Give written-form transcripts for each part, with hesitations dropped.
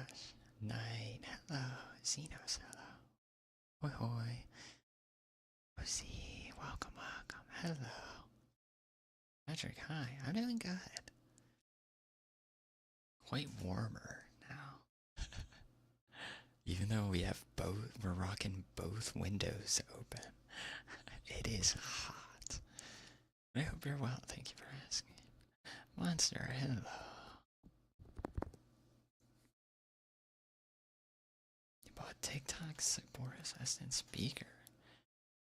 gosh. Night. Hello. Xenos, hello. Hoi hoi. Pussy. Welcome, welcome. Hello. Patrick, hi. I'm doing good. Quite warmer now. Even though we have both, we're rocking both windows open. It is hot. I hope you're well. Thank you for asking. Monster, hello. You bought TikTok support assistant speaker.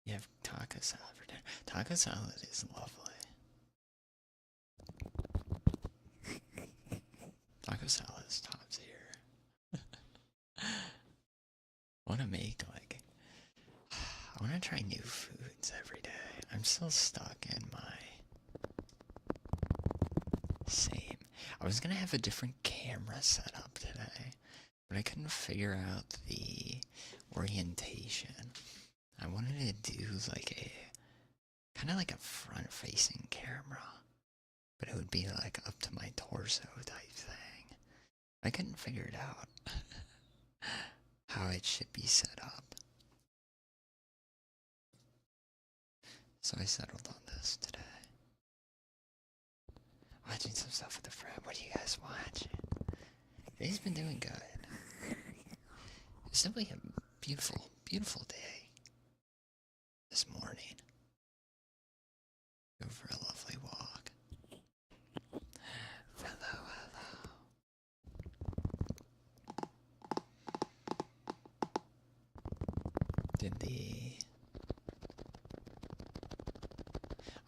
You have taco salad for dinner. Taco salad is lovely. Taco salad is top tier. I want to make like, I want to try new foods every day. I'm still stuck in my same. I was gonna have a different camera set up today, but I couldn't figure out the orientation. I wanted to do like a kind of like a front-facing camera, but it would be like up to my torso type thing. I couldn't figure it out how it should be set up. So I settled on this today. Watching some stuff with a friend. What are you guys watching? Today's been doing good. It's simply a beautiful, beautiful day this morning. Go for a lovely walk. Hello, hello.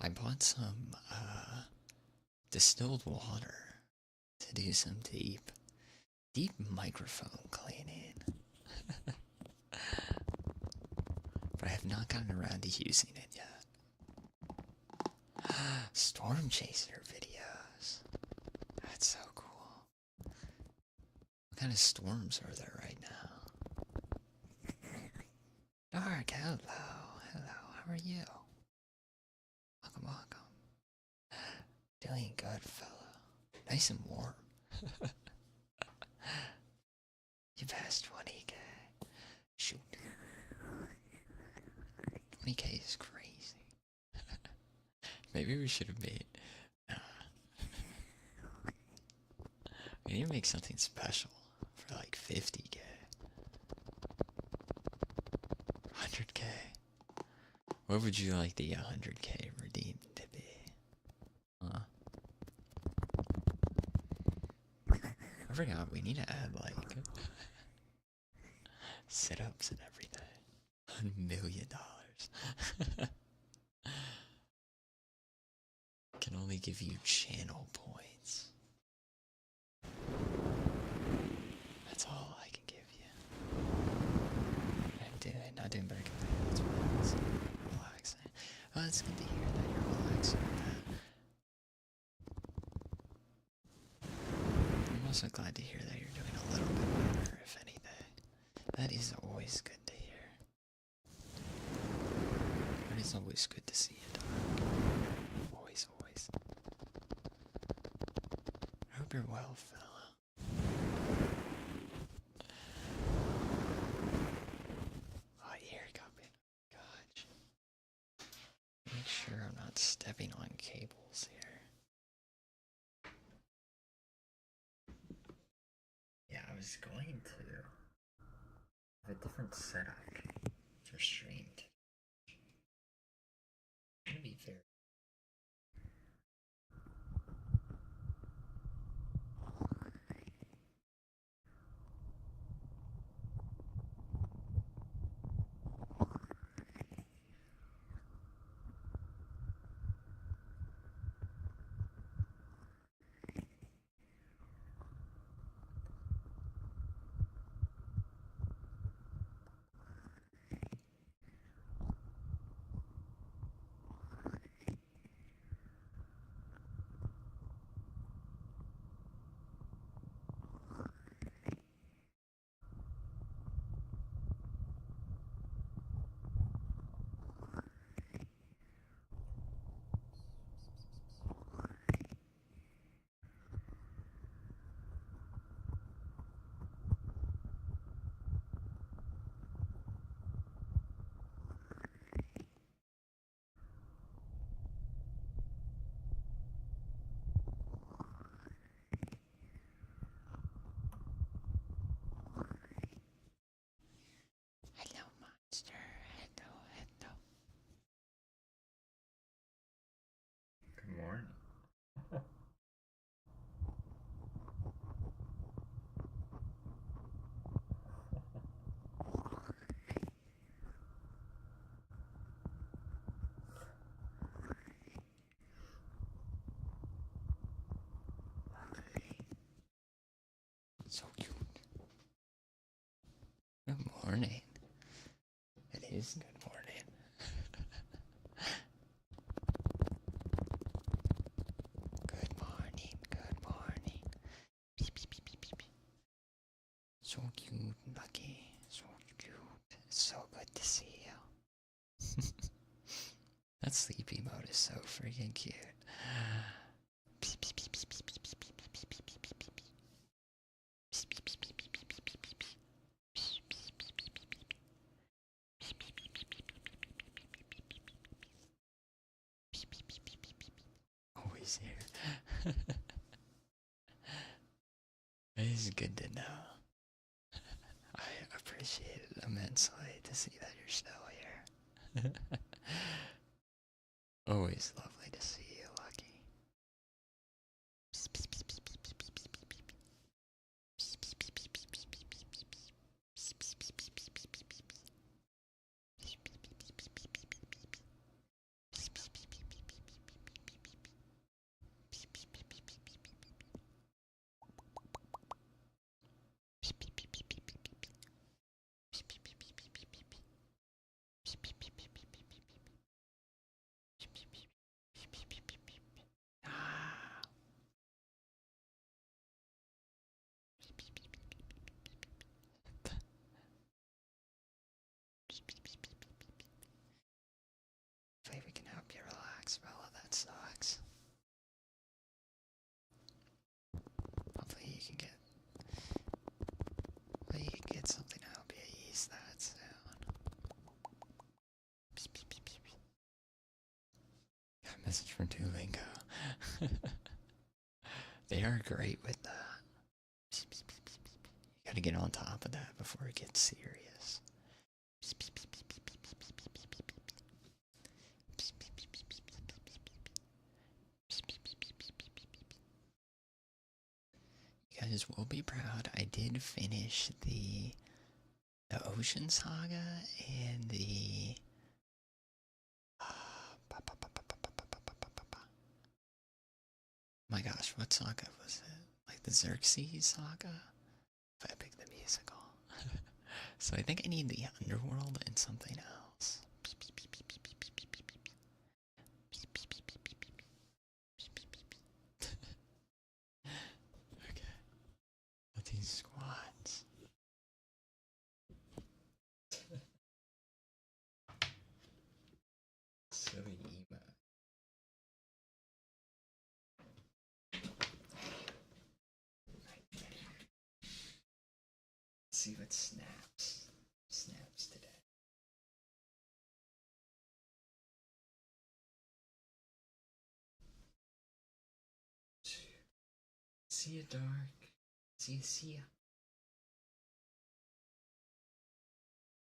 I bought some distilled water to do some deep microphone cleaning. But I have not gotten around to using it yet. Storm chaser videos. That's so cool. What kind of storms are there right now? Dark, hello. Hello, how are you? Welcome, welcome. Doing good, fella. Nice and warm. You passed 20k. Shoot. 20k is crazy. Maybe we should have made... we need to make something special for like 50k. 100k. What would you like the 100k redeemed to be? Huh? I forgot, we need to add like sit-ups and everything. $1 million. Can only give you channel points. That's all I can give you. Not doing very good. It's relaxing. Oh, it's good to hear that you're relaxing. I'm also glad to hear that you're doing a little bit better, if anything. That is always good to hear. It is always good to see you, dog. Always, always. I hope you're well, fella. Oh, ear cupping. Gosh. Make sure I'm not stepping on cables here. Yeah, I was going to have a different setup for stream. It's gonna be very... So cute. Good morning. It is good morning. Good morning, good morning. Beep, beep, beep, beep, beep. So cute, Lucky. So cute. It's so good to see you. That sleepy mode is so freaking cute. Always here. It is good to know. I appreciate it immensely to see that you're still here. Always lovely to see you, Lucky. Hopefully we can help you relax, Bella. That sucks. Hopefully you can get something to help you ease that soon. Got a message from Duolingo. They are great with that. You gotta get on top of that before it gets serious. You guys will be proud. I did finish the Ocean Saga and the my gosh, what saga was it? Like the Xerxes saga? If I pick the musical. So I think I need the Underworld and something else. Okay. What these squats? Silly emo. See what snaps today. See ya, dark. See ya.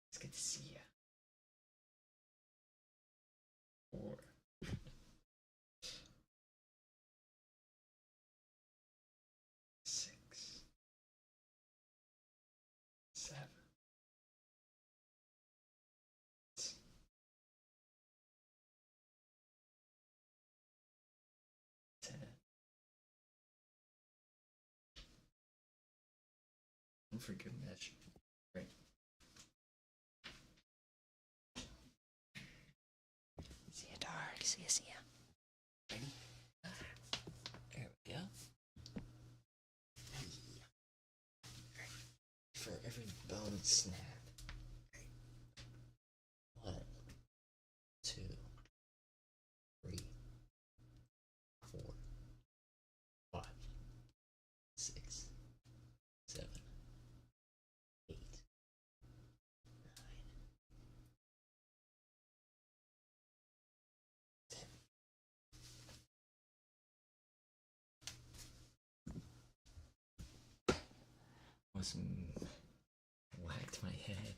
It's good to see ya. 4. 6. 7. 10. And for good measure. Right. See ya, dark. See ya. Ready? There we go. For every bone snap. 1, 2, 3, 4, 5, 6, 7, 8, 9, 10. Almost whacked my head.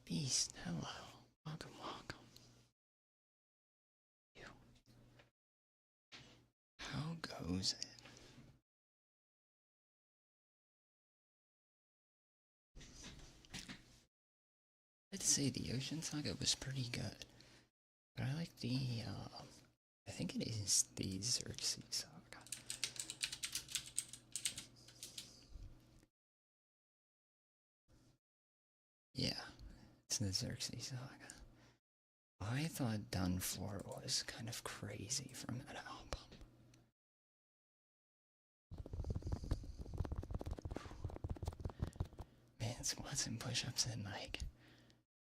Beast, hello. Welcome. You. How goes it? I'd say the Ocean Saga was pretty good. But I like the I think it is the Xerxes Saga. Yeah, it's the Xerxes Saga. I thought Done For was kind of crazy from that album. Man, squats and push-ups in like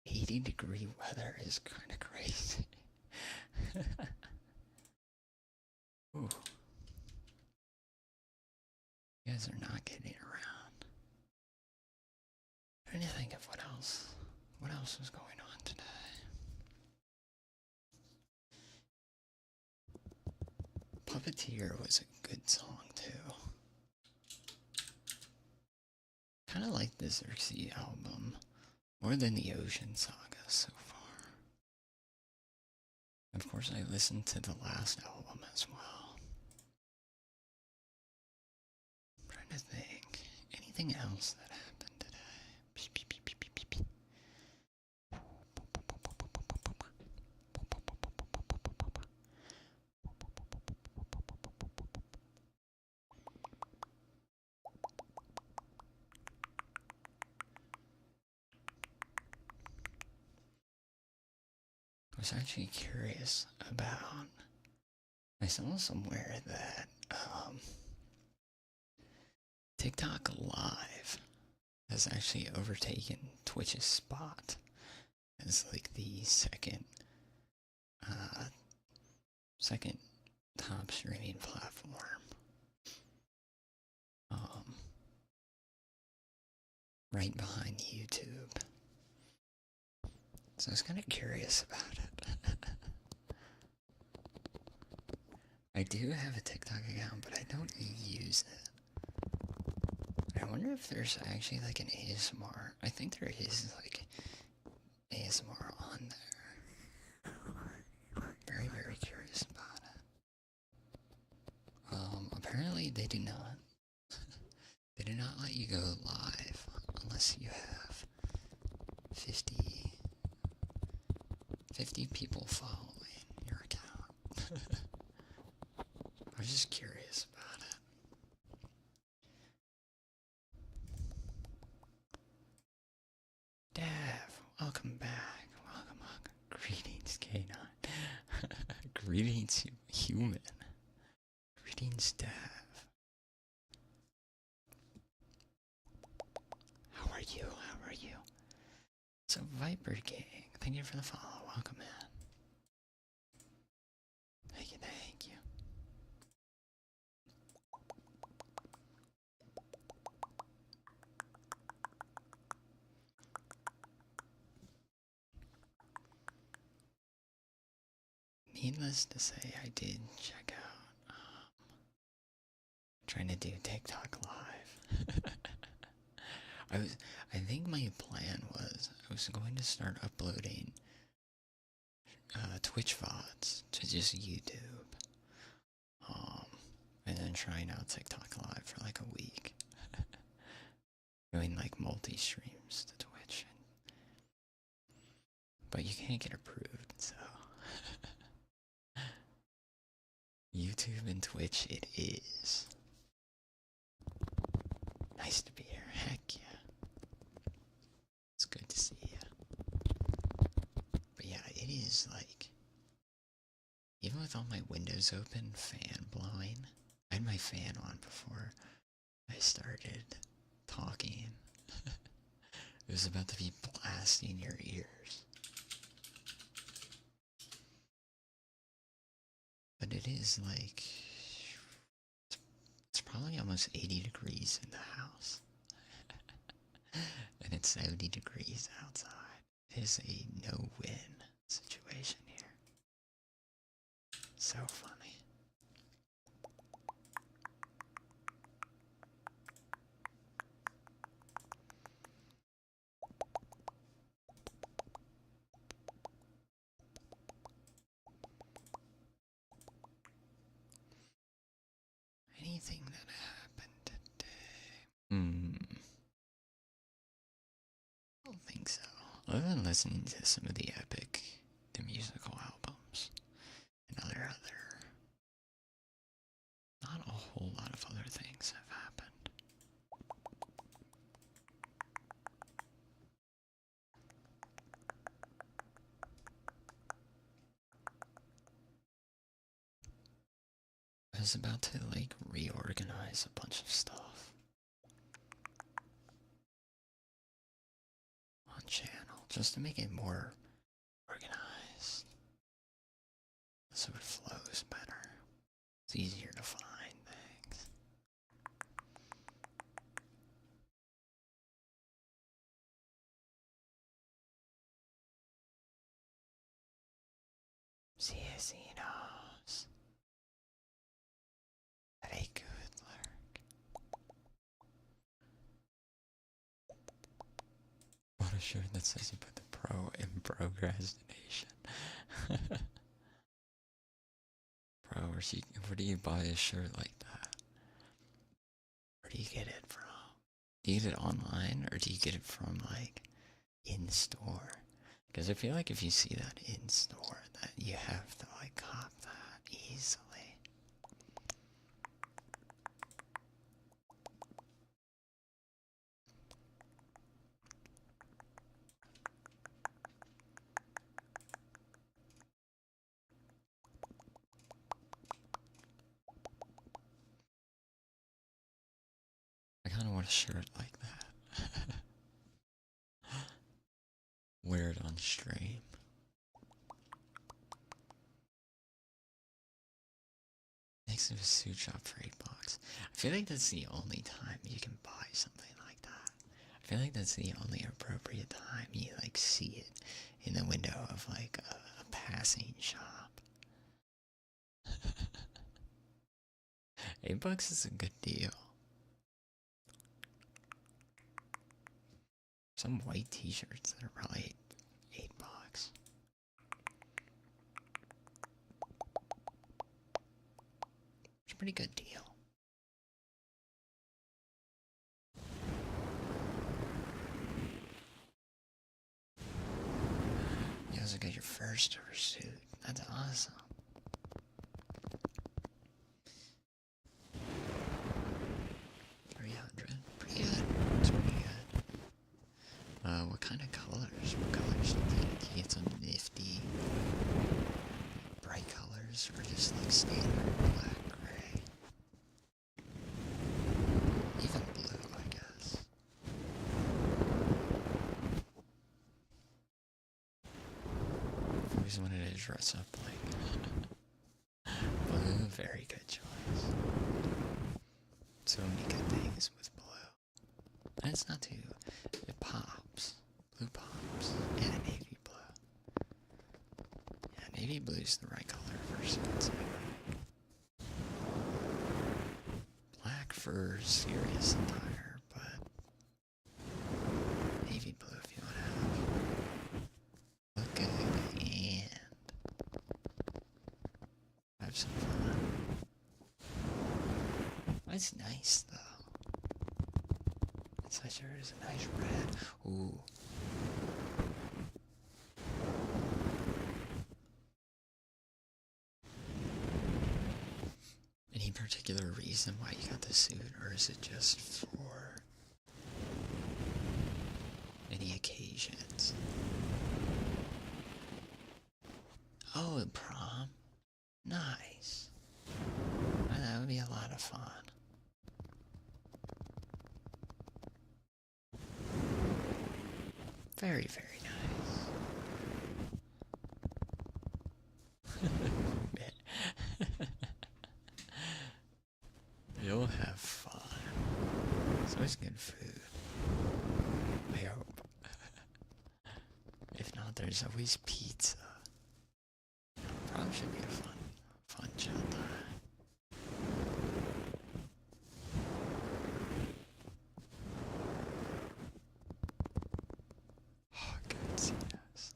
80-degree weather is kind of crazy. Ooh. You guys are not getting around. I'm trying to think of what else was going on today. Puppeteer was a good song too. Kind of like the Xerxes album more than the Ocean Saga so far. Of course, I listened to the last album as well. I'm trying to think. Anything else that happened today? I was actually curious about. I saw somewhere that TikTok Live has actually overtaken Twitch's spot as like the second top streaming platform. Right behind YouTube. So I was kind of curious about it. I do have a TikTok account, but I don't use it. I wonder if there's actually like an ASMR. I think there is like ASMR on there. Very, very curious about it. Apparently they do not. They do not let you go live unless you have 50 people following your account. I was just curious about it. Dev, welcome back. Welcome. Greetings, K9. Greetings, human. Greetings, Dev. How are you? So, Viper Gang, thank you for the follow. Welcome in. Thank you. Needless to say, I did check out trying to do TikTok Live. I think my plan was I was going to start uploading Twitch VODs to just YouTube. And then trying out TikTok Live for like a week. Doing like multi-streams to Twitch. But you can't get approved, so. YouTube and Twitch it is. Nice to be here. Heck yeah. It's good to see you. But yeah, it is like, even with all my windows open, fan blowing. I had my fan on before I started talking. It was about to be blasting your ears. But it is like, it's probably almost 80 degrees in the house. And it's 70 degrees outside. It is a no-win situation here. So funny. Anything that happened today? I don't think so. Other than listening to some of the musical albums and other whole lot of other things have happened. I was about to like reorganize a bunch of stuff on channel just to make it more organized so it flows better. It's easier to find things. Casinos. Very good lurk. What a shirt that says you put the pro in procrastination. Bro, where do you buy a shirt like that? Where do you get it from? Do you get it online or do you get it from like in store? Because I feel like if you see that in store, that you have to like cop that easily. I kind of want a shirt like that. Wear it on stream. Next to a suit shop for $8. I feel like that's the only time you can buy something like that. I feel like that's the only appropriate time you like see it in the window of like a passing shop. $8 is a good deal. Some white t-shirts that are probably $8. It's a pretty good deal. You also got your first ever suit. That's awesome. $300. Pretty good. It's pretty good. What kind of colors? What colors do you think? You get some nifty, bright colors, or just like standard black, gray? Even blue, I guess. I've always wanted to dress up like blue. Very good choice. So many good things with blue. And it's not too. It pops. Blue pops. And navy blue. Yeah, navy blue's the right color for suits. Black for serious attire, but navy blue if you want to look good and have some fun. That's nice though. This shirt is a nice red. Ooh. Any particular reason why you got the suit, or is it just for any occasions? Oh, prom? Nice. That would be a lot of fun. Very, very nice. You'll have fun. It's always good food. I hope. If not, there's always pizza. Prom should be a fun chill time. Oh, good CNS.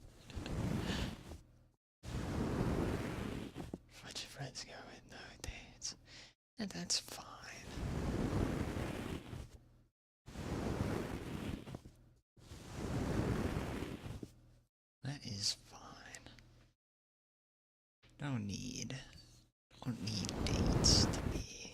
Bunch of friends go with no dates. And that's fine. That is fine. Don't need dates to be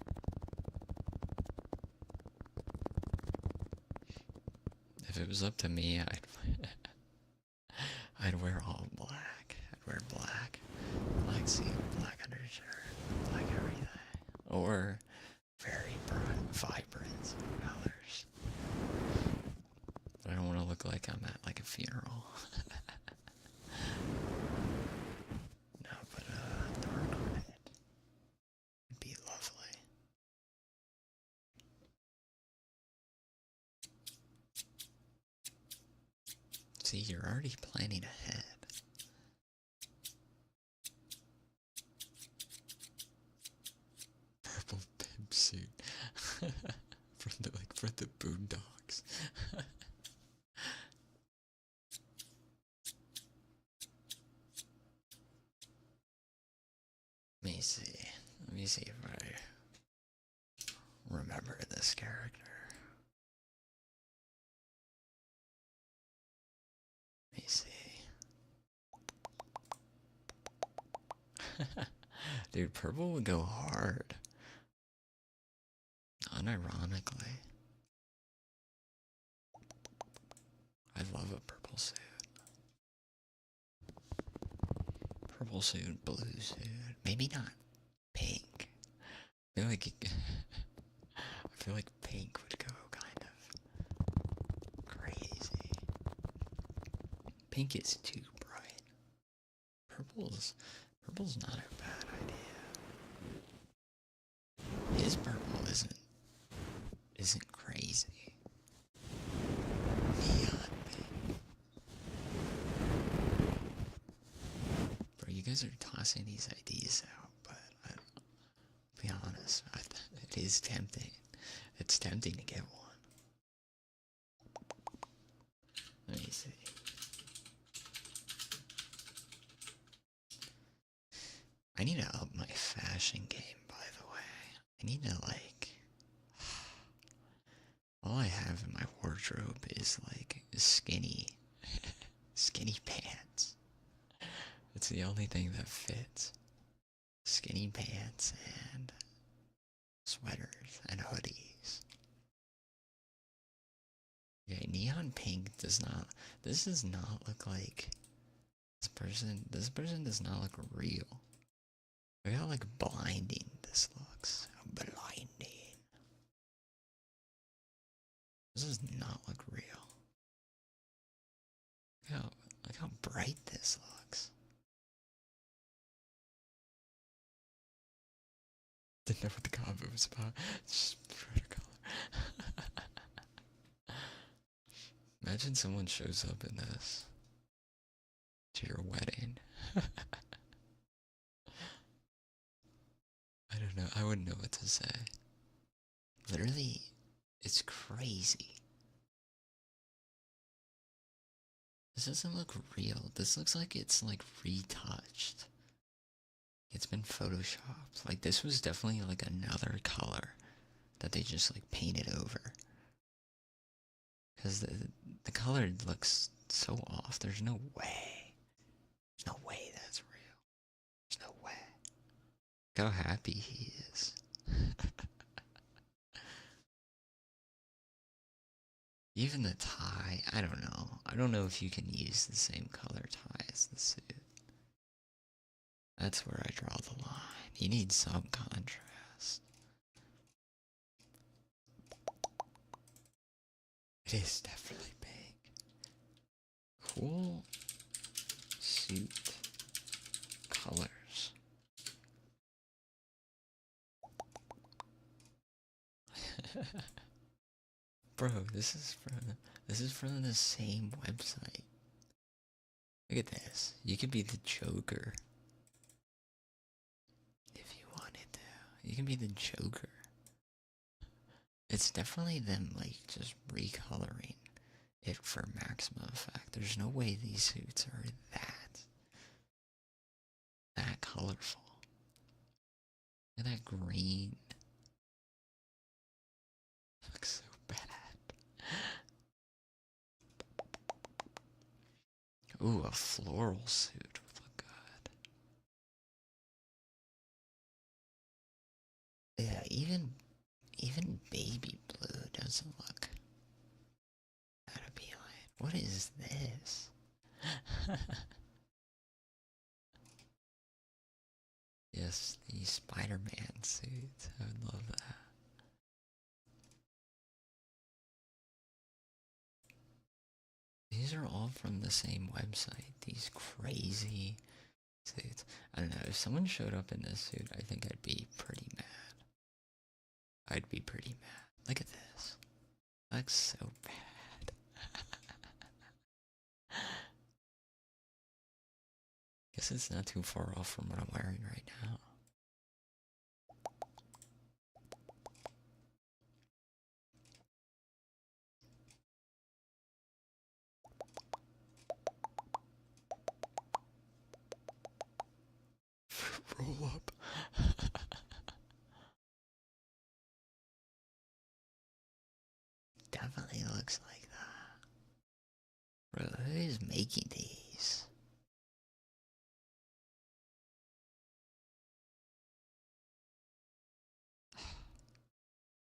If it was up to me, I'd wear all black. I'd wear black. Black suit, black undershirt, black everything. Or very bright, vibrant colors. But I don't want to look like I'm at like a funeral. No, but dark red would be lovely. See, you're already planning ahead. Purple pimp suit. for the boondocks. Let me see. Let me see if I remember this character. Let me see. Dude, purple would go hard. Unironically. I love a purple suit. Purple suit, blue suit. Maybe not pink. I feel like pink would go kind of crazy. Pink is too bright. Purple's not a bad idea. His purple isn't crazy. Neon pink. Bro, you guys are tossing these ideas out, but I'll be honest, it is tempting. It's tempting to get one. Let me see. I need to up my fashion game, by the way. I need to, like... All I have in my wardrobe is, like, skinny pants. It's the only thing that fits. Skinny pants and sweaters and hoodies. Okay, neon pink does not... This does not look like... This person does not look real. Look how, like, blinding this looks. How blinding. This does not look real. Look how bright this looks. Didn't know what the combo was about. Just throw a color. Imagine someone shows up in this to your wedding. I don't know. I wouldn't know what to say. Literally, it's crazy. This doesn't look real. This looks like it's like retouched. It's been photoshopped. Like this was definitely like another color that they just like painted over. Because the color looks so off. There's no way. There's no way that's real. There's no way. Look how happy he is. Even the tie, I don't know. I don't know if you can use the same color tie as the suit. That's where I draw the line. You need some contrast. It is definitely pink. Cool suit colors. Bro, this is from the same website. Look at this. You could be the Joker. If you wanted to. You can be the Joker. It's definitely them, like, just recoloring it for maximum effect. There's no way these suits are that colorful. Look at that green. It looks so bad. Ooh, a floral suit would look good. Yeah, even baby blue doesn't look that appealing. Yes, the Spider-Man suit. I would love that. These are all from the same website. These crazy suits. I don't know. If someone showed up in this suit, I think I'd be pretty mad. I'd be pretty mad. Look at this. Looks so bad. Guess it's not too far off from what I'm wearing right now. Roll up. Definitely looks like that. Bro, who is making these?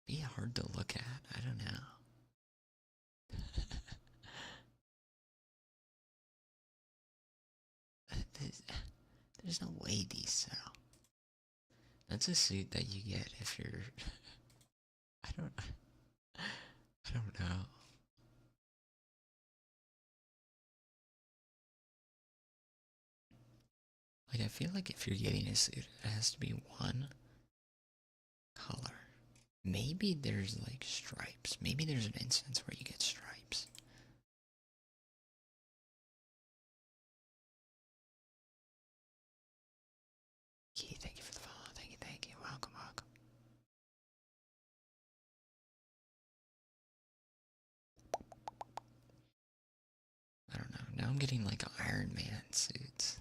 Be hard to look at. I don't know. There's no way these sell. That's a suit that you get if you're. I don't. I don't know. Like I feel like if you're getting a suit, it has to be one color. Maybe there's like stripes. Maybe there's an instance where you get stripes. Key, thank you for the follow. Thank you, thank you. Welcome, welcome. I don't know. Now I'm getting like Iron Man suits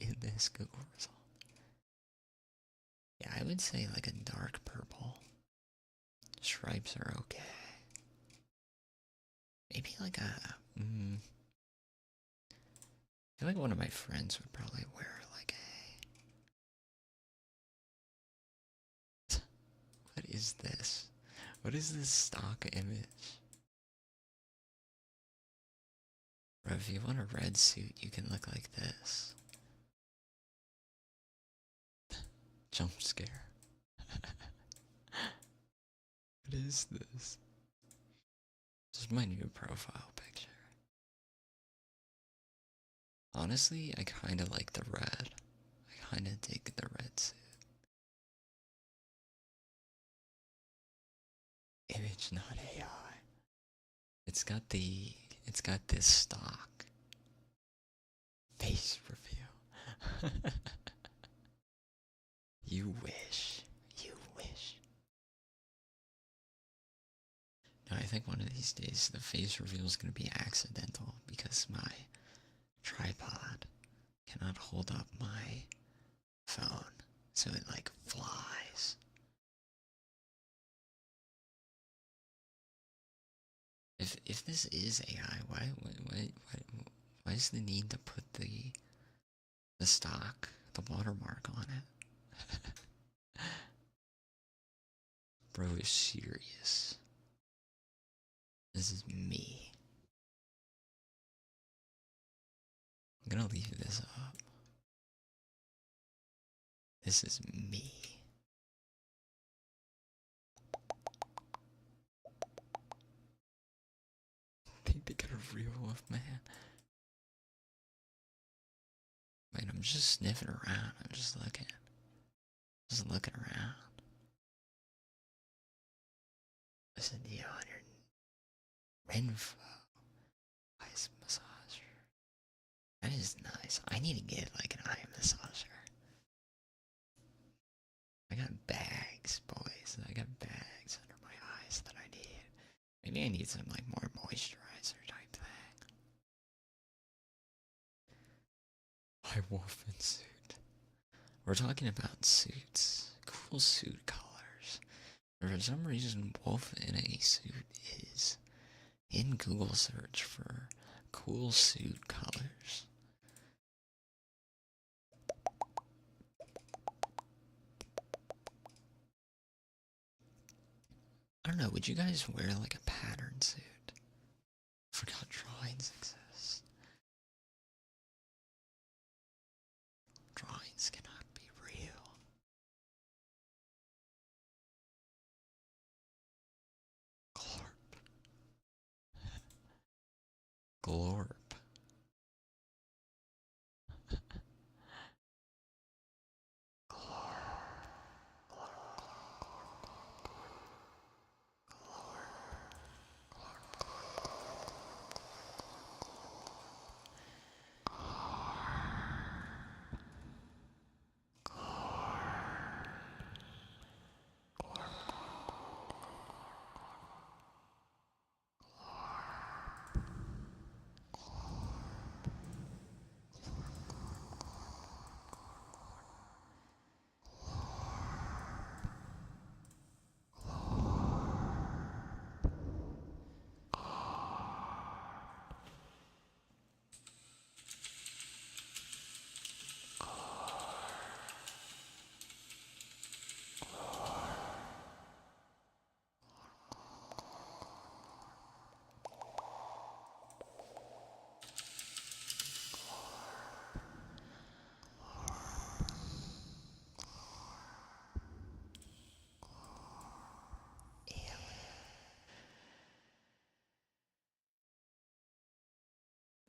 in this Google result. Yeah, I would say like a dark purple. Stripes are okay. Maybe like a. I feel like one of my friends would probably wear like a. What is this? What is this stock image? Bro, if you want a red suit, you can look like this. Jump scare. What is this? This is my new profile picture. Honestly, I kinda like the red. I kinda dig the red suit. Image not AI. It's got this stock face reveal. You wish. You wish. No, I think one of these days the face reveal is going to be accidental because my tripod cannot hold up my phone, so it like flies. If this is AI, why is the need to put the stock, the watermark on it? Bro is serious. This is me. I'm gonna leave this up. This is me. I think they got a real wolf man. Wait, I'm just sniffing around. I'm just looking. Just looking around. Listen to you on your info. Ice massager. That is nice. I need to get like an eye massager. I got bags, boys. I got bags under my eyes that I need. Maybe I need some like more moisturizer type thing. My wolfen suit. We're talking about suits. Cool suit colors. For some reason, wolf in a suit is in Google search for cool suit colors. I don't know, would you guys wear like a pattern suit? Forgot drawings exist. Glorp.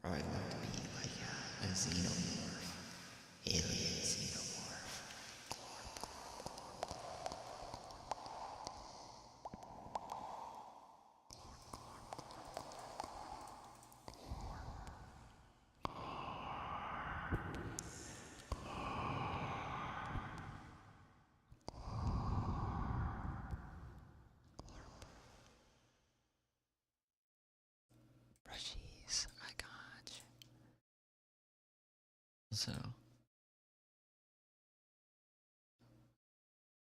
Probably about to be like a xenomorph. Alien xenomorph. Brushies, I got you. So,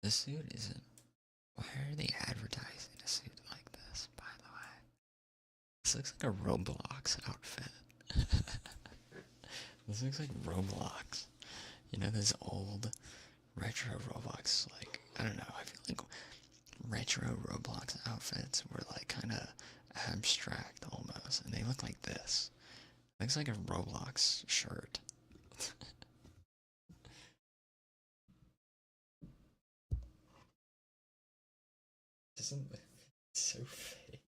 the suit isn't. Why are they advertising a suit like this, by the way? This looks like a Roblox outfit. This looks like Roblox. You know, those old retro Roblox, like, I don't know, I feel like retro Roblox outfits were like kind of abstract almost, and they look like this. Looks like a Roblox shirt. Isn't it so fake?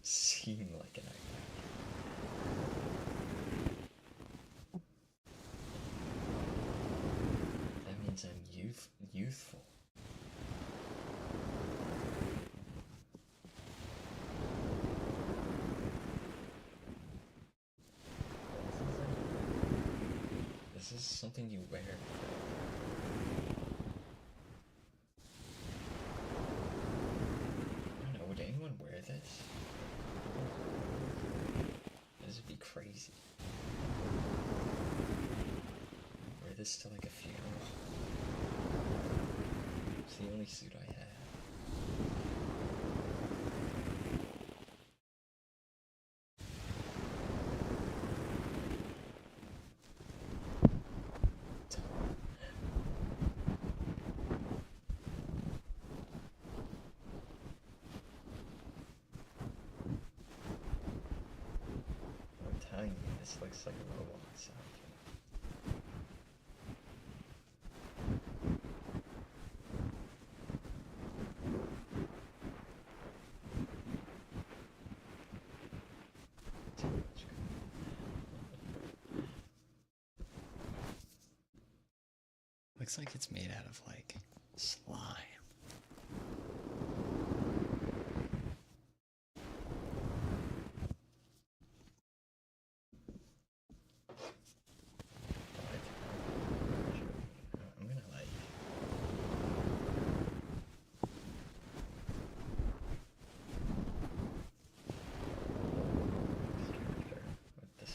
Seem like an iPad. That means I'm youthful. This is something you wear. I don't know, would anyone wear this? This would be crazy. Wear this to like a funeral. It's the only suit I have. I'm telling you, this looks like a Roblox outfit. Looks like it's made out of like slime. I'm gonna like. With this.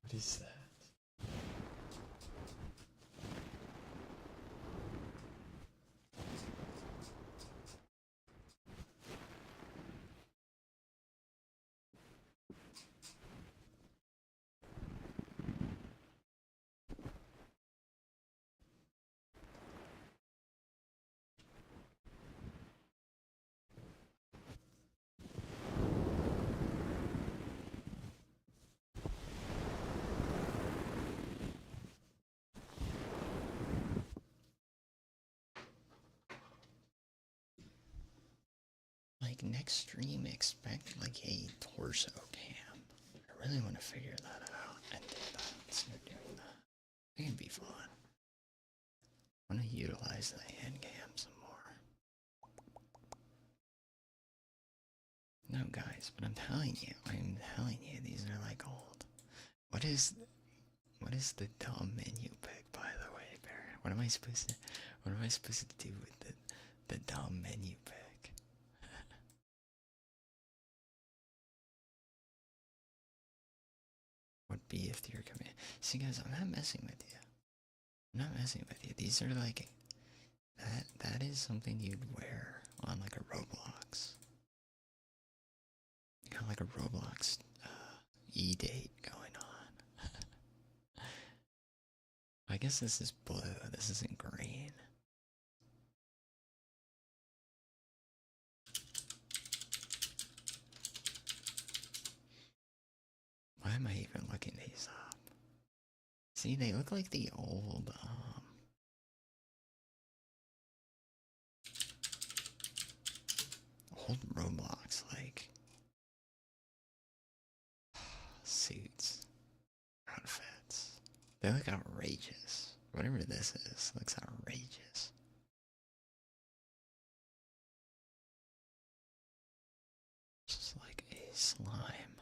What is that? Like next stream, expect like a torso cam. I really want to figure that out and do that. Start doing that. It can be fun. I want to utilize the hand cam some more. No, guys, but I'm telling you, these are like old. What is the dumb menu pick, by the way, Bear? What am I supposed to do with the dumb menu pick? What be if your command? See, guys, I'm not messing with you. I'm not messing with you. These are like that is something you'd wear on like a Roblox. You got like a Roblox e-date going on. I guess this is blue. This isn't green. Why am I even looking these up? See, they look like the old Roblox like suits, outfits. They look outrageous. Whatever this is looks outrageous. Just like a slime.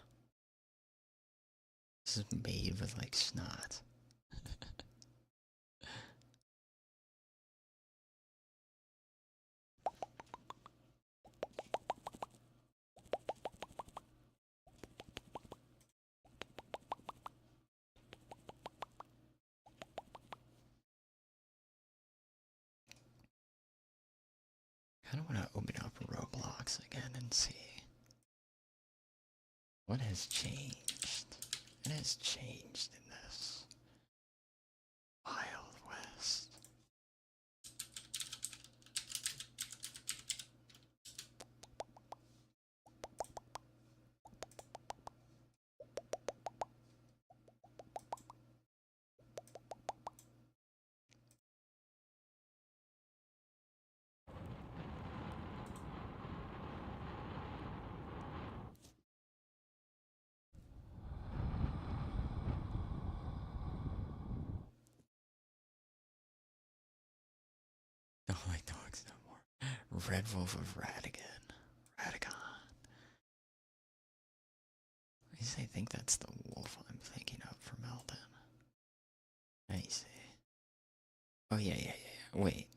This is made with like snot. I kind of want to open up Roblox again and see what has changed. It has changed in this Wild West. Don't like dogs no more. Red Wolf of Radigan. Radigan. At least I think that's the wolf I'm thinking of from Elden. I see. Oh, yeah. Wait.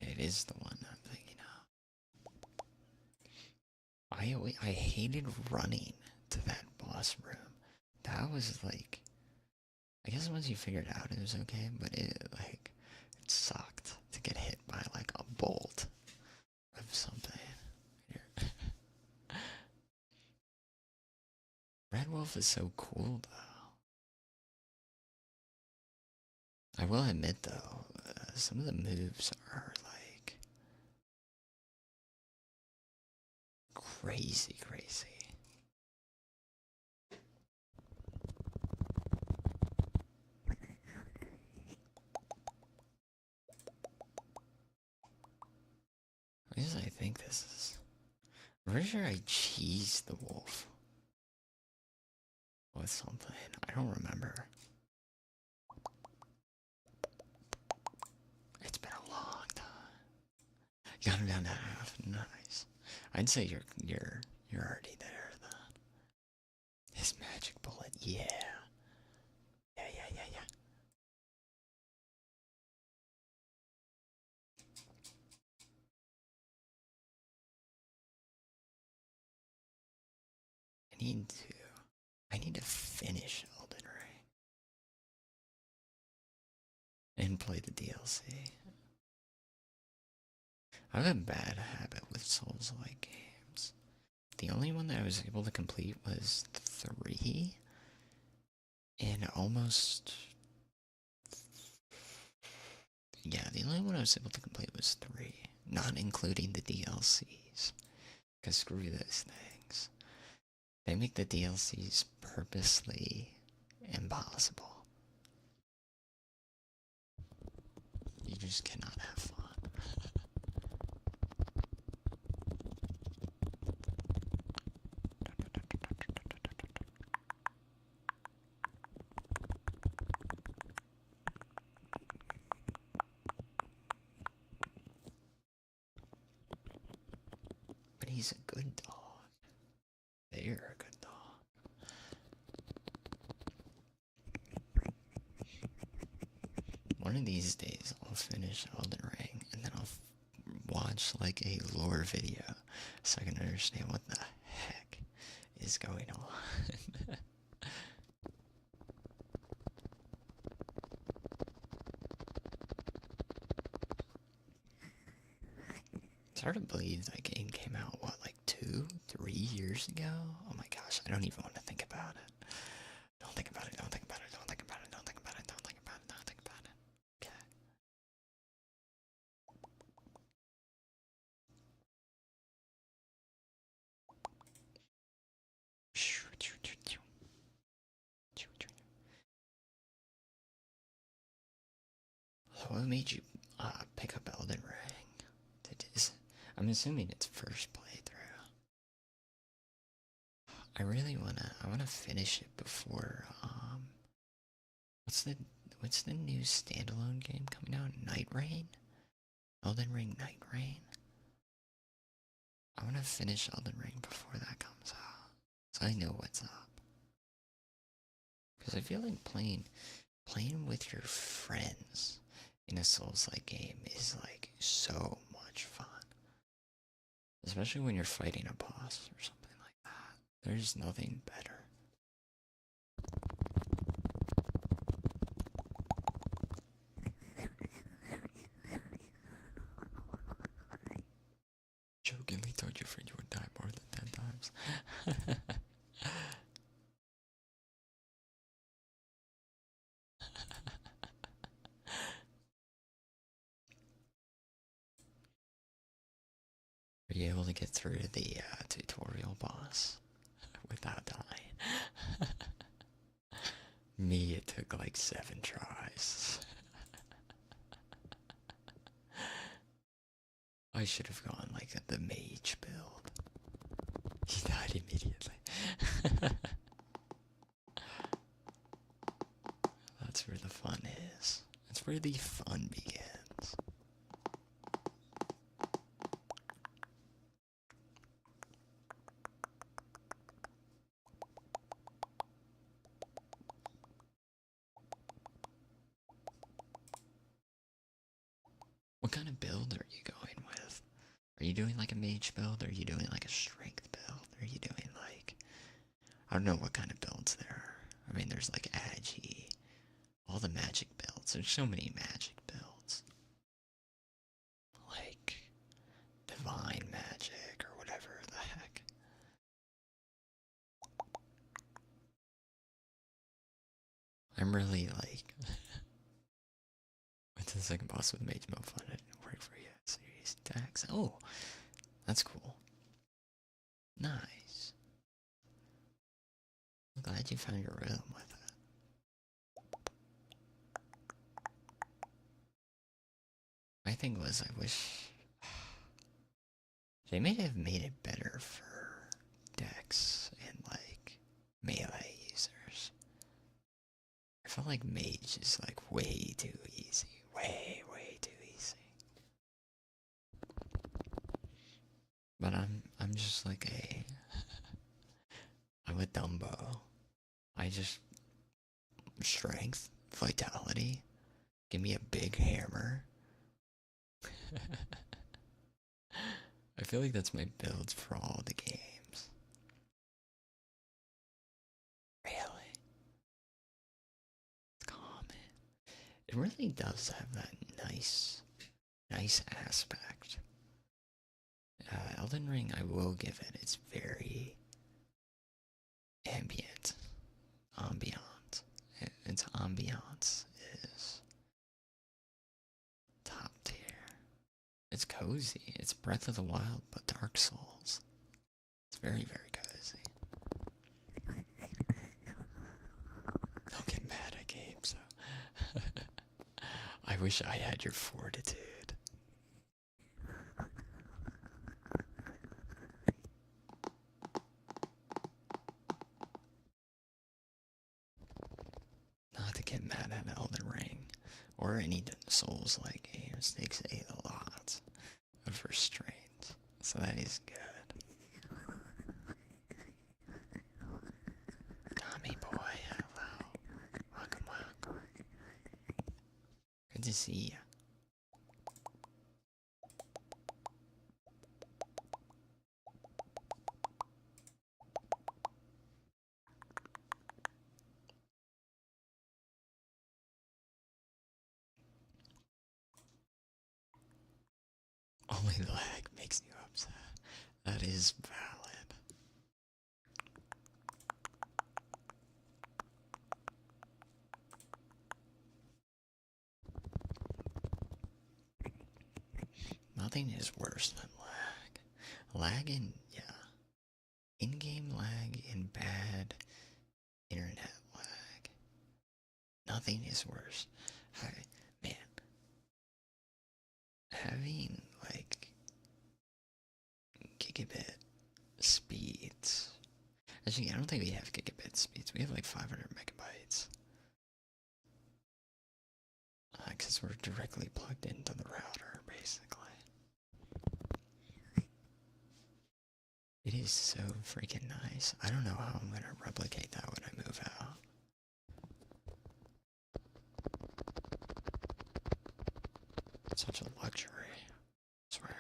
It is the one I'm thinking of. I hated running to that boss room. That was like, I guess once you figured it out, it was okay, but it sucked to get hit by like a bolt of something. Here. Red Wolf is so cool, though. I will admit, though, some of the moves are like crazy. At least I think this is. I'm pretty sure I cheesed the wolf with something. I don't remember. It's been a long time. You got him down to half. Nice. I'd say you're already there then. His magic bullet, yeah. Yeah. need to finish Elden Ring and play the DLC. I have a bad habit with Souls-like games. The only one that I was able to complete was 3, and almost... Yeah, the only one I was able to complete was 3, not including the DLCs. Because screw those things. They make the DLCs purposely impossible. You just cannot have fun. But he's a good dog. They're a good dog. One of these days, I'll finish Elden Ring, and then I'll watch like a lore video so I can understand what the heck is going on. It's hard to believe that game came out, what, like 2, 3 years ago? Oh my gosh, I don't even want to think about it. Don't think about it, don't think about it, don't think about it, don't think about it, don't think about it, don't think about it. Okay. So what made you pick up Elden Ring? I'm assuming it's first playthrough. I really wanna finish it before what's the new standalone game coming out? Night Rain? Elden Ring Night Rain? I wanna finish Elden Ring before that comes out. So I know what's up. Because I feel like playing with your friends in a Souls-like game is like so much fun. Especially when you're fighting a boss or something like that. There's nothing better. Jokingly told your friend you would die more than 10 times. Are you able to get through the tutorial boss without dying? Me, it took like 7 tries. I should have gone like the mage build. He died immediately. That's where the fun is. That's where the fun begins. What kind of build are you going with? Are you doing like a mage build? Are you doing like a strength build? Are you doing like... I don't know what kind of builds there are. I mean, there's like Agi, all the magic builds. There's so many magic builds. Like divine magic or whatever the heck. I'm really like... Went to the second boss with mage mode fun. It didn't work for you. Serious attacks. Oh, that's cool. Nice. I'm glad you found your rhythm with it. My thing was, I wish they may have made it better for Dex and like melee users. I felt like mage is like way too easy. Way too easy. But I'm just like I'm a Dumbo. I just strength, vitality. Give me a big hammer. I feel like that's my builds for all the games. It really does have that nice aspect. Elden Ring, I will give it. It's very ambient. Its ambiance is top tier. It's cozy. It's Breath of the Wild, but Dark Souls. It's very, very cozy. Don't get mad at Gabe, so. I wish I had your fortitude. Not to get mad at Elden Ring or any Souls-like games takes a lot of restraint, so that is good. Tommy boy, hello. Welcome. Good to see you. Only lag makes you upset. That is valid. Nothing is worse than lag. Lag in, in-game lag and bad internet lag. Nothing is worse. Man, having like gigabit speeds. Actually, I don't think we have gigabit speeds. We have like 500 megabytes. Because we're directly plugged into the router, basically. It is so freaking nice. I don't know how I'm gonna replicate that when I move out. It's such a luxury. I swear.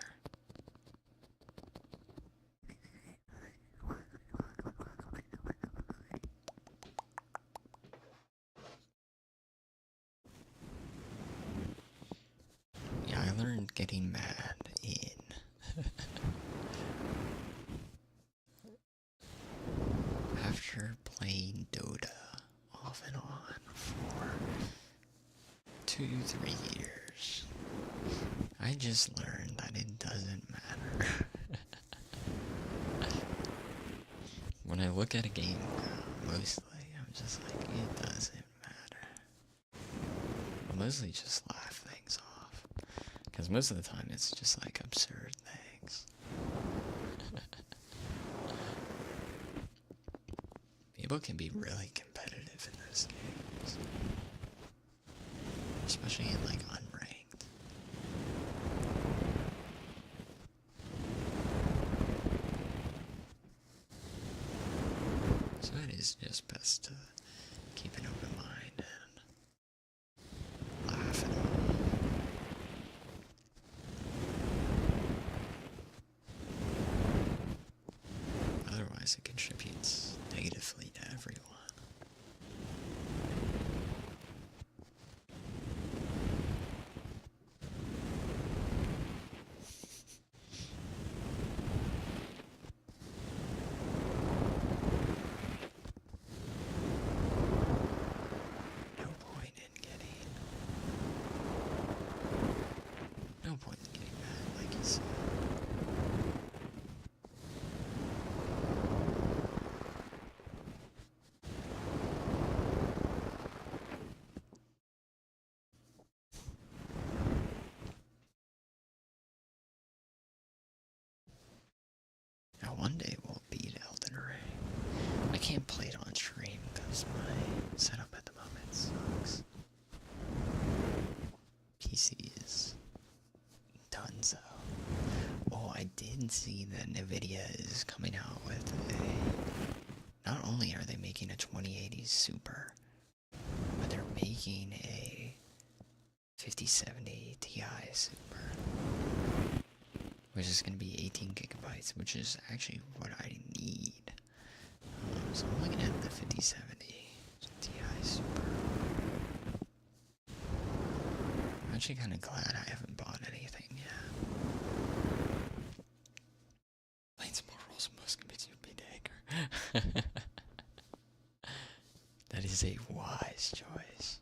Yeah, I learned getting mad in after playing Dota off and on for 2-3 years. I just learned that it doesn't matter. When I look at a game now, mostly, I'm just like, it doesn't matter. I mostly just laugh things off. Because most of the time, it's just like absurd things. People can be really competitive in those games. Especially in like unranked. So it is just best to keep an open mind and laugh at all. Otherwise it contributes negatively to everyone. No point in getting mad, like you said. Now one day we'll beat Elden Ring. I can't play it on stream because my setup at the moment sucks. PC is donezo. Oh, I did see that NVIDIA is coming out with a... Not only are they making a 2080 Super, but they're making a 5070 Ti Super. Which is going to be 18 gigabytes, which is actually what I need. So I'm looking at the 5070 Ti Super. actually kind of glad I haven't bought anything yet. Playing some more roles most can be too big. That is a wise choice.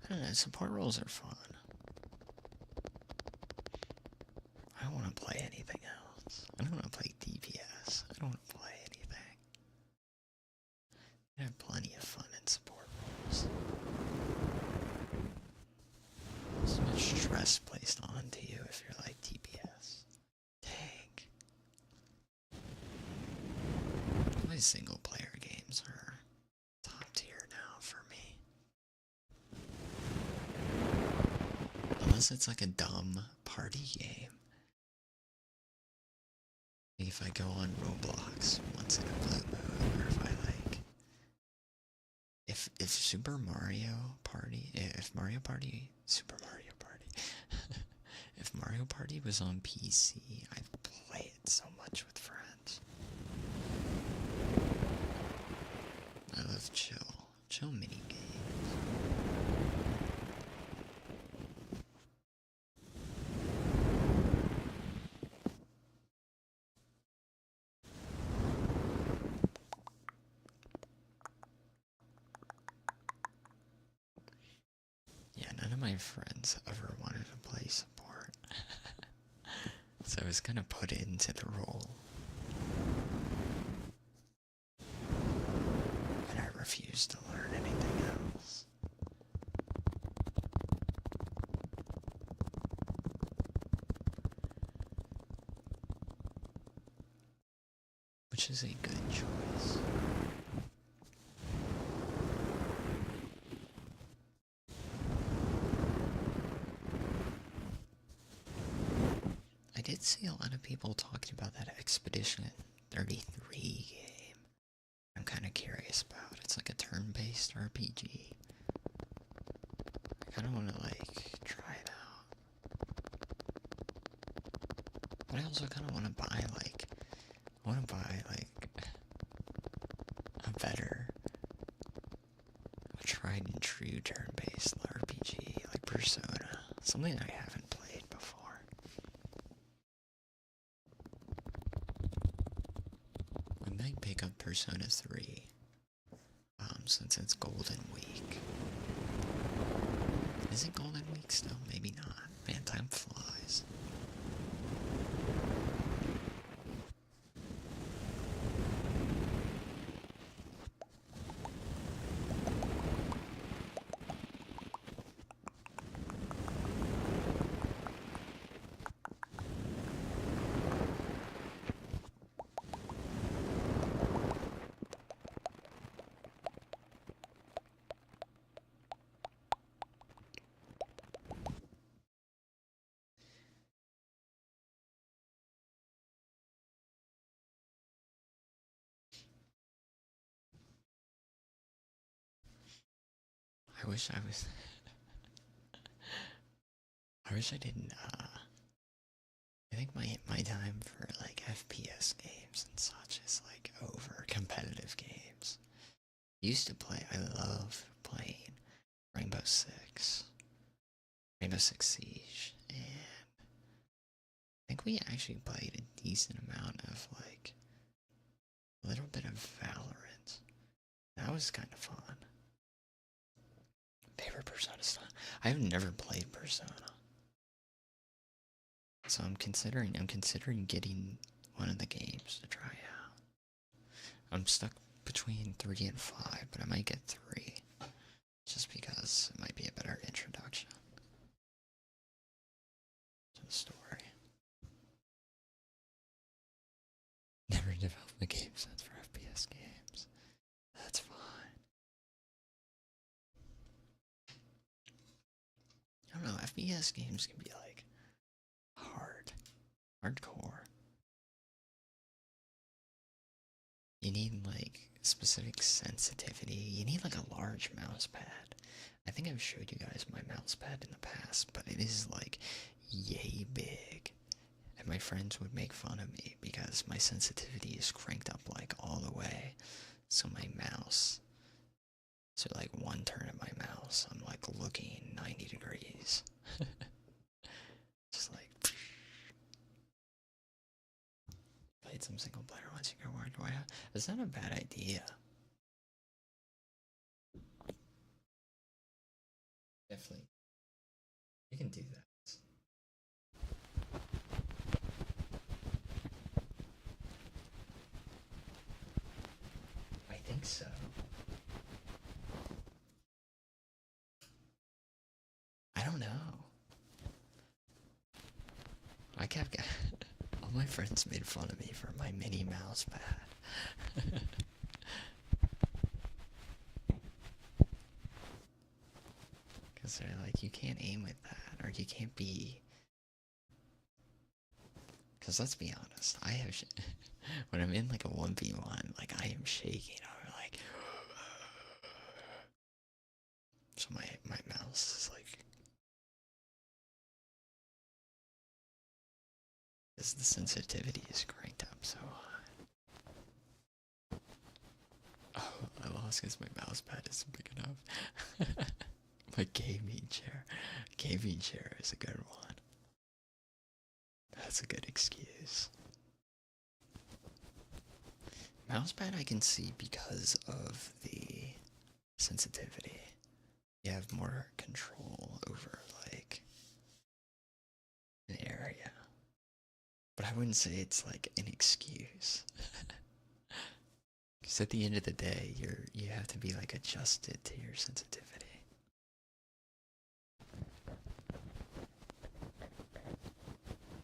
I don't know, support roles are fun. I don't want to play anything else. I don't want to play DPS. I don't want to play anything. I have plenty of fun in support roles. So much stress placed onto you if you're like DPS. Tank. My single player games are top tier now for me. Unless it's like a dumb party game. Like if I go on Roblox once in a blue moon, or if I like... If Super Mario Party... If Mario Party... Super Mario Party... If Mario Party was on PC, I'd play it so much with friends. I love chill mini games. Yeah, none of my friends ever wanted to play support. So I was kind of put into the role. And I refused to learn anything else. Which is a good choice. I did see a lot of people talking about that Expedition 33 game. I'm kind of curious about. It's like a turn-based RPG. I kind of want to like try it out. But I also kind of want to buy like a better, a tried and true turn-based RPG like Persona, something I haven't played before. I might pick up Persona 3, since it's Golden Week. Is it Golden Week still? Maybe not. Man, time flies. I wish I was... I wish I didn't, I think my time for, like, FPS games and such is, like, over. Competitive games. Used to play, I love playing Rainbow Six Siege, and I think we actually played a decent amount of, like, a little bit of Valorant. That was kind of fun. Favorite Persona stuff. I've never played Persona. So I'm considering getting one of the games to try out. I'm stuck between 3 and 5, but I might get 3. Just because it might be a better introduction to the story. Never developed a game sense for FPS games. That's fine. I don't know, FPS games can be like hardcore. You need like specific sensitivity. You need like a large mouse pad. I think I've showed you guys my mouse pad in the past, but it is like yay big. And my friends would make fun of me because my sensitivity is cranked up like all the way. So my mouse So like one turn of my mouse, I'm like looking 90 degrees. Just like played some single player once you go wide. Why? It's not a bad idea. Definitely, you can do that. I think so. I don't know. I kept all my friends made fun of me for my mini mouse pad. Because they're like, you can't aim with that, or you can't be. Because let's be honest, I have. When I'm in like a 1v1, like I am shaking. I'm like. So my mouse is like. Because the sensitivity is cranked up so high. Oh, I lost because my mouse pad isn't big enough. My gaming chair. Gaming chair is a good one. That's a good excuse. Mousepad I can see because of the sensitivity. You have more control over, like, an area. But I wouldn't say it's, like, an excuse. Because at the end of the day, you have to be, like, adjusted to your sensitivity.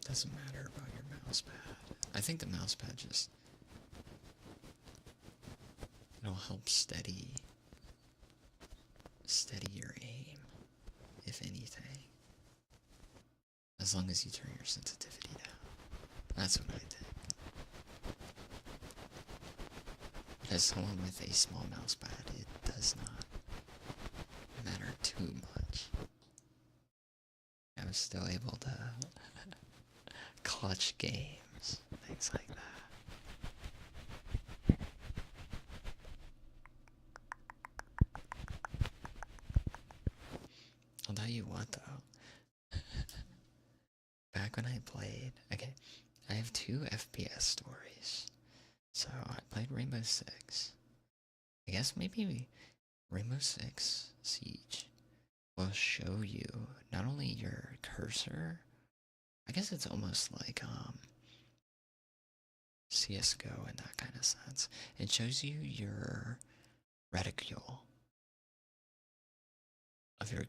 Doesn't matter about your mousepad. I think the mousepad just... it'll help steady your aim, if anything. As long as you turn your sensitivity down. That's what I think. But as someone with a small mousepad, it does not matter too much. I was still able to clutch games, things like that. I'll tell you what though, back when I played, okay, I have 2 FPS stories. So I played Rainbow Six. I guess maybe Rainbow Six Siege will show you not only your cursor, I guess it's almost like CSGO in that kind of sense. It shows you your reticule of your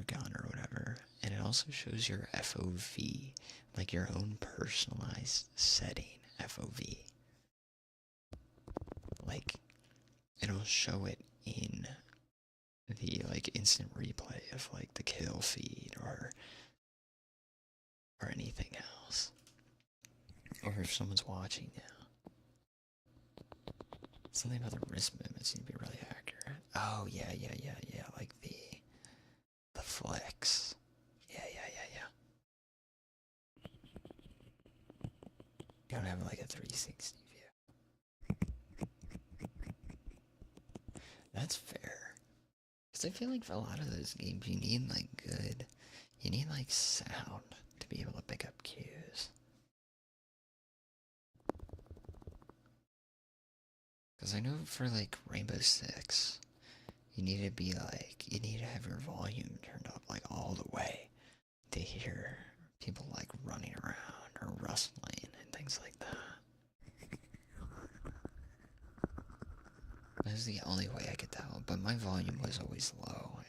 gun or whatever, and it also shows your FOV, like your own personalized setting FOV. Like it'll show it in the like instant replay of like the kill feed or anything else, or if someone's watching you. Something about the wrist movements need to be really accurate. Oh yeah, like the flex. Yeah. You don't have like a 360 view. That's fair. Because I feel like for a lot of those games, you need like you need like sound to be able to pick up cues. Because I know for like Rainbow Six, you need to have your volume turned up like all the way to hear people like running around or rustling and things like that. That's the only way I could tell, but my volume was always low.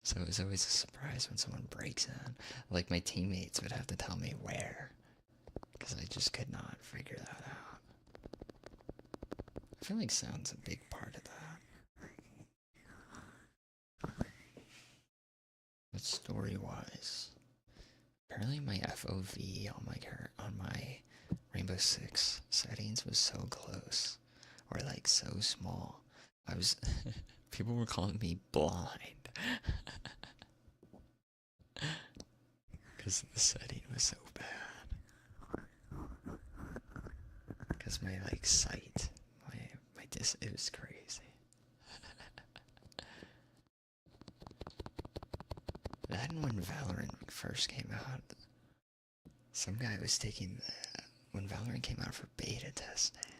So it was always a surprise when someone breaks in. Like my teammates would have to tell me where, because I just could not figure that out. I feel like sound's a big part of that. But story-wise, apparently my FOV on my Rainbow Six settings was so close, or like so small. I was people were calling me blind because the setting was so bad. Because my like sight, it was crazy. then when Valorant first came out, some guy was taking when Valorant came out for beta testing,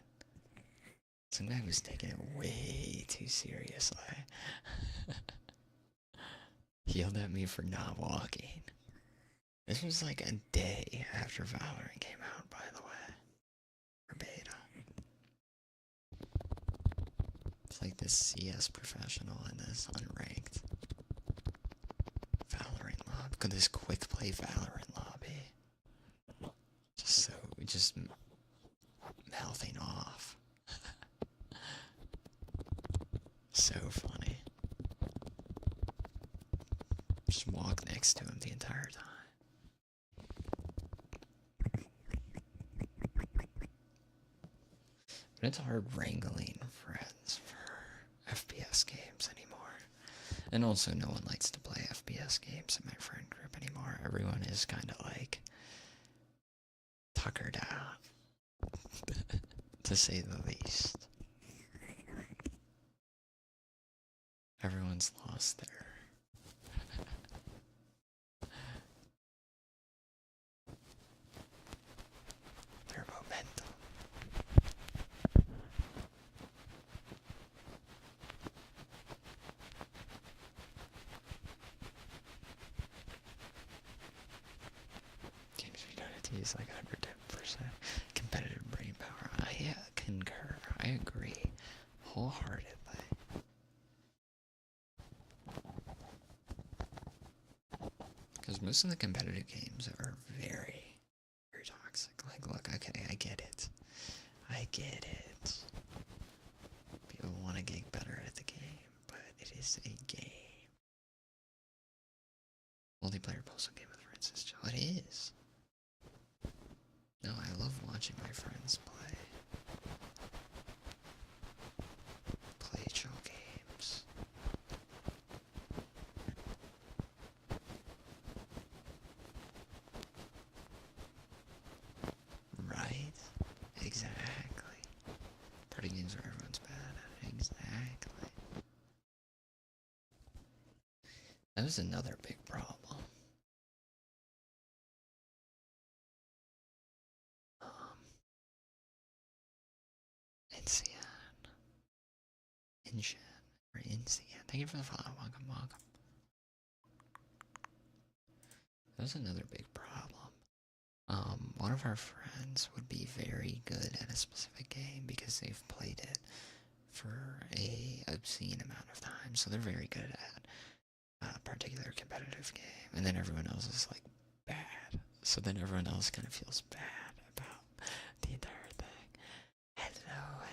some guy was taking it way too seriously. He yelled at me for not walking. This was like a day after Valorant came out, by the way, for beta. It's like this CS professional and this unranked Valorant lobby. This quick play Valorant lobby. Just mouthing off. So funny. Just walk next to him the entire time. But it's hard wrangling friends for FPS games anymore. And also, no one likes to play FPS games in my friend group anymore. Everyone is kind of like tuckered out, to say the least. Everyone's lost their momentum. Games we don't have to use like 110% competitive brain power. I concur. I agree wholeheartedly. Because most of the competitive games are very, very toxic. Like, look, okay, I get it. I get it. People want to get better at the game, but it is a game. Multiplayer postal game with friends is chill. It is. No, I love watching my friends play chill games. Right? Exactly. Party games where everyone's bad at it. Exactly. That was another big problem. Incian. Thank you for the follow. Welcome, welcome. That was another big problem. One of our friends would be very good at a specific game because they've played it for a obscene amount of time, so they're very good at a particular competitive game, and then everyone else is like bad. So then everyone else kind of feels bad about the entire thing. Hello.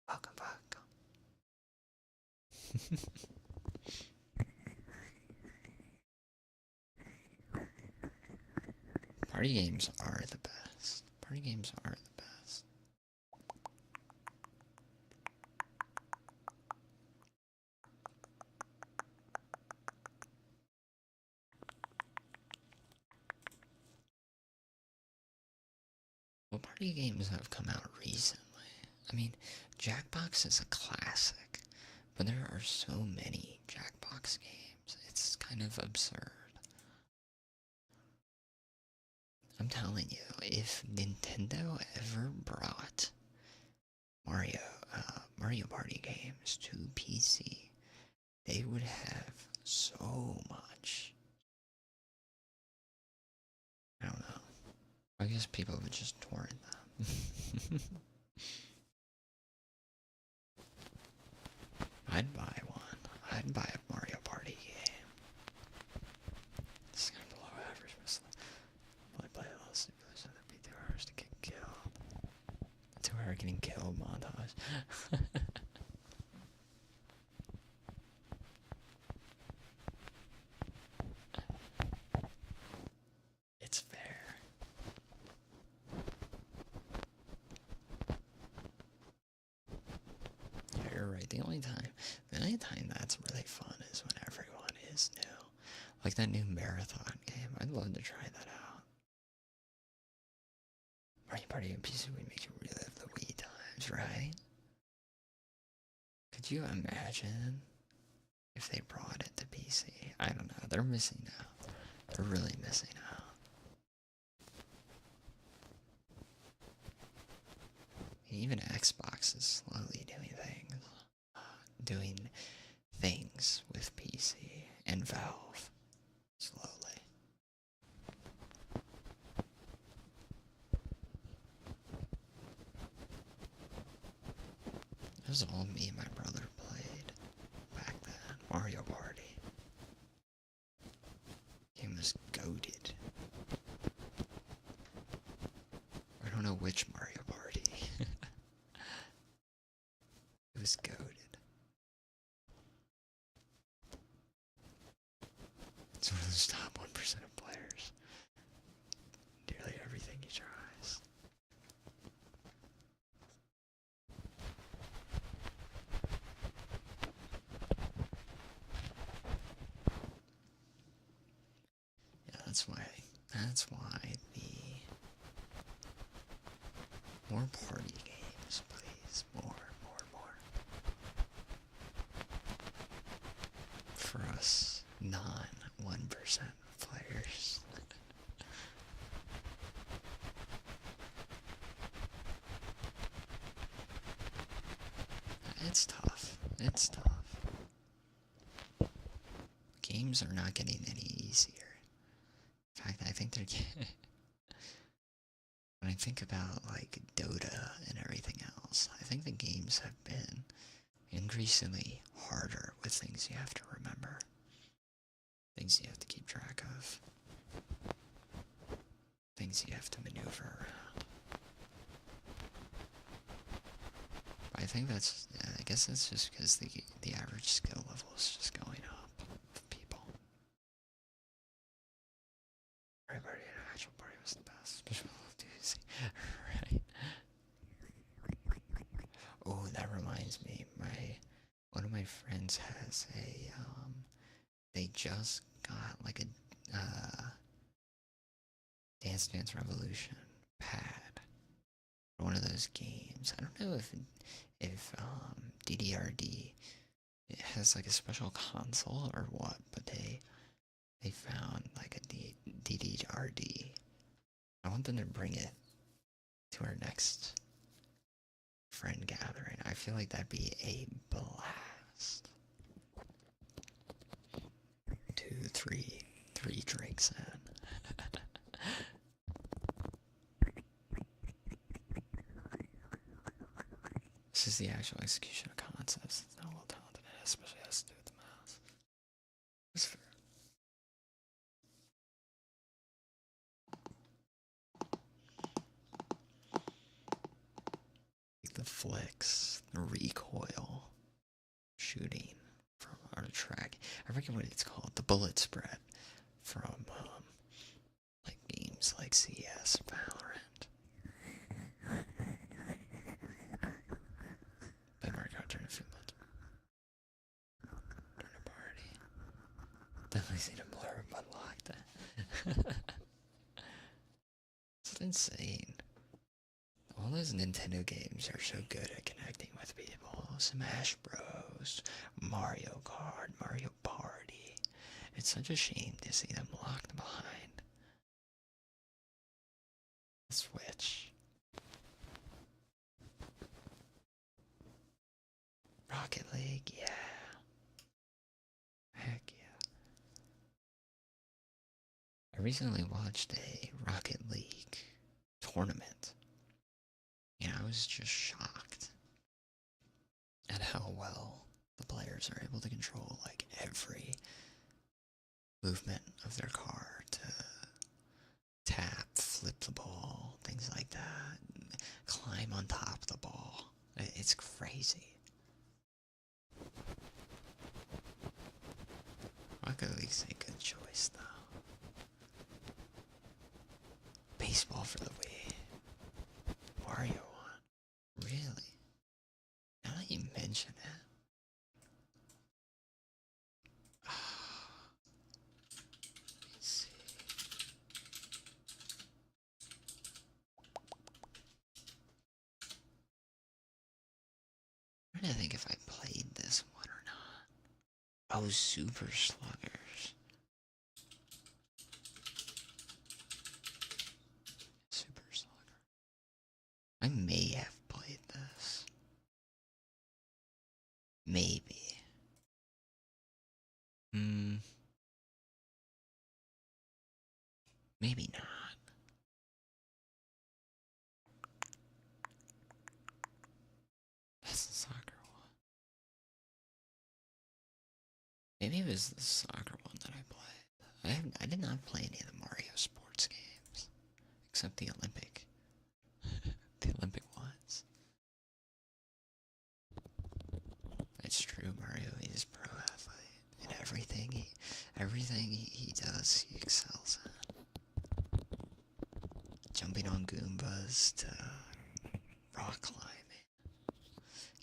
Welcome. Party games are the best. Party games are the best. What party games have come out recently? I mean, Jackbox is a classic, but there are so many Jackbox games. It's kind of absurd. I'm telling you, if Nintendo ever brought Mario Party games to PC, they would have so much. I don't know. I guess people would just torrent them. I'd buy one. I'd buy a Mario Party game. This is kind of below average, but play a little stupid, so there'd be 2 hours to get killed. 2-hour getting killed montage. It's fair. Yeah, you're right. The only time that's really fun is when everyone is new. Like that new marathon game. I'd love to try that out. Mario Party on PC would make you relive the Wii times, right? Could you imagine if they brought it to PC. I don't know. They're missing out. They're really missing out. Even Xbox is slowly doing things with PC and Valve slowly. It was all me and my brother played back then. Mario Party. Game was goated. I don't know which Mario Party. It was goated. It's one of those top 1% of players. Nearly everything he tries. Yeah, that's why the more party games, please. More. For us non-1% players. It's tough. It's tough. Games are not getting any easier. In fact, I think they're getting... When I think about, like, Dota and everything else, I think the games have been increasingly harder with things you have to remember. Things you have to keep track of. Things you have to maneuver around. I think that's, I guess that's just because the average skill level is just going up of people. Mario Party and Actual Party was the best. Right. Oh, that reminds me, one of my friends has a, they just got like a, Dance Dance Revolution pad. One of those games. I don't know if DDRD it has like a special console or what, but they found like a DDRD. I want them to bring it to our next friend gathering. I feel like that'd be a blast. 2, 3 drinks in. This is the actual execution of concepts. It's not well talented, especially has to do with the mouse. It's fair. The flicks, the recoil, shooting from our track. I forget what it's called. The bullet spread from like games like CS, Valorant. Play Mario Kart during a few months. During a party. Definitely seen a blur but locked that. It's insane. All those Nintendo games are so good at connecting with people. Smash Bros, Mario Kart, Mario Party. It's such a shame to see them locked behind the Switch. Rocket League, yeah. Heck yeah. I recently watched a Rocket League tournament. And I was just shocked at how well the players are able to control like every movement of their car to tap, flip the ball, things like that, climb on top of the ball. It's crazy. Rocket League's a good choice though. Baseball for the Wii. Mario one. Really? Now that you mention it. Let me see. I'm trying to think if I played this one or not. Oh, Super Sluggers. Super Slugger. I may have played this. Maybe. Maybe not. That's the soccer one. Maybe it was the soccer one that I played. I did not play any of the Mario sports games. Except the Olympic. The Olympic ones. It's true, Mario is pro athlete. In everything he does, he excels at. Jumping on Goombas to rock climbing.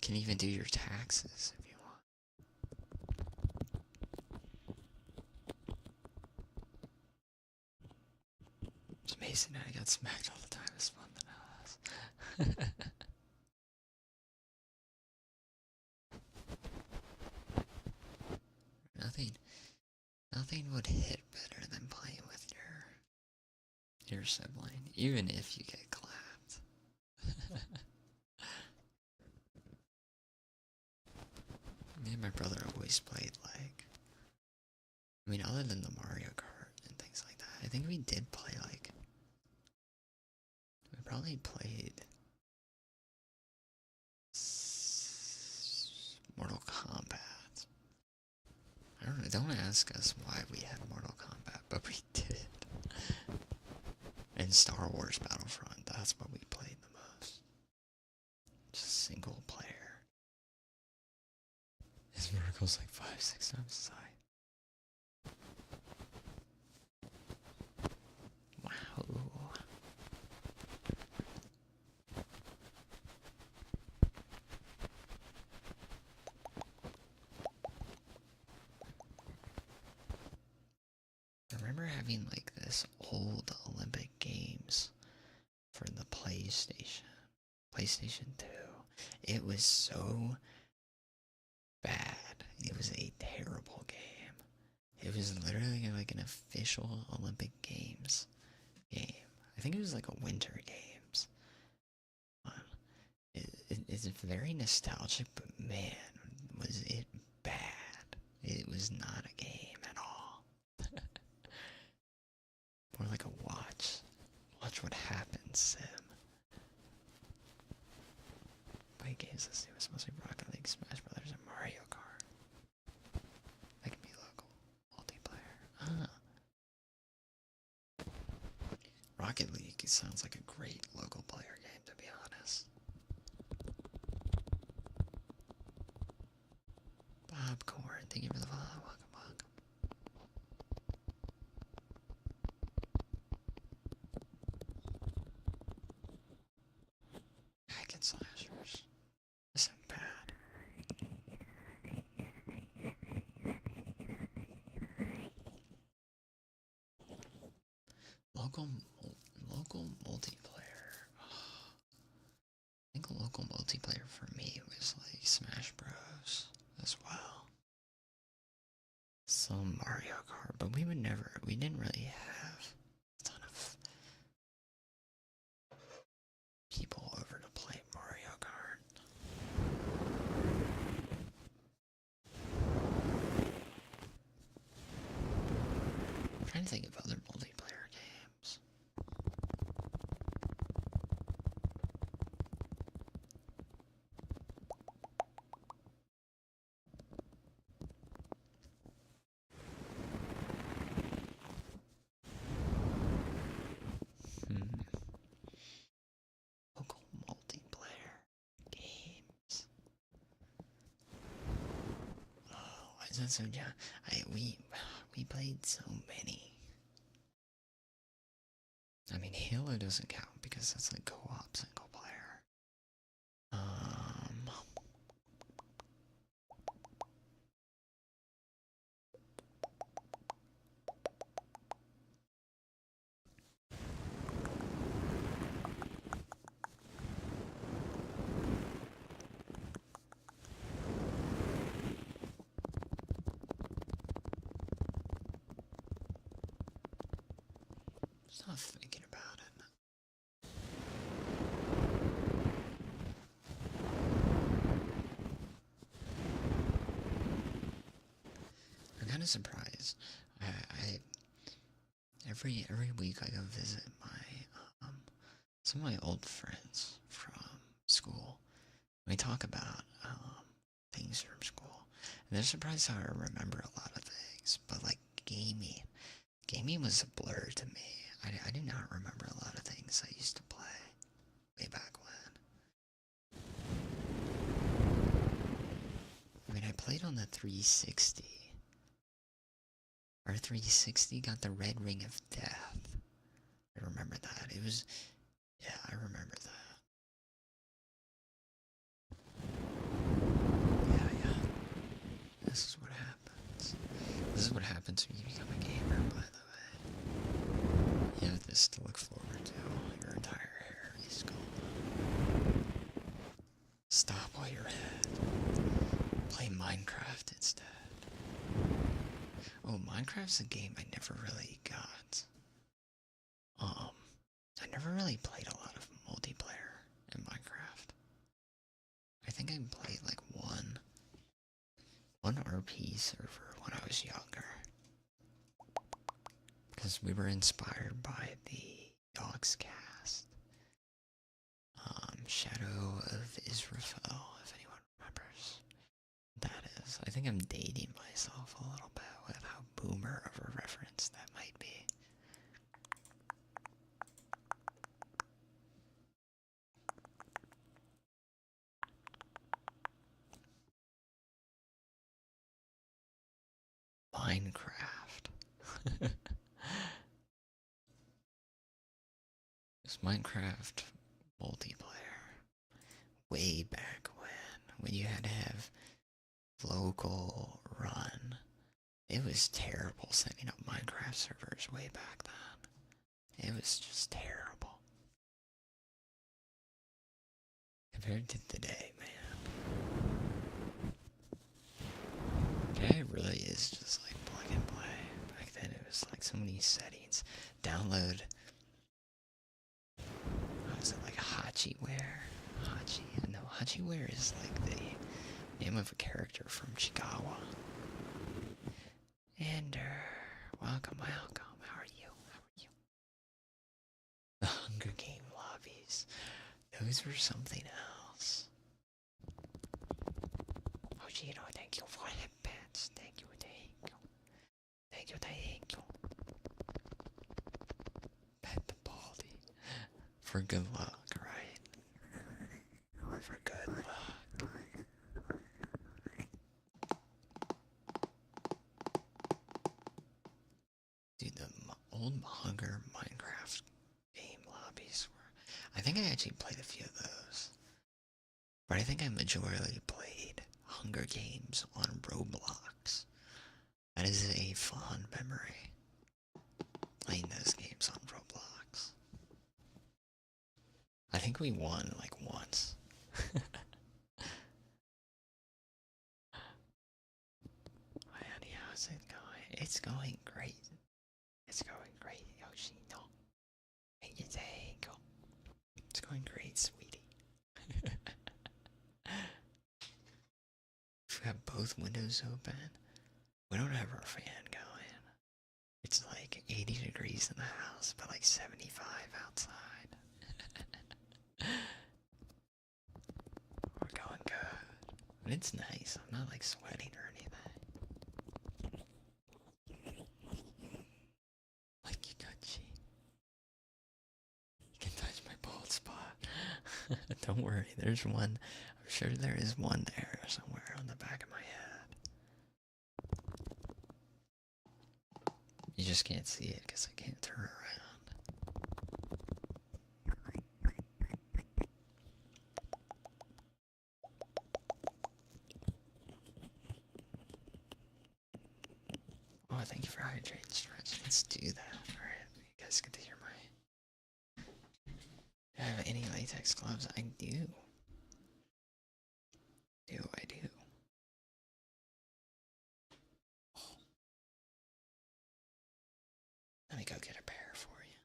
Can even do your taxes if you want. It's amazing that I got smacked all the time. It's fun than us. Nothing would hit better than playing with your sibling, even if you get clapped. Me and my brother always played other than the Mario Kart and things like that, I think we did play we probably played Mortal Kombat. I don't know, don't ask us why we had Mortal Kombat, but we did. And Star Wars Battlefront, that's what we played the most. Just single player. His vertical's like 5-6 times the size. Wow. I remember having this old Olympic Games for the PlayStation 2. It was so bad. It was a terrible game. It was literally an official Olympic Games game. I think it was a Winter Games. It's very nostalgic, but man, was it bad. It was not a game at all. More like a watch what happens sim. Play games, let's see, it was mostly Rocket League, Smash Brothers, and Mario Kart. That can be local multiplayer. Rocket League, it sounds like a great local player game, to be honest. Popcorn, thank you for the follow. Welcome. Hack and slashers. This isn't bad. Local multiplayer. I think local multiplayer for me was Smash Bros. As well. Some Mario Kart, but we didn't really have a ton of people over to play Mario Kart. I'm trying to think of other multiplayer games. Local multiplayer games. Oh, why is that so we played so many. I mean, Halo doesn't count because that's co-op single player. Stop thinking about it. I'm kind of surprised. I every week I go visit my some of my old friends from school. We talk about things from school, and they're surprised how I remember a lot of things. But like gaming was a blur to me. I do not remember a lot of things I used to play way back when. I mean, I played on the 360. Our 360 got the red ring of death. I remember that. It was, yeah, I remember that. Yeah. This is what happens. This is what happens when you become a gamer, by the way. You have this to look forward to. Your entire hair is gone. Stop while you're ahead. Play Minecraft instead. Oh, Minecraft's a game I never really got. I never really played a lot of multiplayer in Minecraft. I think I played like one RP server when I was younger. Because we were inspired by the Dogs cast. Shadow of Israfel, if anyone remembers what that is. I think I'm dating myself a little bit with how boomer of a reference that might be. Minecraft. It's Minecraft multiplayer. Way back when you had to have local run. It was terrible setting up Minecraft servers way back then. It was just terrible. Compared to today, man. Today really is just like plug and play. Back then it was like so many settings. Download. What was it, like Hachiware? No, Hachiware is like the name of a character from Chigawa. Ender, welcome. How are you? The Hunger Game lobbies. Those were something else. Oh, Gino, thank you for the pets. Thank you. Pet the baldy. For good luck, right? For good luck. Dude, the old Hunger Minecraft game lobbies were... I think I actually played a few of those. But I think I majorly played Hunger Games on Roblox. That is a fond memory. Playing those games on Roblox. I think we won like once. Hi honey, how's it going? It's going great. Yoshino. It's going great, sweetie. If we have both windows open, we don't have our fan going. It's like 80 degrees in the house, but like 75 outside. We're going good. But it's nice. I'm not like sweating or anything. Like Yukachi. You can touch my bald spot. Don't worry, there's one. I'm sure there is one there somewhere on the back of my head. You just can't see it because I can't turn around. Oh, thank you for hydrating stretch. Let's do that. Alright, you guys get to hear my... Do I have any latex gloves? I do. I do. Oh. Let me go get a pair for you.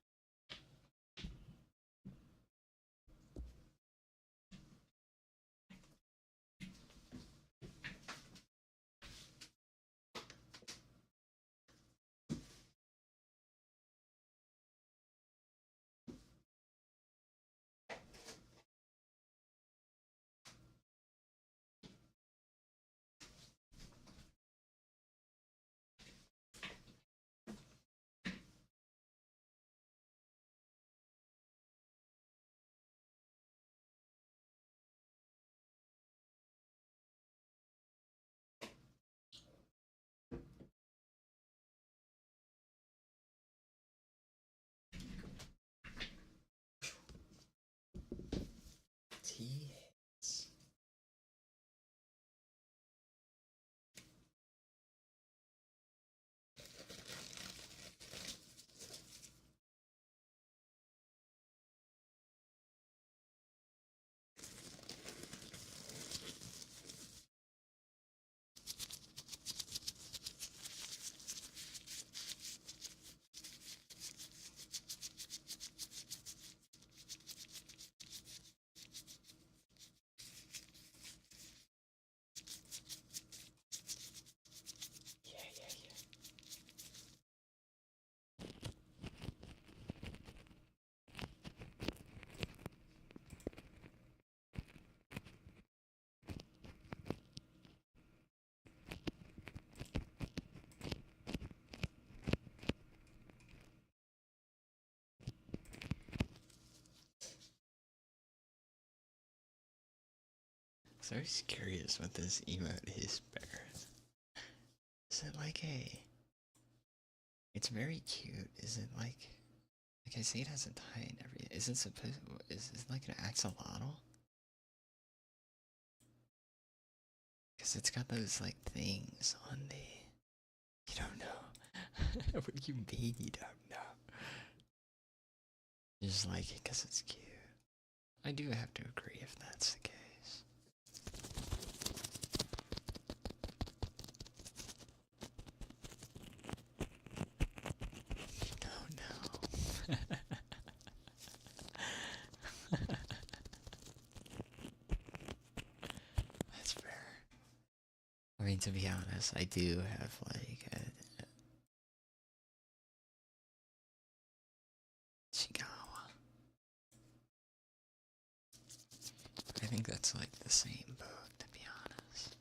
So I was curious what this emote is, Barrett. Is it like a... It's very cute. Is it like I say, it has a tie and everything. Is it supposed... Is it like an axolotl? Because it's got those, like, things on the... You don't know. What do you mean you don't know? You just like it because it's cute. I do have to agree if that's the case. Oh no. That's fair. I mean, to be honest, I do have like a Chigawa. I think that's like the same boat, to be honest.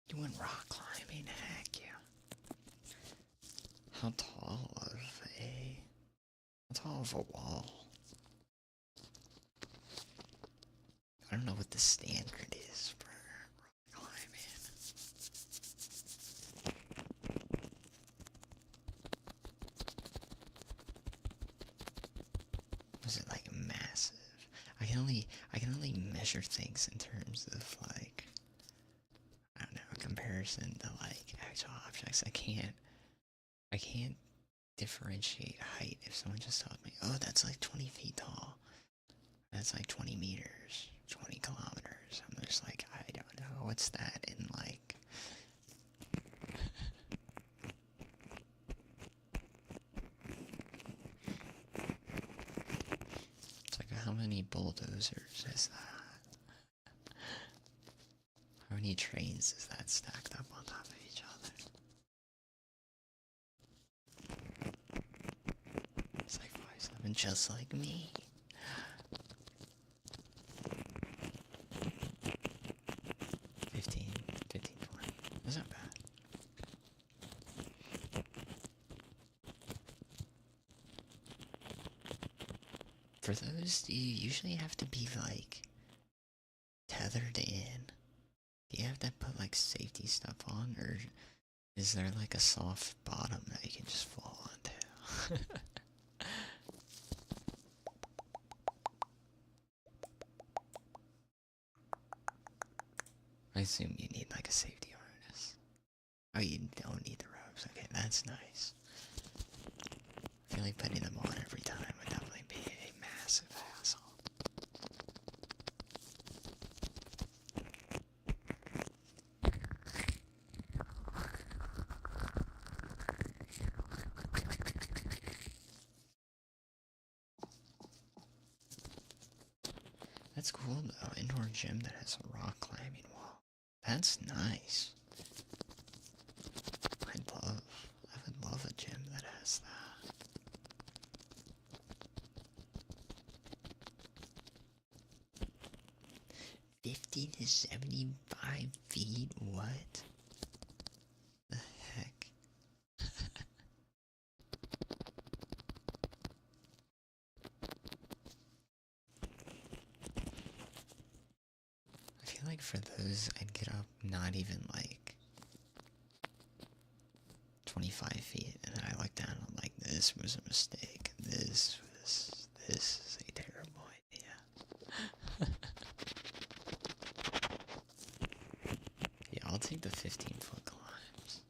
You went rock climbing, heck yeah. How tall of a wall? I don't know what the standard is for rock climbing. Was it like massive? I can only measure things in terms of like, I don't know, a comparison to like actual objects. I can't differentiate height. If someone just told me, oh, that's like 20 feet tall, that's like 20 meters, 20 kilometers, I'm just like, I don't know, what's that in like... It's like, how many bulldozers is that? How many trains is that stacked up on top of each other? It's like 5'7", just like me. That's not bad. For those, do you usually have to be like tethered in? Do you have to put like safety stuff on, or is there like a soft bottom that you can just fall onto? I assume you need like a safety harness. Oh, you don't need the ropes. Okay, that's nice. I feel like putting them on every time would definitely be a massive hassle. That's cool though, indoor gym that has a rock climbing wall. That's nice. I would love a gym that has that. $50 to $75 feet? What? The heck? I feel like for those, I'd get up not even like 25 feet, and then I look down and I'm like, this was a mistake. This is a terrible idea. Yeah, I'll take the 15-foot climbs.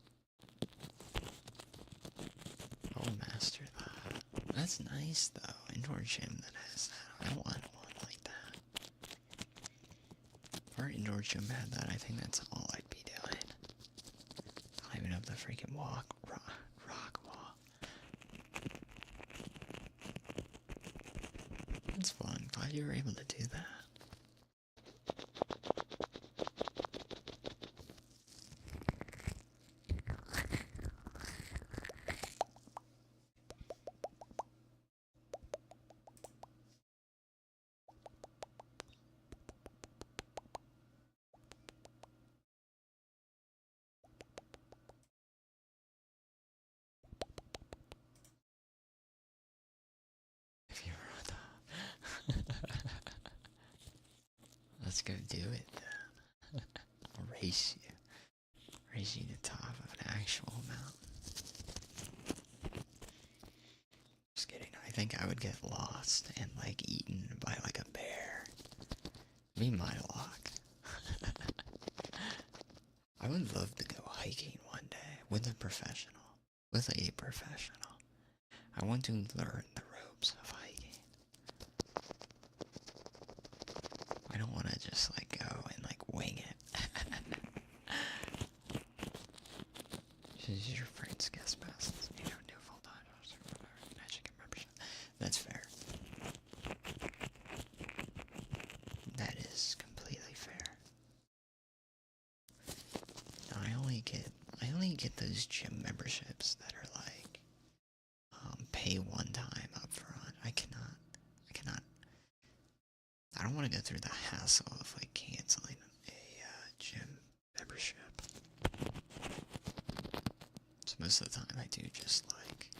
I'll master that. That's nice though, indoor gym that has that. I want one like that. If our indoor gym had that, I think that's all I'd be doing. Climbing up the freaking rock wall. It's fun. Glad you were able to do that. go do it. I'll race you. Race you to the top of an actual mountain. Just kidding. I think I would get lost and like eaten by like a bear. Be my luck. I would love to go hiking one day with a professional. With a professional. I want to learn the ropes of hiking. I don't want to just like go and like wing it. This is your friend's guest passes. You don't do full time or whatever. Magic membership. That's fair. That is completely fair. Now, I only get those gym memberships that are like pay one time up front. I cannot. I don't want to go through the hassle of like canceling a gym membership. So most of the time I do just like,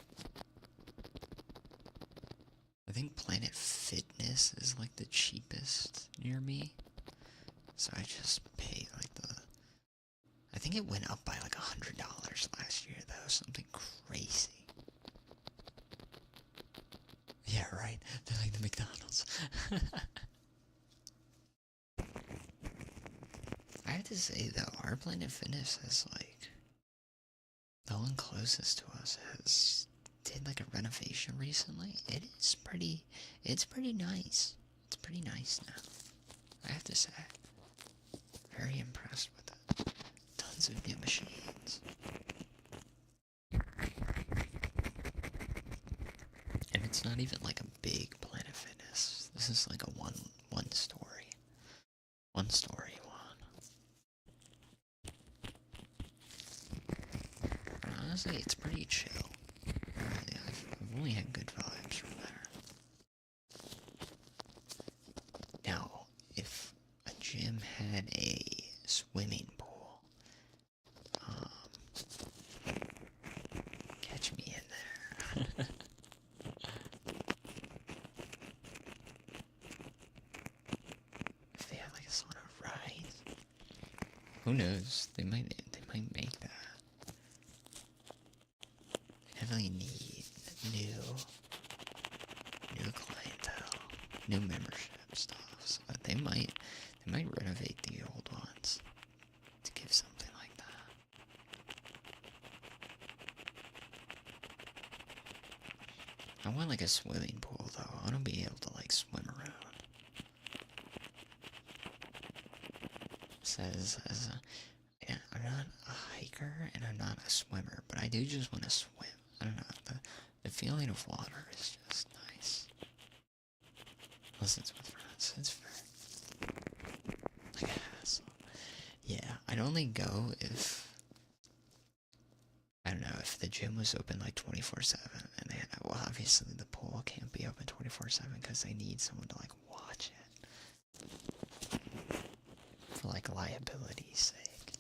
I think Planet Fitness is like the cheapest near me. So I just pay like I think it went up by like $100 last year though, something crazy. Yeah, right. They're like the McDonald's. I have to say though, our Planet Fitness is like, the one closest to us did like a renovation recently. It's pretty nice. It's pretty nice now. I have to say. Very impressed with it. Tons of new machines. And it's not even like a big Planet Fitness. This is like a one story. One story one. And honestly, it's pretty chill. Really, I've only had good vibes from there. Now, if a gym had a swimming pool, catch me in there. If they had like a sort of ride, who knows? They might make that. They definitely need new clientele, new membership stuff. So they might renovate the old ones to give something like that. I want like a swimming pool though. I want to be able to like swim around. Says I'm not a hiker and I'm not a swimmer, but I do just want to swim. I don't know, the feeling of water is just nice. Unless it's with friends, it's fair. Like a hassle. Yeah, I'd only go if, I don't know, if the gym was open like 24/7 and they had, well, obviously the pool can't be open 24/7 because they need someone to like watch it. For like liability's sake.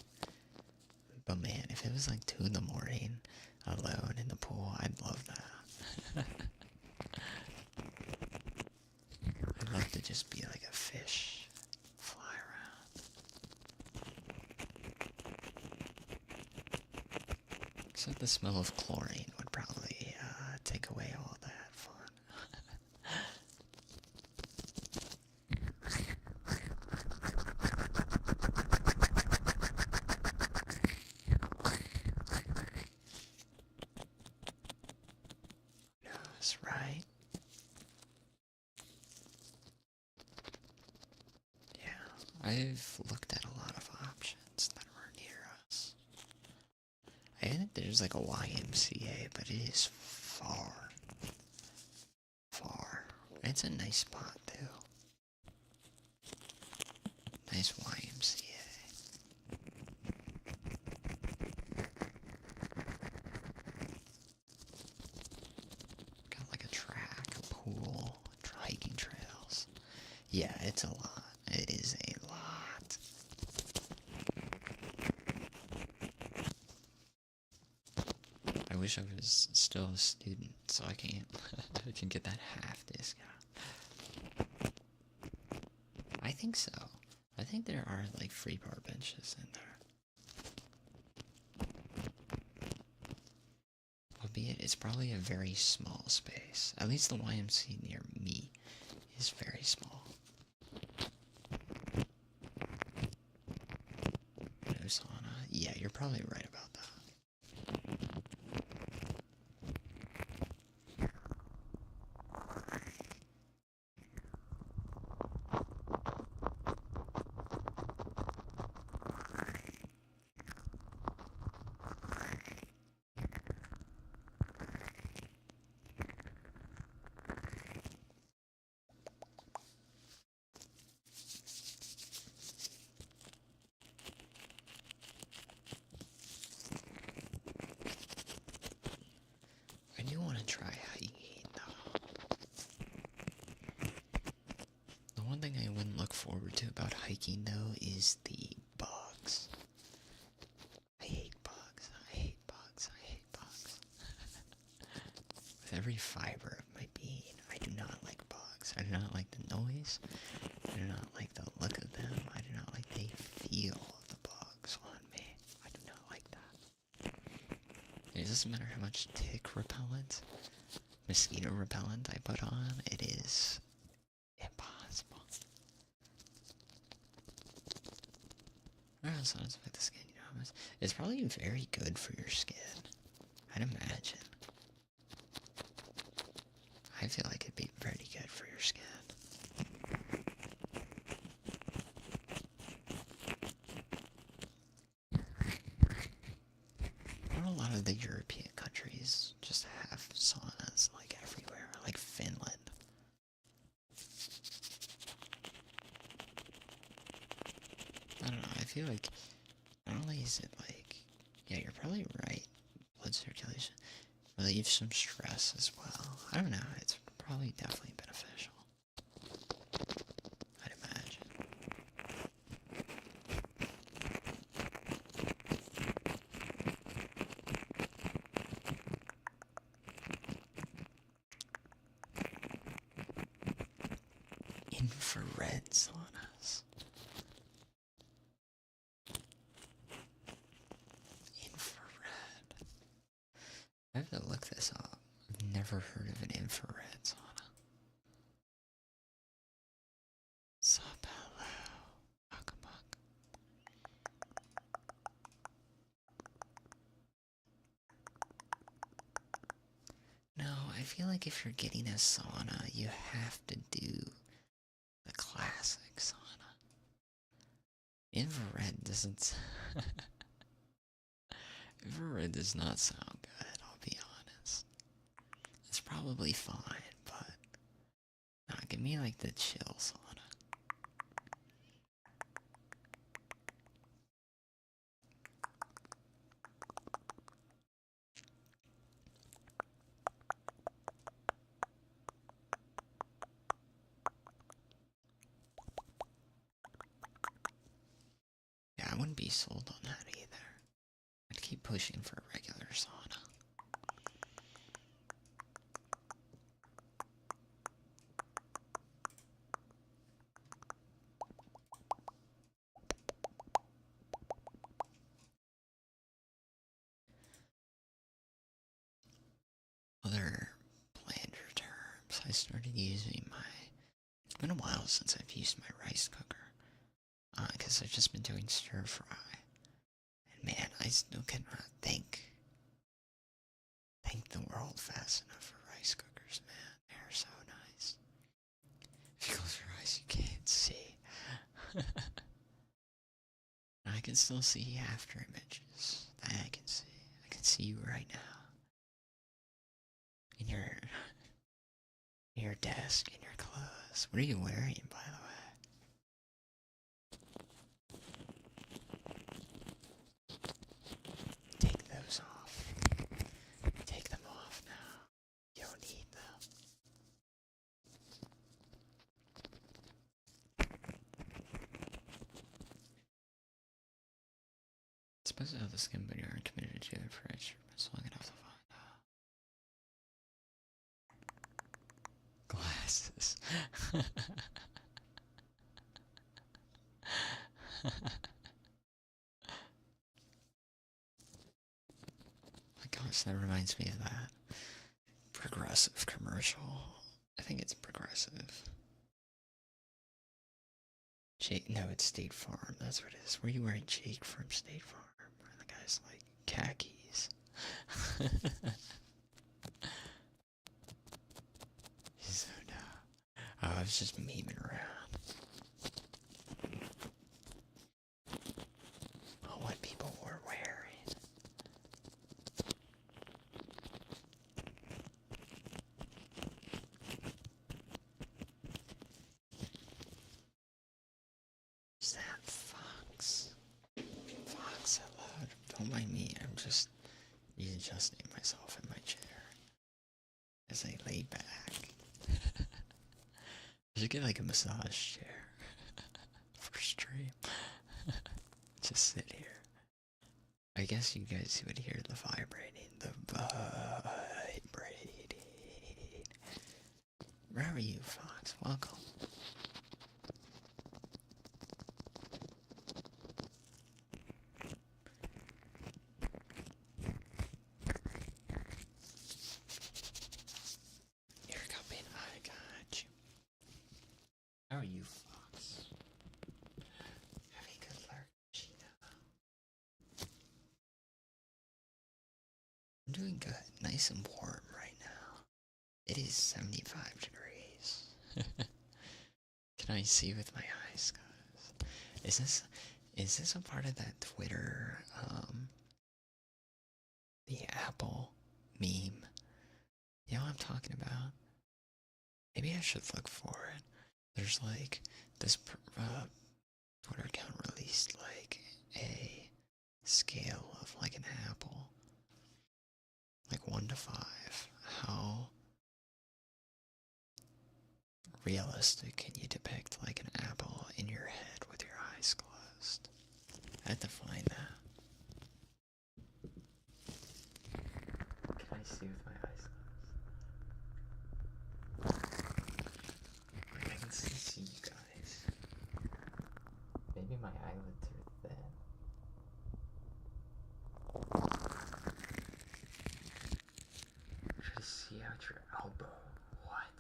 But man, if it was like 2 in the morning, alone in the pool, I'd love that. I'd love to just be like a fish, fly around. Except the smell of chlorine would probably take away all that fun. Knows, right? Yeah, I've looked at a lot of options that were near us. I think there's like a YMCA, but it is far. Far. It's a nice spot too. Nice YMCA. Got like a track, a pool, hiking trails. Yeah, it's a lot. It is a lot. I wish I was still a student so I can get that half discount. I think so. I think there are like free bar benches in there. Albeit it's probably a very small space. At least the YMC near me is very small. No sauna. Yeah, you're probably right about that. I do want to try hiking though. The one thing I wouldn't look forward to about hiking though is the bugs. I hate bugs. I hate bugs. I hate bugs. With every fiber of my being, I do not like bugs. I do not like the noise. I do not like the look of them. I do not like the feel of the bugs on me. I do not like that. It doesn't matter how much tick repellent, mosquito repellent I put on, it is impossible. I don't know, sounds like the skin, you know, it's probably very good for your skin. I'd imagine. I feel like it'd be pretty good for your skin. A lot of the European countries just have saunas like everywhere, like Finland. I don't know, I feel like not only is it like, yeah, you're probably right, blood circulation relieves some stress as well. I don't know, it's probably definitely beneficial. I'd imagine. Infrared saunas. Infrared. I have to look this up. I've never heard of an infrared sauna. Sup, hello. Welcome back. No, I feel like if you're getting a sauna, you have to do the classic sauna. Infrared doesn't. Infrared does not sound good, I'll be honest. It's probably fine, but nah, give me like the chill sauna. Yeah, I wouldn't be sold on that either. I'd keep pushing for a regular sauna. Other blander terms, I started using my... It's been a while since I've used my rice cooker. Because I've just been doing stir fry. And man, I still cannot thank the world fast enough for rice cookers, man. They're so nice. If you close your eyes, you can't see. I can still see after images. That I can see. I can see you right now. In your desk, in your clothes. What are you wearing, by the way? Take those off. Take them off now. You don't need them. It's supposed to have the skin, but you aren't committed to it for instruments long enough to find out. Glasses. My gosh, that reminds me of that Progressive commercial. I think it's Progressive. No, it's State Farm. That's what it is. Where you wearing Jake from State Farm? And the guy's like khakis. He's so dumb. Oh, I was just memeing around. Oh, what people were wearing. Is that Fox? Fox, hello. Don't mind me. I'm just readjusting myself in my chair as I lay back. I should get like a massage chair for stream. Just sit here. I guess you guys would hear the vibrating. The vibrating. Where are you, Fox? Welcome. You're coming. I got you. How are you, Fox? Having a good lurk, Cheetah. I'm doing good. Nice and warm right now. It is 75 degrees. Can I see with my eyes, guys? Is this a part of that Twitter, the Apple meme? You know what I'm talking about? Maybe I should look for it. There's like this Twitter account released like a scale of like an apple, like 1 to 5. How realistic can you depict like an apple in your head with your eyes closed? I had to find that. Can I see with my eyes closed? I can still see you guys. Maybe my eyelids are thin. Try to see out your elbow. What?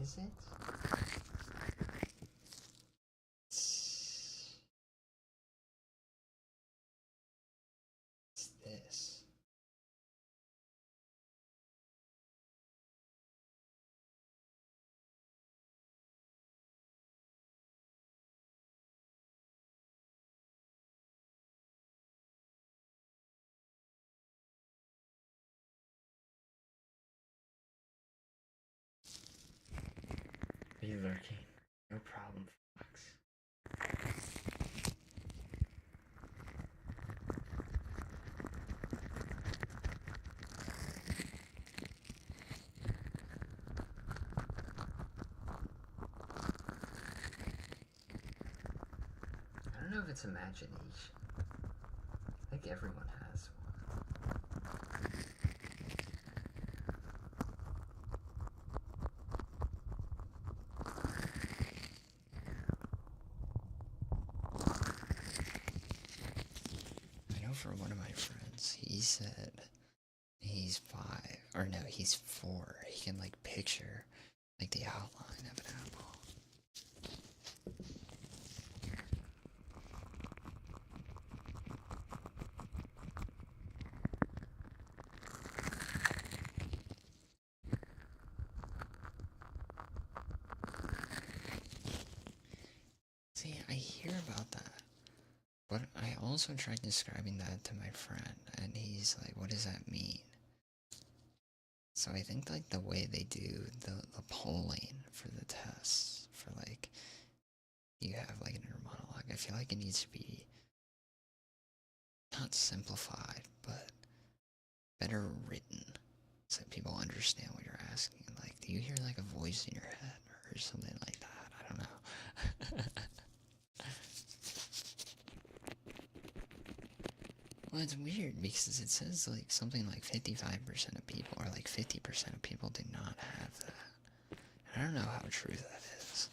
Is it? It's this. Are you lurking? No problem, Fox. I don't know if it's imagination. I think everyone has one. I know for one of my friends, he said he's 5, or no, he's 4. He can like picture like the outline of an apple. See, I hear about that. But I also tried describing that to my friend, and he's like, what does that mean? So I think like the way they do the polling for the tests, for like, you have like an inner monologue, I feel like it needs to be not simplified, but better written so people understand what you're asking. Like, do you hear like a voice in your head or something like that? I don't know. Well, it's weird because it says like something like 55% of people or like 50% of people do not have that. I don't know how true that is.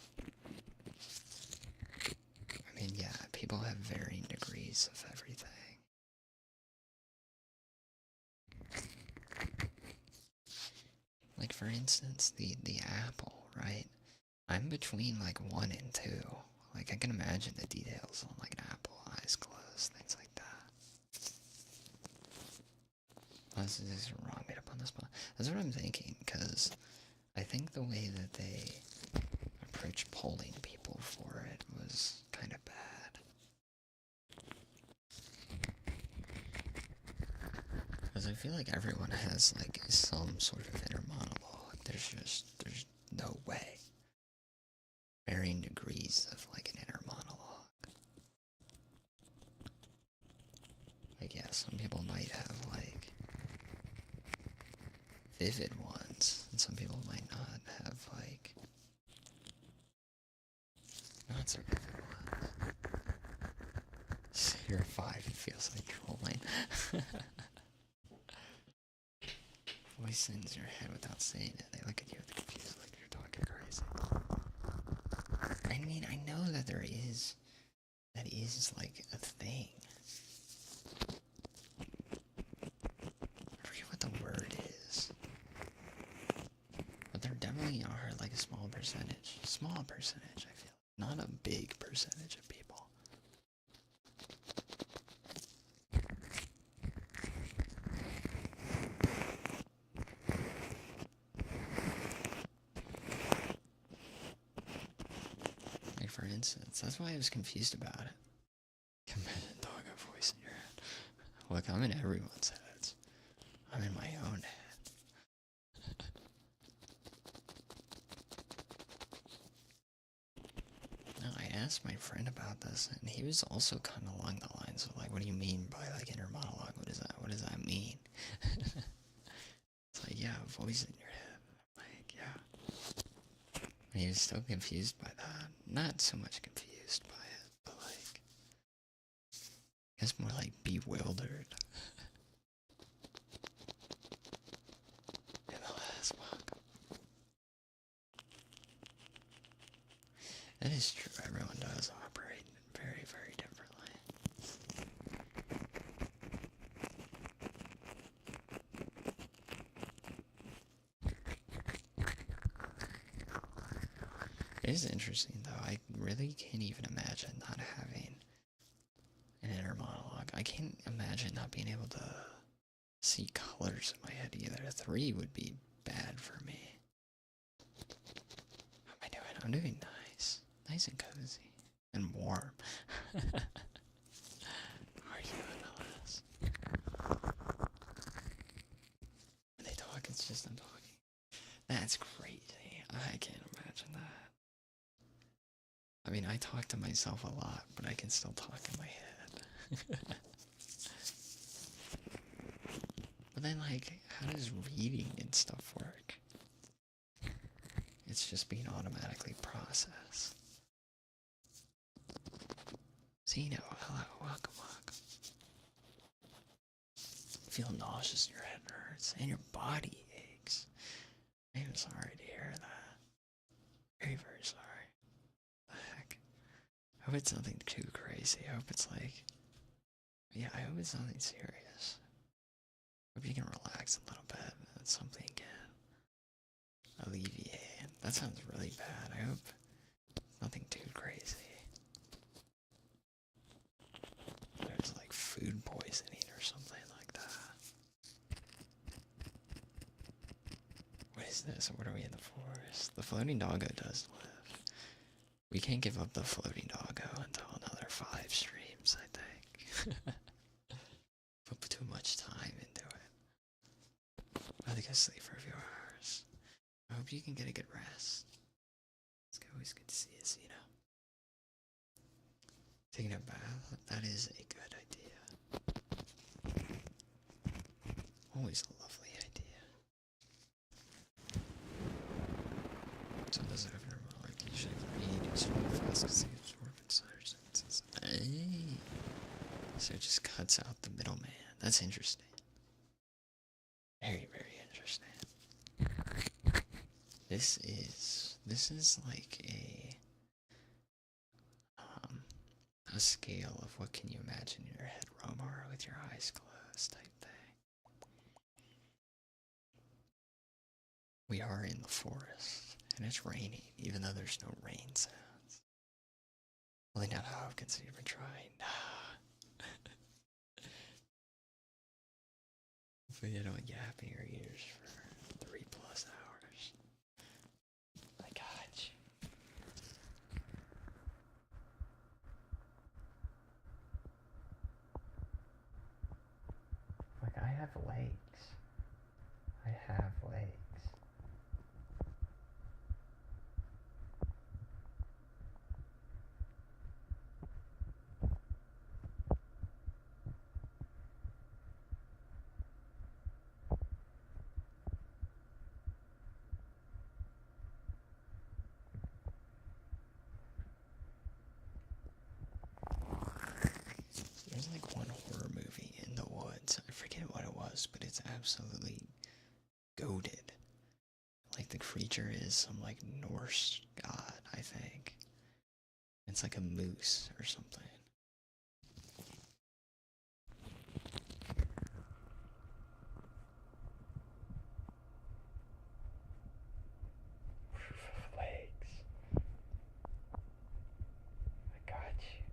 I mean, yeah, people have varying degrees of everything. Like, for instance, the apple, right? I'm between like 1 and 2. Like, I can imagine the details on like an apple, eyes closed, things like that. Oh, this is wrong made up on the spot. That's what I'm thinking, because I think the way that they approached polling people for it was kind of bad. Because I feel like everyone has like some sort of inner monologue. There's no way. Varying degrees of like an inner monologue. Like, yeah, some people might have like vivid ones, and some people might not have like not so vivid ones. So you're 5, it feels like trolling. Voice in your head without saying it. They look at you with confused like you're talking crazy. I mean, I know that that is like a thing. I forget what the word is. But there definitely are like a small percentage. Small percentage, I feel. Not a big percentage of people. Like, for instance, that's why I was confused about it. Imagine dog a voice in your head. Look, I'm in everyone's heads. I'm in my own head. No, I asked my friend about this, and he was also kind of along the lines of like, what do you mean by like inner monologue? What is that? What does that mean? It's like, yeah, a voice in your head. I'm like, yeah. And he was still confused by that. Not so much confused by it, but like, I guess more like bewildered. In the last book. That is true. Everyone does operate very, very differently. It is interesting, though. I really can't even imagine not having an inner monologue. I can't imagine not being able to see colors in my head either. 3 would be bad for me. How am I doing? I'm doing nice. Nice and cozy. And warm. How are you doing, Alice? When they talk, it's just them talking. That's crazy. I can't imagine that. I mean, I talk to myself a lot, but I can still talk in my head. But then, like, how does reading and stuff work? It's just being automatically processed. Zeno, hello, welcome. Feel nauseous in your head hurts, and your body aches. I am sorry to hear that. Very, very sorry. The heck? I hope it's nothing too crazy. I hope it's like, yeah, I hope it's nothing serious. I hope you can relax a little bit and something can alleviate. That sounds really bad. I hope nothing too crazy. There's like food poisoning or something like that. What is this? What are we in the forest? The floating doggo does live. We can't give up the floating doggo until another 5 streams, I think. Put too much time into it. I think I sleep for a few hours. I hope you can get a good rest. It's always good to see you, Zeno. Taking a bath, that is a good idea. Always a lovely idea. So does it ever like usually read extremely fast because they absorb inside your sentences. Hey. So it just cuts out the middleman. That's interesting. Very, very interesting. This is like a scale of what can you imagine in your head, Romar, with your eyes closed type thing. We are in the forest, and it's raining, even though there's no rain sounds. Really not how I've considered trying. Hopefully you don't yap in your ears for 3+ hours. I got you. Like, I have legs. I have legs. There's like one horror movie in the woods. I forget what it was, but it's absolutely goated. Like the creature is some like Norse god, I think. It's like a moose or something. Legs. I got you.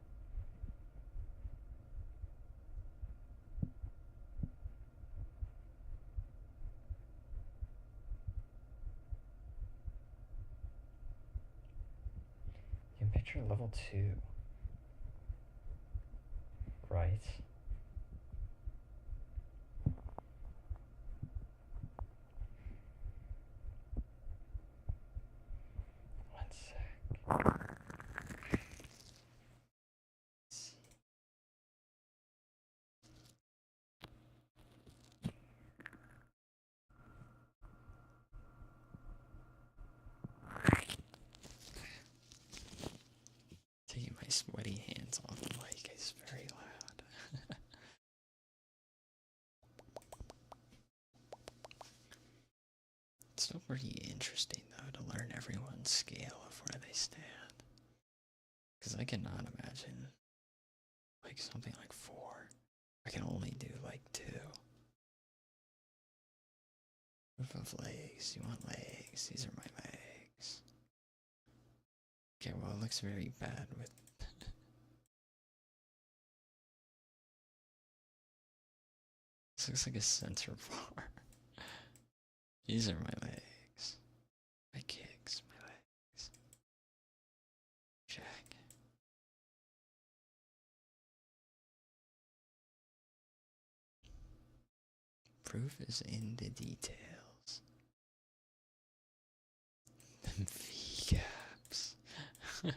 You can picture level 2. Right? One sec. Taking my sweaty hands off the mic is very loud. It's still pretty interesting though to learn everyone's scale of where they stand. Because I cannot imagine like something like 4. I can only do like 2. Proof of legs. You want legs? These are my legs. Okay, well it looks very bad with this looks like a sensor bar. These are my legs. My kicks, my legs. Check. Proof is in the details. Them V caps. Yeah.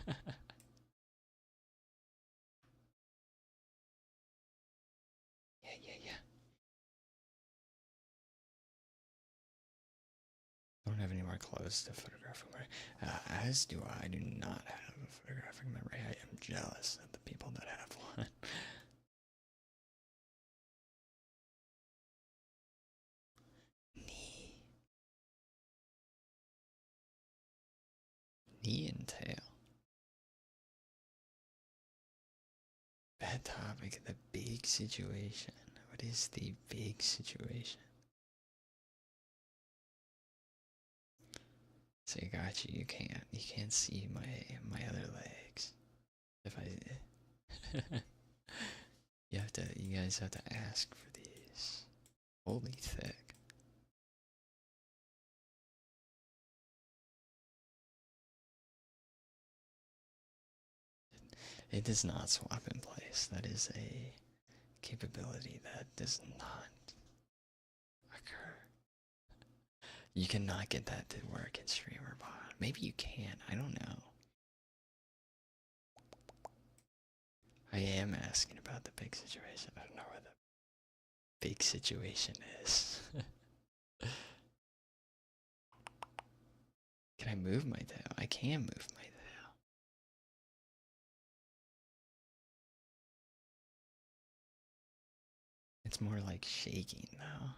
I don't have any more clothes to photographic memory. As do I. I do not have a photographic memory. I am jealous of the people that have one. Knee and tail. Bad topic. The big situation. What is the big situation? So I got you. You can't see my other legs. If I, you guys have to ask for these. Holy thick. It does not swap in place. That is a capability that does not occur. You cannot get that to work in streamer bot. Maybe you can. I don't know. I am asking about the big situation. I don't know where the big situation is. Can I move my tail? I can move my tail. It's more like shaking though.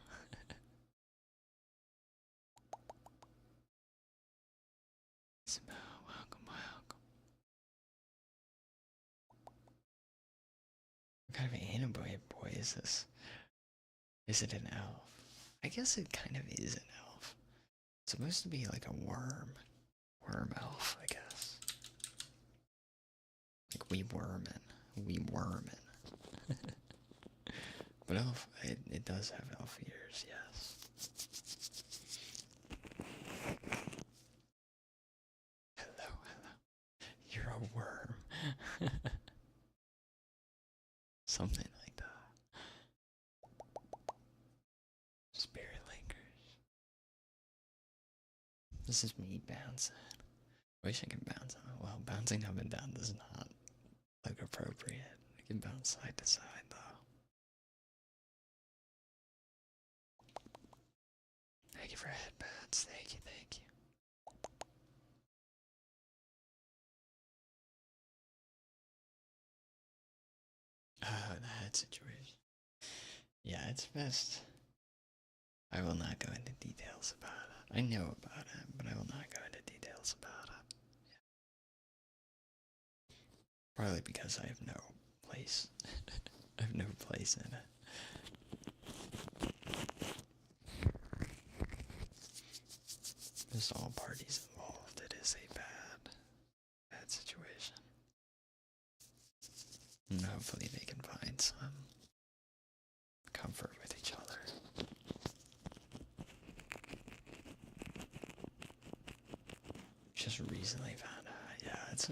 Welcome, welcome. What kind of anime boy is this? Is it an elf? I guess it kind of is an elf. It's supposed to be like a worm. Worm elf, I guess. Like we wormin. We wormin. But elf, it does have elf ears, yes. Hello, hello. You're a worm. Something like that. Spirit linkers. This is me bouncing. Wish I could bounce on it. Well, bouncing up and down does not look appropriate. I can bounce side to side though. Thank you for headbands. Thank you, thank you. The head situation. Yeah, it's best. I will not go into details about it. I know about it, but I will not go into details about it. Yeah. Probably because I have no place. I have no place in it. There's all parties involved. It is a bad situation. And hopefully they can find some comfort with each other. Just recently found out. Yeah, it's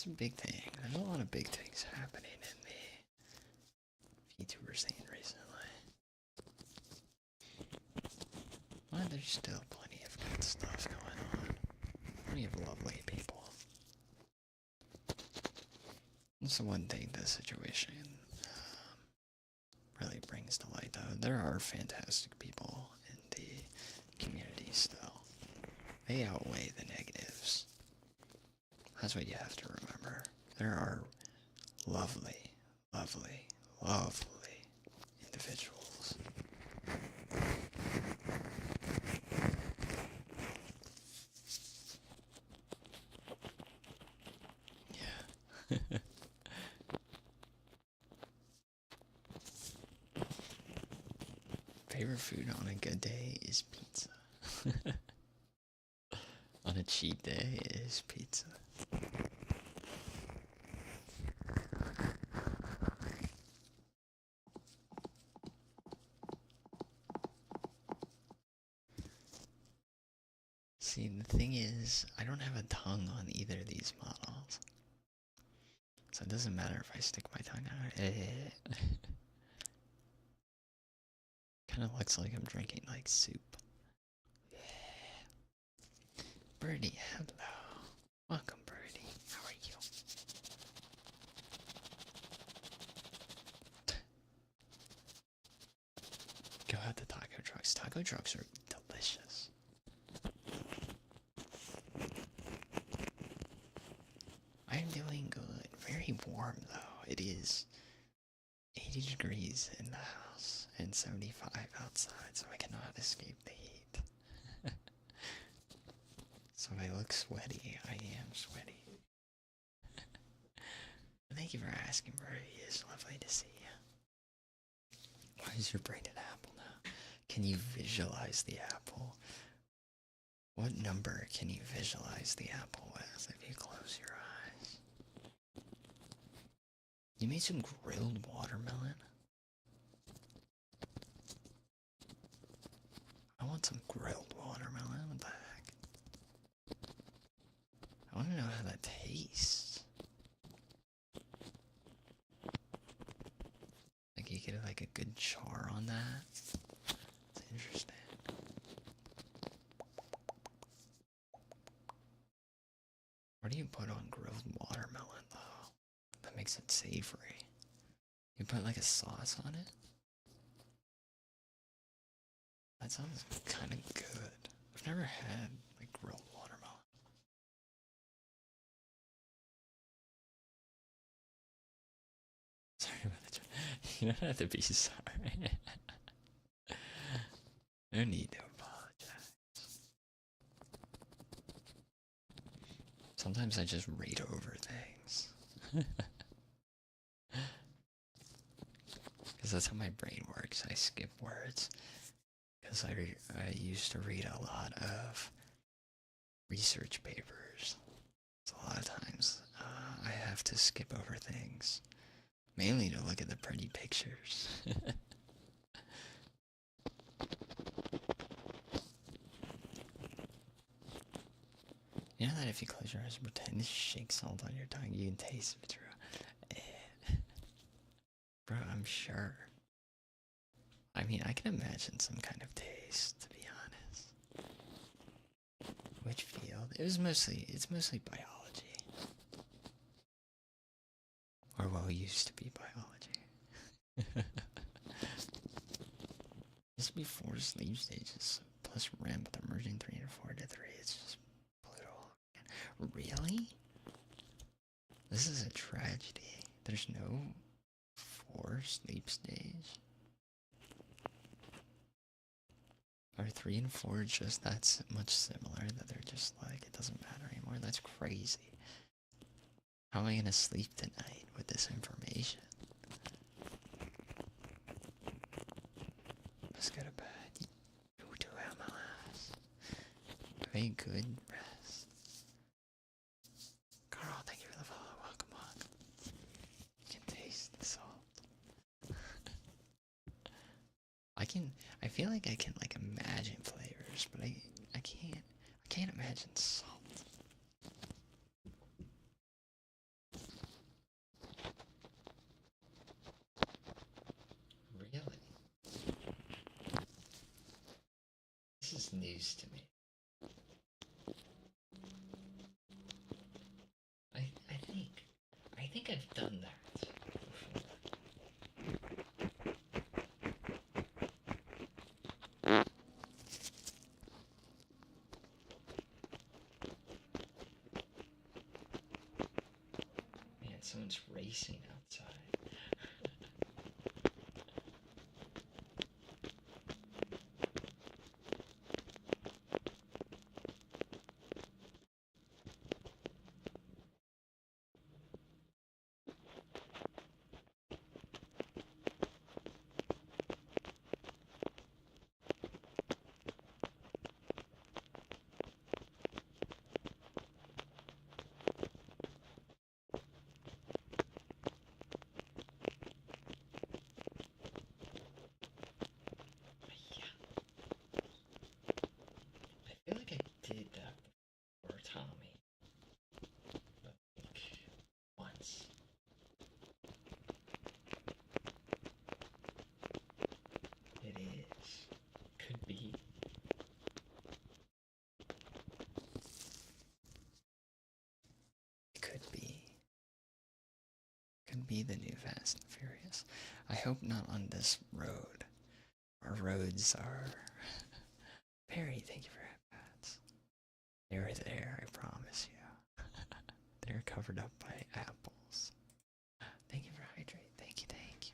a big thing. There's a lot of big things happening in the vtuber scene recently. Well, there's still plenty of good stuff going on. Plenty of lovely people. That's the one thing this situation really brings to light, though. There are fantastic people in the community still. They outweigh the negatives. That's what you have to remember. There are lovely, lovely, lovely individuals. Yeah. Favorite food on a good day is pizza. On a cheat day is pizza. See, the thing is, I don't have a tongue on either of these models. So it doesn't matter if I stick my tongue out. Kind of looks like I'm drinking like soup. Birdie, hello. Welcome, Birdie. How are you? Go out to taco trucks. Taco trucks are delicious. I'm doing good. Very warm though. It is 80 degrees in the house and 75 outside, so I cannot escape the heat. So if I look sweaty, I am sweaty. Thank you for asking, Birdie. It's lovely to see you. Why is your brain an apple now? Can you visualize the apple? What number can you visualize the apple with if you close your eyes? You made some grilled watermelon? I want some grilled watermelon. What the heck? I want to know how that tastes. Like, you get like a good char on that. It's interesting. What do you put on grilled watermelon though? That makes it savory. You put like a sauce on it? That sounds kind of good. I've never had like grilled watermelon. Sorry about the you don't have to be sorry. No need to apologize. Sometimes I just read over things. Because that's how my brain works. I skip words. Because I used to read a lot of research papers. So a lot of times I have to skip over things. Mainly to look at the pretty pictures. You know that if you close your eyes and pretend to shake salt on your tongue, you can taste if it's real. Bro, I'm sure. I mean, I can imagine some kind of taste, to be honest. Which field? It's mostly biology. Or well, it used to be biology. Used to be 4 sleep stages, plus REM, but they're merging 3 and 4 to 3. It's just brutal. Really? This is a tragedy. There's no 4 sleep stage. Are 3 and 4 just that much similar that they're just like, it doesn't matter anymore? That's crazy. How am I gonna sleep tonight with this information? Let's go to bed. You do MLS. Have a good rest. Carl, thank you for the follow. Welcome on. You can taste the salt. I feel like I can like imagine flavors, but I can't imagine salt. Really? This is news to me. I think I've done that before. Man, someone's racing outside. I feel like I did that before, Tommy. But like once. It is. Could be. It could be. Could be the new Fast and Furious. I hope not on this road. Our roads are... Perry, thank you for headpats. They're there, I promise you. They're covered up by apples. Thank you for hydrate. Thank you, thank you.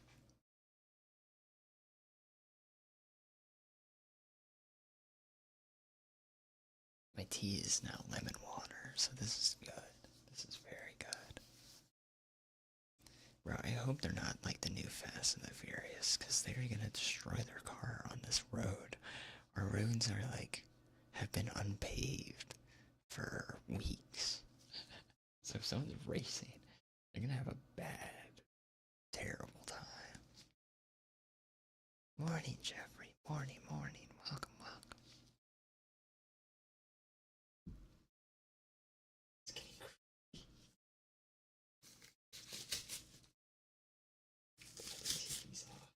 My tea is now lemon water, so this is good. This is very good. Bro, I hope they're not like the new Fast and the Furious, because they're gonna destroy their car on this road. Our roads are like, have been unpaved for weeks. So if someone's racing, they're gonna have a bad, terrible time. Morning, Jeffrey. Morning, morning. Welcome, welcome. It's getting creepy. TV's off.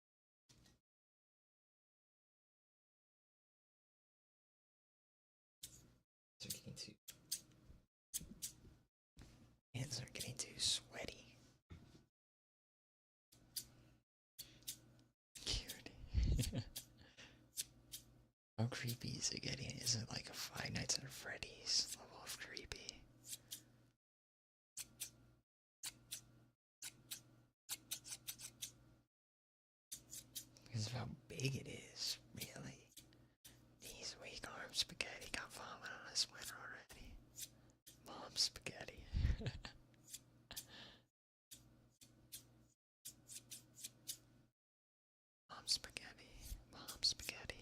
How creepy is it getting? Is it like a Five Nights at Freddy's level of creepy? Because of how big it is, really. These weak arm spaghetti got vomit on his sweater already. Mom spaghetti. Mom spaghetti. Mom spaghetti.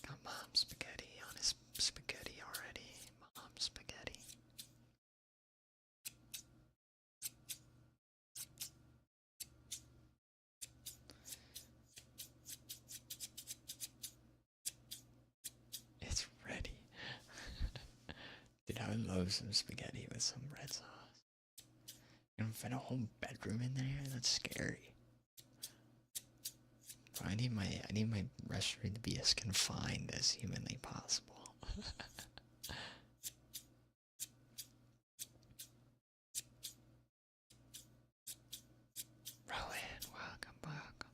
Got mom spaghetti on his spaghetti already. Mom spaghetti. It's ready. Dude, I would love some spaghetti with some red sauce. You gonna fit a whole bedroom in there? That's scary. I need my restaurant to be as confined as humanly possible. Rowan, welcome back.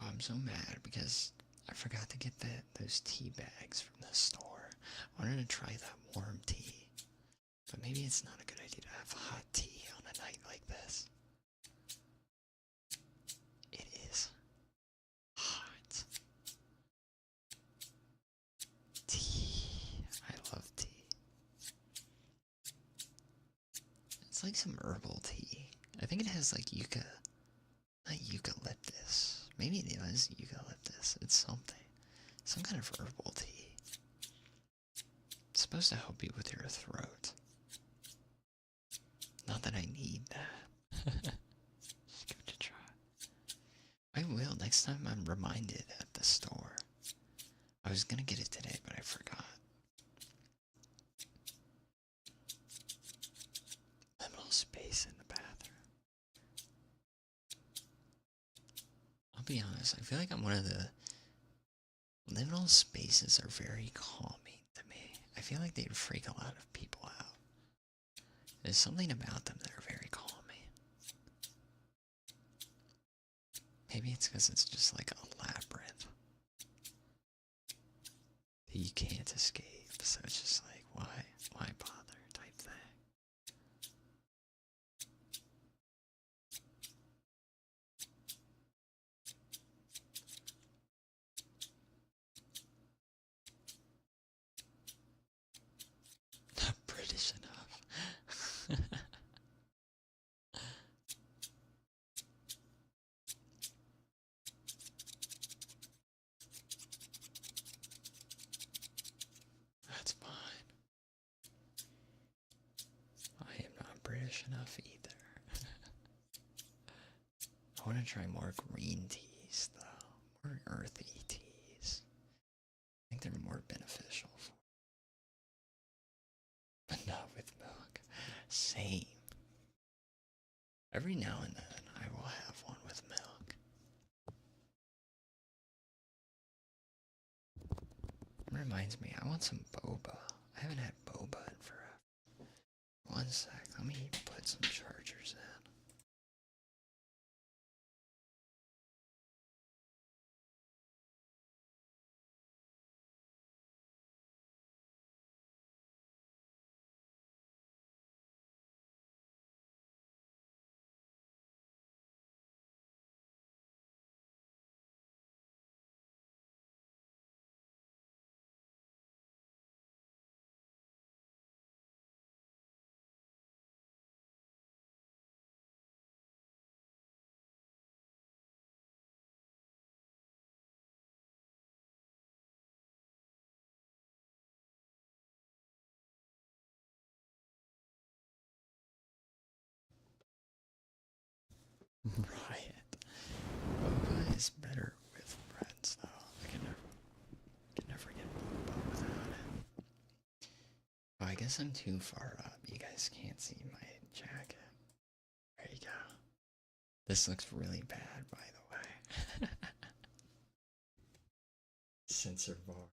Oh, I'm so mad because I forgot to get those tea bags from the store. I wanted to try that warm tea, but maybe it's not a good idea to have hot tea on a night like this. It is hot. Tea. I love tea. It's like some herbal tea. I think it has like not eucalyptus. Maybe it is eucalyptus. It's something. Some kind of herbal tea. It's supposed to help you with your throat. Not that I need that. Just give it a try. I will next time I'm reminded at the store. I was gonna get it today, but I forgot. Liminal space in the bathroom. I'll be honest, I feel like I'm one of the... Liminal spaces are very calming to me. I feel like they'd freak a lot of people out. There's something about them that are very calming. Maybe it's because it's just like a labyrinth that you can't escape. So it's just like, why bother type thing. Not British enough. That's fine. I am not British enough either. I want to try more green teas, though. More earthy teas. I think they're more beneficial for. But not with milk. Same. Every now and then, I will have one with milk. It reminds me, I want some boba. I haven't had boba in forever. One sec, let me put some chargers in. Riot. Boba is better with friends, though. I can never get boba without it. Oh, I guess I'm too far up. You guys can't see my jacket. There you go. This looks really bad, by the way. Censor bar.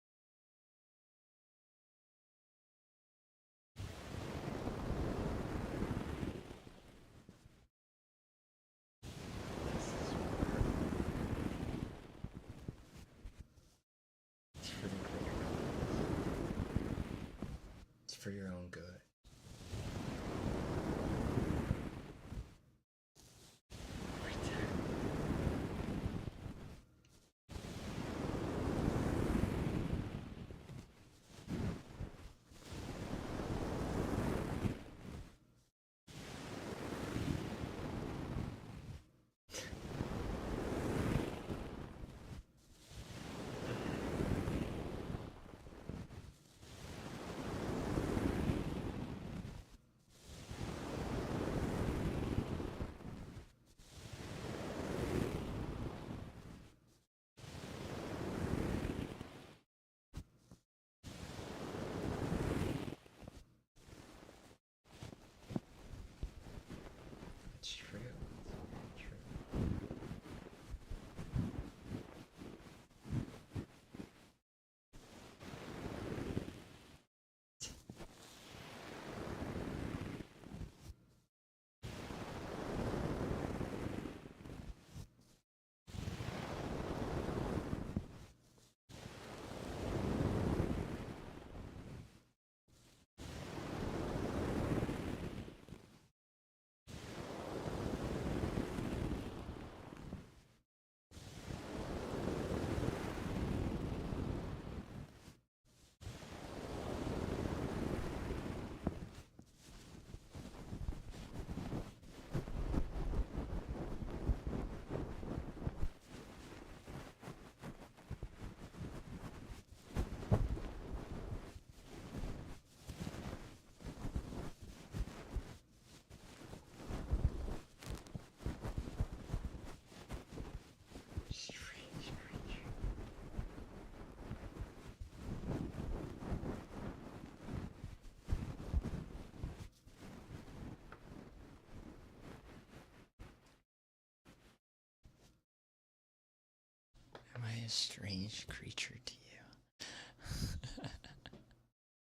a strange creature to you.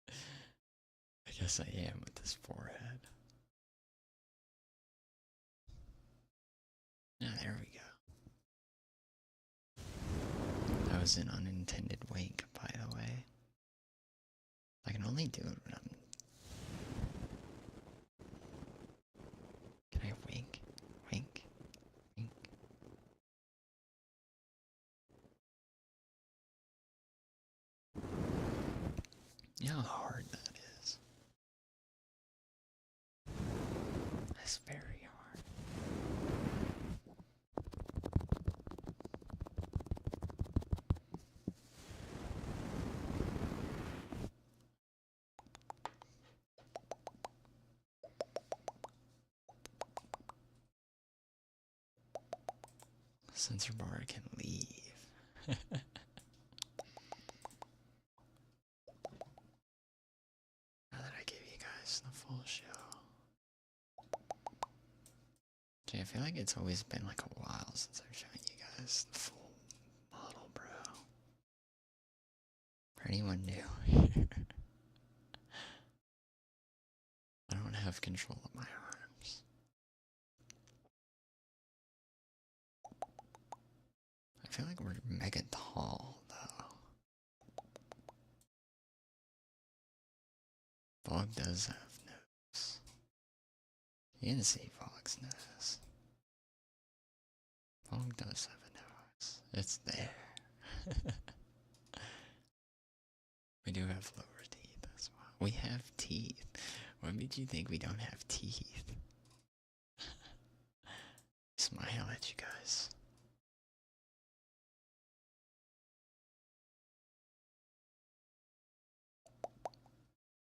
I guess I am with this forehead. Ah, there we go. That was an unintended wink, by the way. I can only do it when I'm... Can I wink? Wink? Wink? You know how hard that is? That's very hard. Sensor bar can leave. Now that I gave you guys the full show. Gee, I feel like it's always been like a while since I've shown you guys the full model, bro. For anyone new, I don't have control of my arms. I feel like we're mega tall, though. Fog does have nose. You can see Fog's nose. Fog does have a nose. It's there. We do have lower teeth as well. We have teeth. What made you think we don't have teeth? Smile at you guys.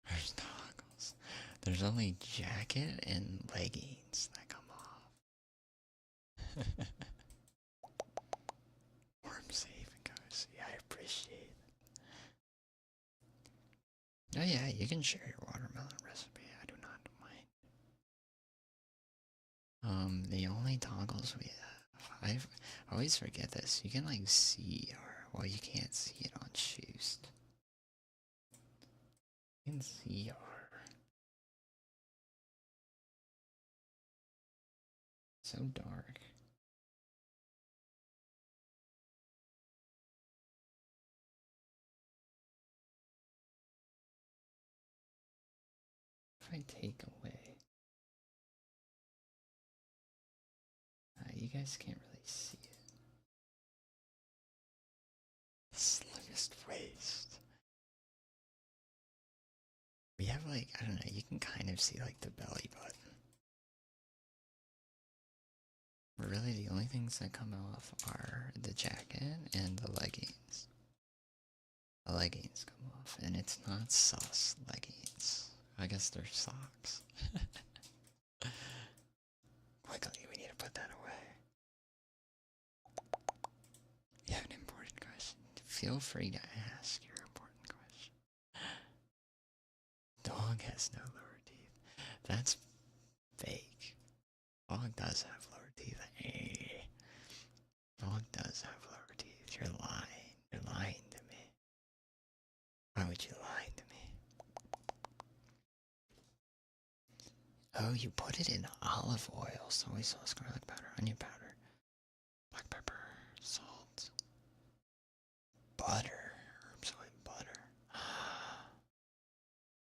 There's toggles. There's only jacket and leggings that come off. Warm, safe, and cozy. I appreciate it. Oh yeah, you can share your watermelon recipe. I do not mind. The only toggles we have, I always forget this. You can like see well, you can't see it on shoes. You can see so dark. If I take away, you guys can't really see it. The slimmest waist. We have like, I don't know, you can kind of see like the belly button. But really the only things that come off are the jacket and the leggings. The leggings come off, and it's not sus leggings. I guess they're socks. Quickly, we need to put that away. You have an important question. Feel free to ask your important question. Dog has no lower teeth. That's fake. Dog does have lower teeth. Dog does have lower teeth. You're lying. You're lying to me. Why would you lie to me? Oh, you put it in olive oil, soy sauce, garlic powder, onion powder, black pepper, salt, butter, herbs, oil, butter.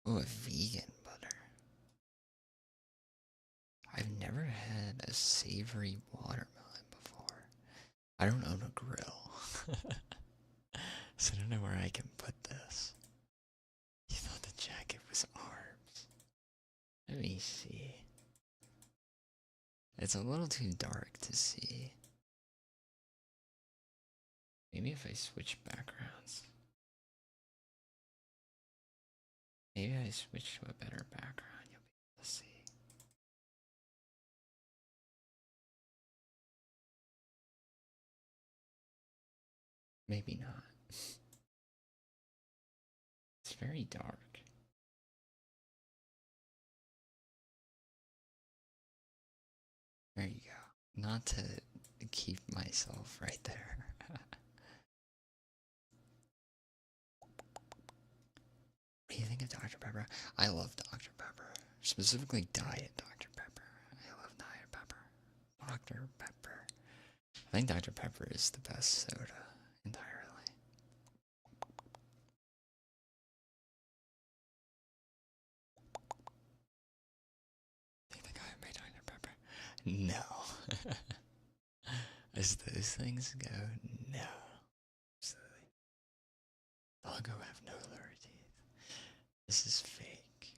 Ooh, a vegan butter. I've never had a savory watermelon before. I don't own a grill. So I don't know where I can put this. You thought the jacket was arms. Let me see. It's a little too dark to see. Maybe if I switch backgrounds. Maybe I switch to a better background, you'll be able to see. Maybe not. It's very dark. There you go. Not to keep myself right there. do you think of Dr. Pepper? I love Dr. Pepper. Specifically Diet Dr. Pepper. I love Diet Pepper. Dr. Pepper. I think Dr. Pepper is the best soda entirely. Think the guy who made Dr. Pepper? No. As those things go, no. Absolutely. Doggo have no lower teeth. This is fake.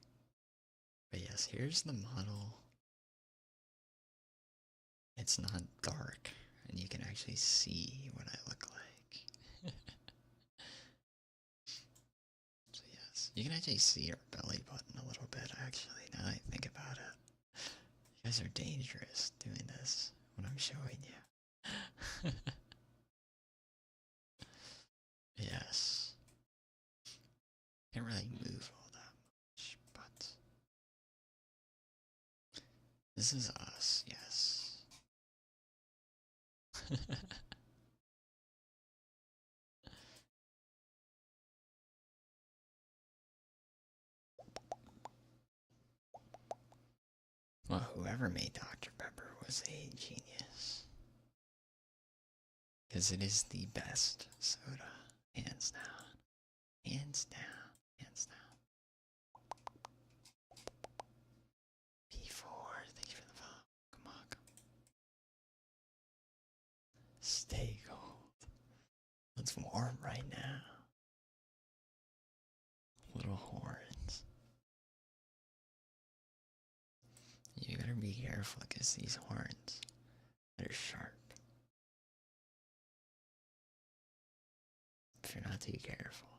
But yes, here's the model. It's not dark, and you can actually see what I look like. So yes, you can actually see your belly button a little bit, actually, now that I think about it. You guys are dangerous doing this when I'm showing you. Yes. Can't really move all that much, but this is us, yes. Well, whoever made Dr. Pepper was a genius. Because it is the best soda. Hands down. Hands down. Hands down. P4, thank you for the follow. Come on, come on. Stay cold. It's warm right now. Little horns. You better be careful because these horns, they're sharp. If you're not too careful,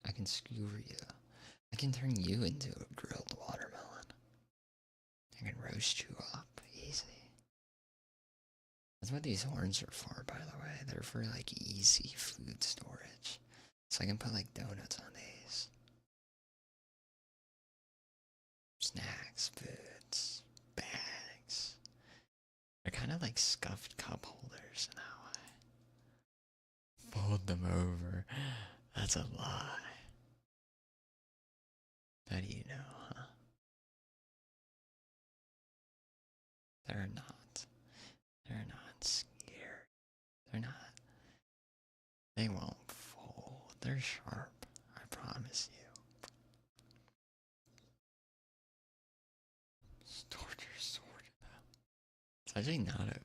I can skewer you. I can turn you into a grilled watermelon. I can roast you up easy. That's what these horns are for, by the way. They're for like easy food storage. So I can put like donuts on these. Snacks, foods, bags. They're kind of like scuffed cup holders in that way. Fold them over. That's a lie. How do you know, huh? They're not. They're not scared. They're not. They won't fold. They're sharp. I promise you. Torture sword. It's actually not a.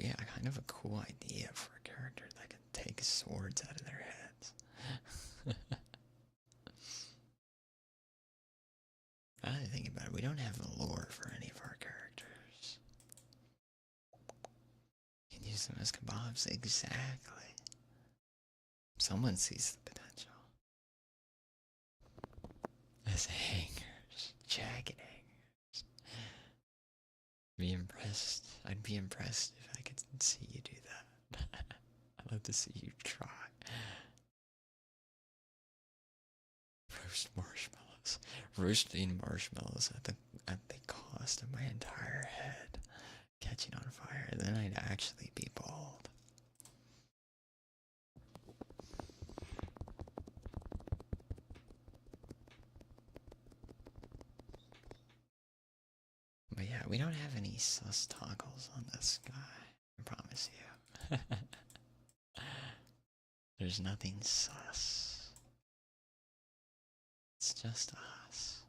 Yeah, kind of a cool idea for a character that can take swords out of their heads. I think about it, we don't have a lore for any of our characters. You can use them as kebabs, exactly. Someone sees the potential. As hangers, jacket hangers. Be impressed. I'd be impressed if I could see you do that. I'd love to see you try. Roast marshmallows. Roasting marshmallows at the cost of my entire head catching on fire. Then I'd actually be bald. But yeah, we don't have any sus toggles on this guy. I promise you. There's nothing sus. It's just us.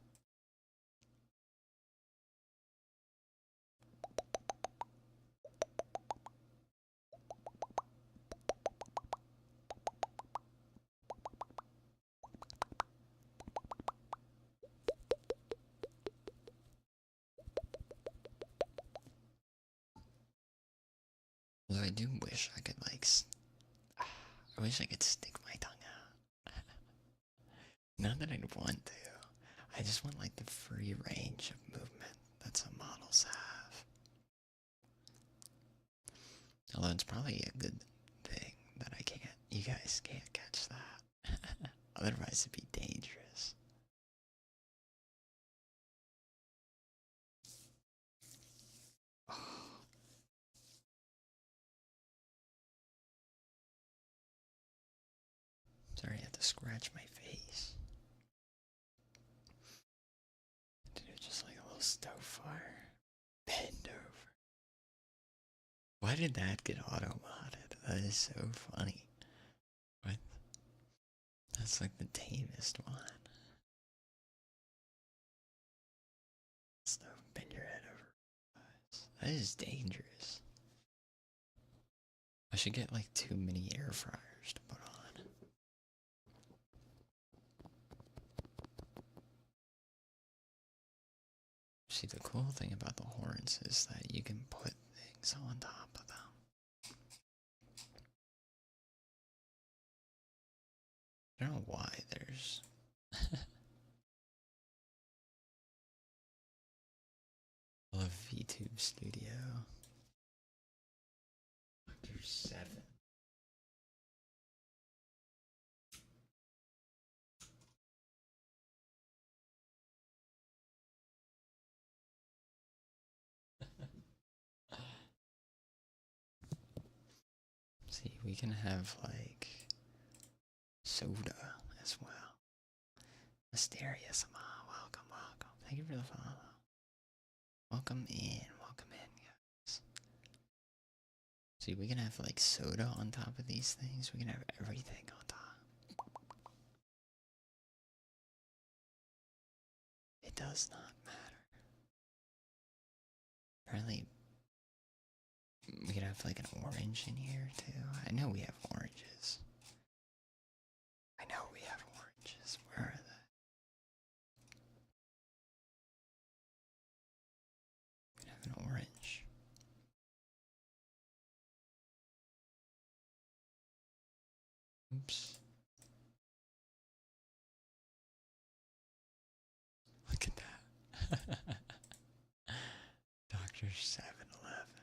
Although I do wish I could like, I wish I could stick my tongue out. Not that I'd want to. I just want like the free range of movement that some models have. Although it's probably a good thing that you guys can't catch that. Otherwise it'd be dangerous. Oh. Sorry, to scratch my face. To do just like a little stove fire. Bend over. Why did that get auto-modded? That is so funny. What? That's like the tamest one. Stove, bend your head over. That is dangerous. I should get like 2 mini air fryers to put on. See, the cool thing about the horns is that you can put things on top of them. I don't know why there's... I love VTube Studio. There's 7. See, we can have like soda as well. Mysterious, welcome, welcome. Thank you for the follow. Welcome in, guys. See, we can have like soda on top of these things. We can have everything on top. It does not matter. Apparently, we could have like an orange in here too. I know we have oranges. I know we have oranges. Where are they? We could have an orange. Oops. Look at that. Dr. 7-Eleven.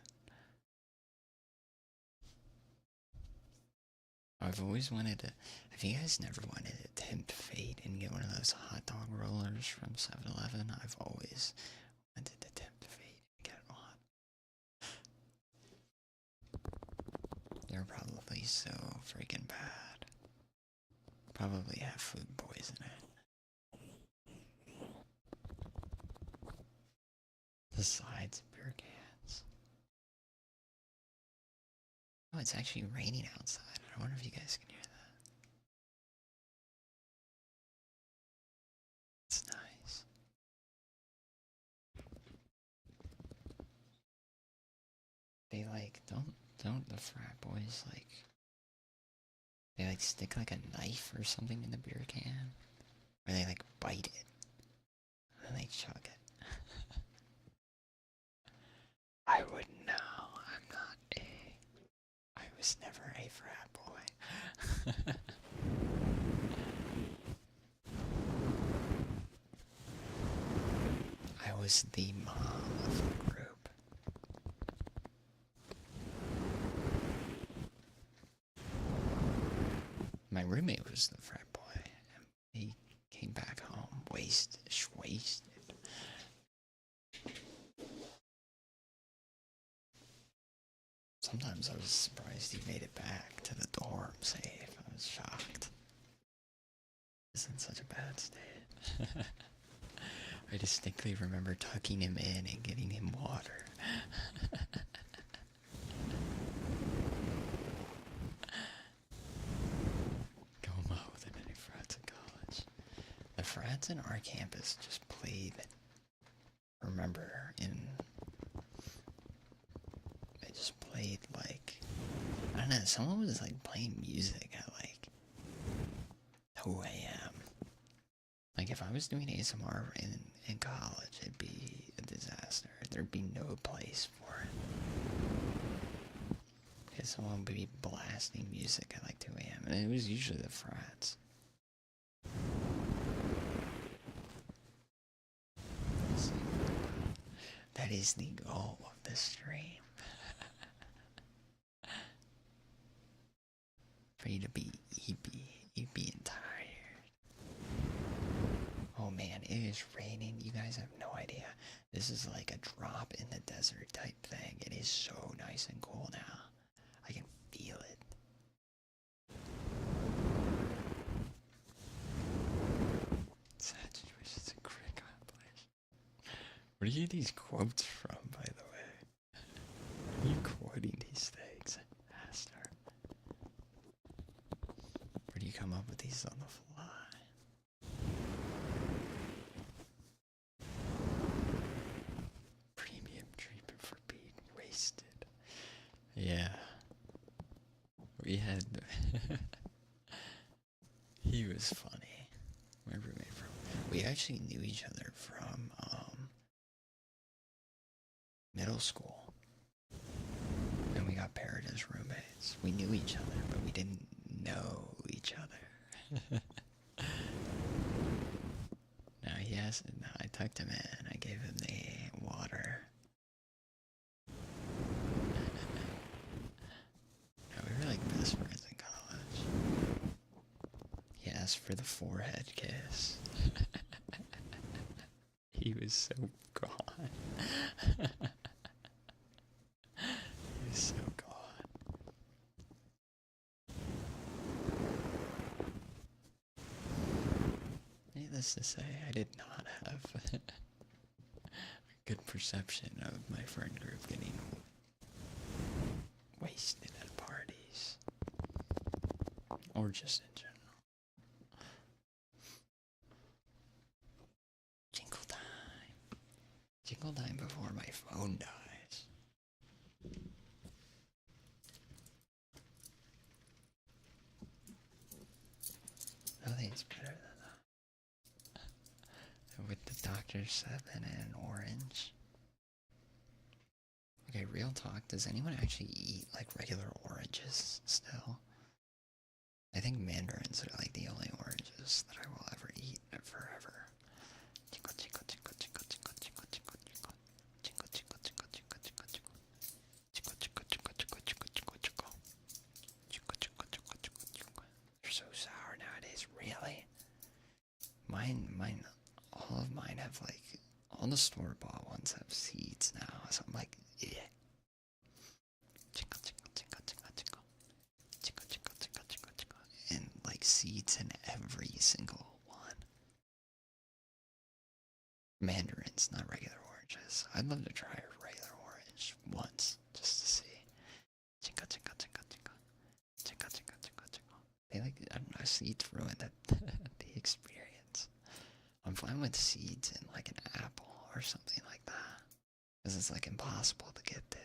I've always wanted to... Have you guys never wanted to tempt fate and get one of those hot dog rollers from 7-Eleven? I've always wanted to tempt fate and get one. They're probably so freaking bad. Probably have food poisoning. The sides of beer cans. Oh, it's actually raining outside. I wonder if you guys can hear that. It's nice. They like, don't the frat boys like, they like stick like a knife or something in the beer can? Or they like bite it. And then they chug it. I wouldn't know. I'm not a... I was never a frat boy. I was the mom of the group. My roommate was the frat boy. And he came back home wasted. Sometimes I was surprised he made it back to the dorm safe. I was shocked. He's in such a bad state. I distinctly remember tucking him in and getting him water. Go more than any frats in college. The frats in our campus just played, remember, they just played like, I don't know, someone was like playing music at like 2 a.m. Like if I was doing ASMR in college, it'd be a disaster. There'd be no place for it. Because someone would be blasting music at like 2 a.m. and it was usually the frats. That is the goal of this stream. For you to be EP and tired. Oh man, it is raining. You guys have no idea. This is like a drop in the desert type thing. It is so nice and cool now. I can feel it. Where do you get these quotes from, by the way? Are you quoting these things, Master? Where do you come up with these on the fly? Premium treatment for being wasted. Yeah. We had... He was funny. My roommate from... We actually knew each other from, middle school. And we got paired as roommates. We knew each other, but we didn't know each other. Now I tucked him in. I gave him the water. No, we were like best friends in college. He asked for the forehead kiss. He was so gone. He was so gone. Needless to say, I did not have a good perception of my friend group getting wasted at parties. Or just in general. Jingle time. Jingle time before my phone dies. Nothing's better than that. With the Dr. 7 and orange. Okay, real talk. Does anyone actually eat like regular oranges still? I think mandarins are like the only oranges that I will ever eat forever. Jingle, jingle, jingle, jingle, jingle, jingle, jingle, jingle. Jingle, jingle, jingle, jingle, jingle, jingle. Jingle, jingle, jingle, jingle, jingle, jingle, jingle. Jingle, jingle, jingle, jingle, jingle. They're so sour nowadays, really. All of mine have like, all the store-bought ones have seeds now, so I'm like, yeah. Jingle, jingle, jingle, jingle, jingle. Jingle, jingle, jingle, jingle, jingle. And like seeds in every single one. Mandarins, not regular oranges. I'd love to try a regular orange once, just to see. Jingle, jingle, jingle, jingle. Jingle, jingle, jingle, jingle. They like, I don't know, seeds ruin the experience. I'm fine with seeds in like an apple or something like that. Because it's like impossible to get to.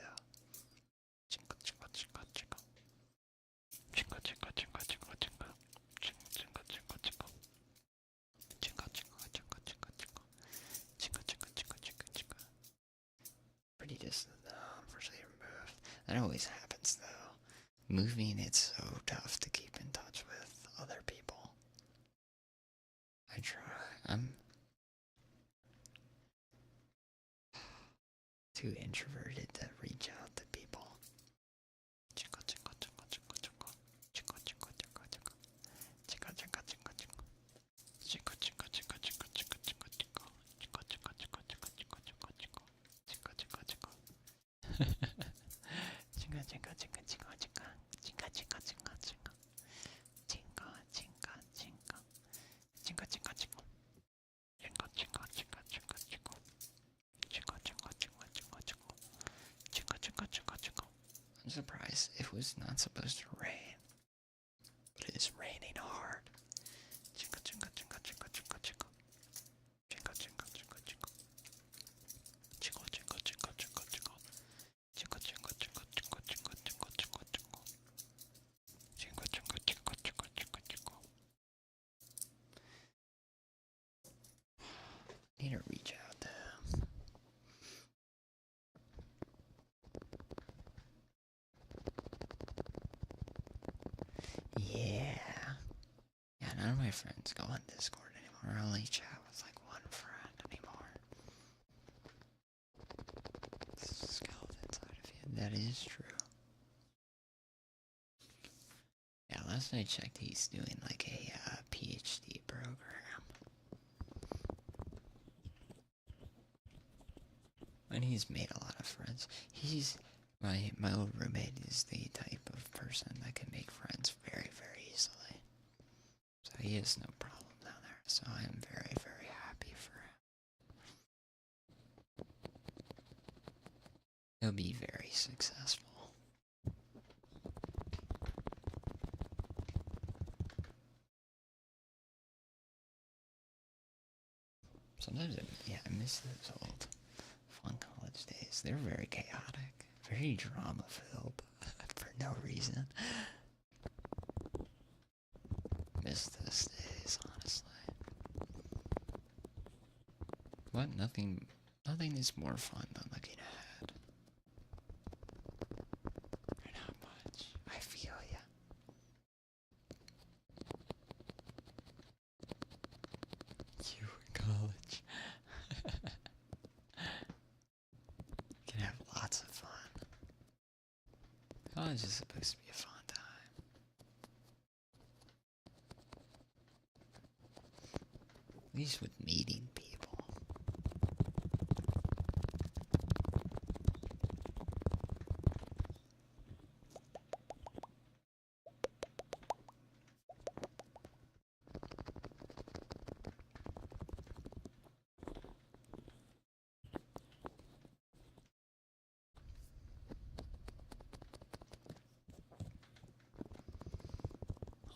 Jingle, jingle, jingle, jingle. Jingle, jingle, jingle, jingle, jingle. Jingle, jingle, jingle, jingle. Jingle, jingle, jingle, jingle, jingle. Jingle, jingle, jingle, jingle, jingle. Pretty distant though, unfortunately removed. That always happens though. Moving, it's so tough to keep in touch with other people. I try. I'm too introverted to reach out to people. Jingle, jingle, jingle, jingle, jingle. Jingle, jingle, jingle, jingle. Jingle, jingle, jingle, jingle. Jingle, jingle, jingle, jingle, jingle, jingle, jingle. Jingle, jingle, jingle, jingle, jingle, jingle, jingle. Jingle, jingle, jingle. Jingle, jingle, jingle, jingle, jingle. Jingle, jingle, jingle, jingle. Jingle, jingle, jingle. Jingle, jingle, jingle. Jingle, jingle, jingle, jingle, jingle. Jingle, jingle, jingle, jingle, jingle. Jingle, jingle, jingle, jingle. I'm surprised it was not supposed to rain, but it is raining hard. Jingle, jingle, jingle, jingle, jingle, jingle. Jingle, jingle, jingle, jingle. Jingle, jingle, jingle, jingle, jingle. Jingle, jingle, jingle, jingle, jingle, jingle, jingle, jingle. Jingle, jingle, jingle, jingle, jingle, jingle. Need to reach out to him. Yeah. Yeah, none of my friends go on Discord anymore. I only chat with like one friend anymore. Skeleton side of you. That is true. Yeah, last I checked, he's doing like a PhD program. And he's made a lot of friends. He's my old roommate is the type of person that can make friends very, very easily. So he has no problem down there. So I am very, very happy for him. It'll be very successful. Sometimes, I miss those old fun college days. They're very chaotic, very drama-filled, for no reason. Miss those days, honestly. But nothing is more fun than looking ahead. Or not much. I feel ya. You in college. You can have lots of fun. College is supposed to be a fun time. At least with meeting people.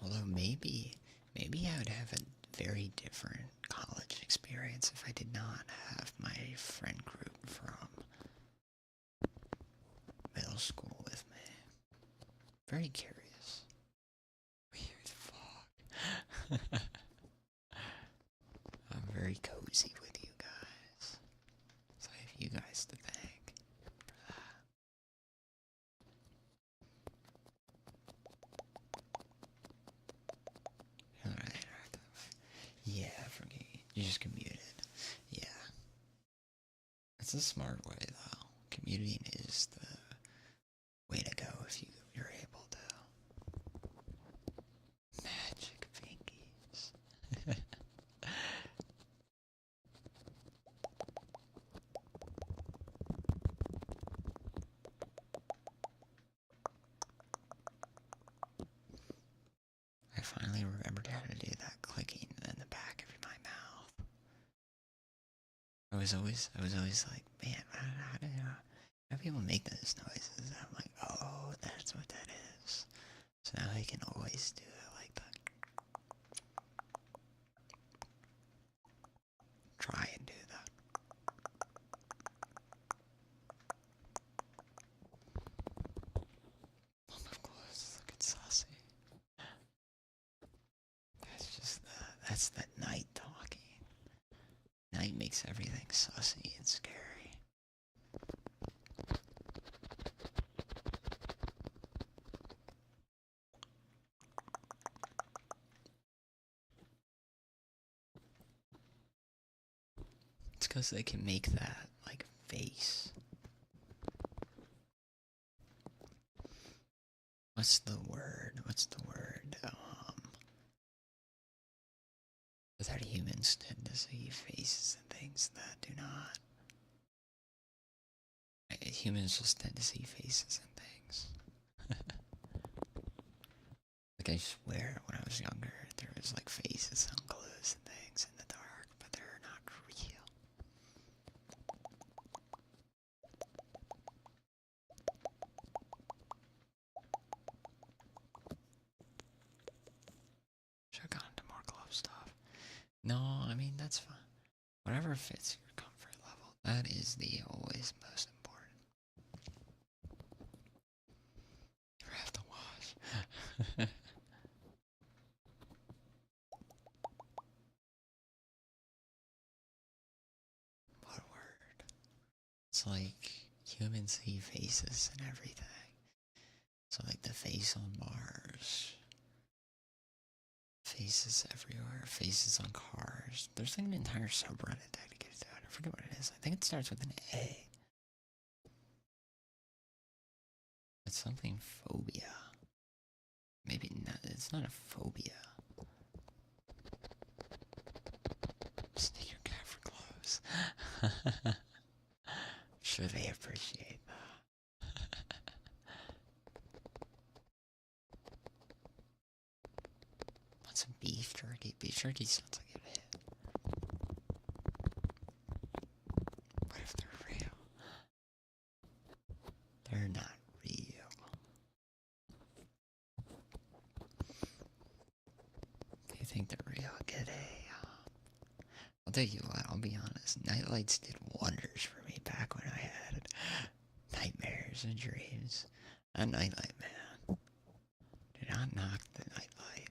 Although maybe I would have a very different college experience if I did not have my friend group from middle school with me. Very curious. Weird fuck. I'm very cozy with you guys. So I have you guys to thank for that. Alright, yeah, forget you just commuted. Yeah. It's a smart way though. Commuting is the way to go if you're able to. Magic pinkies. I finally remembered how to do that clicking in the back of my mouth. I was always like, man, how do people make those noises? And I'm like, oh, that's what that is. So now I can always do it like that. Try and do that. Of course, look at Saucy. That's the night talking. Night makes everything sussy and scary. It's because they can make that, like, face. What's the word? That humans tend to see faces and things that do not. Humans just tend to see faces and things. Like, I swear, when I was younger, there was, like, faces on clothes and things in the dark, but they're not real. Should've gone into more glove stuff. No, I mean, that's fine. Whatever fits your comfort level. That is the always most important. You have to wash. What a word. It's like humans see faces and everything. So like the face on Mars. Faces everywhere. Faces on cars. There's like an entire subreddit dedicated to it. I forget what it is. I think it starts with an A. It's something phobia. Maybe not. It's not a phobia. Stick your cat for clothes. Sure, they appreciate that. Want some beef jerky? Beef jerky sounds like a hit. What if they're real? think they're real good. I'll tell you what, I'll be honest. Nightlights did wonders for me back when I had nightmares and dreams. A nightlight, man. Do not knock the nightlight.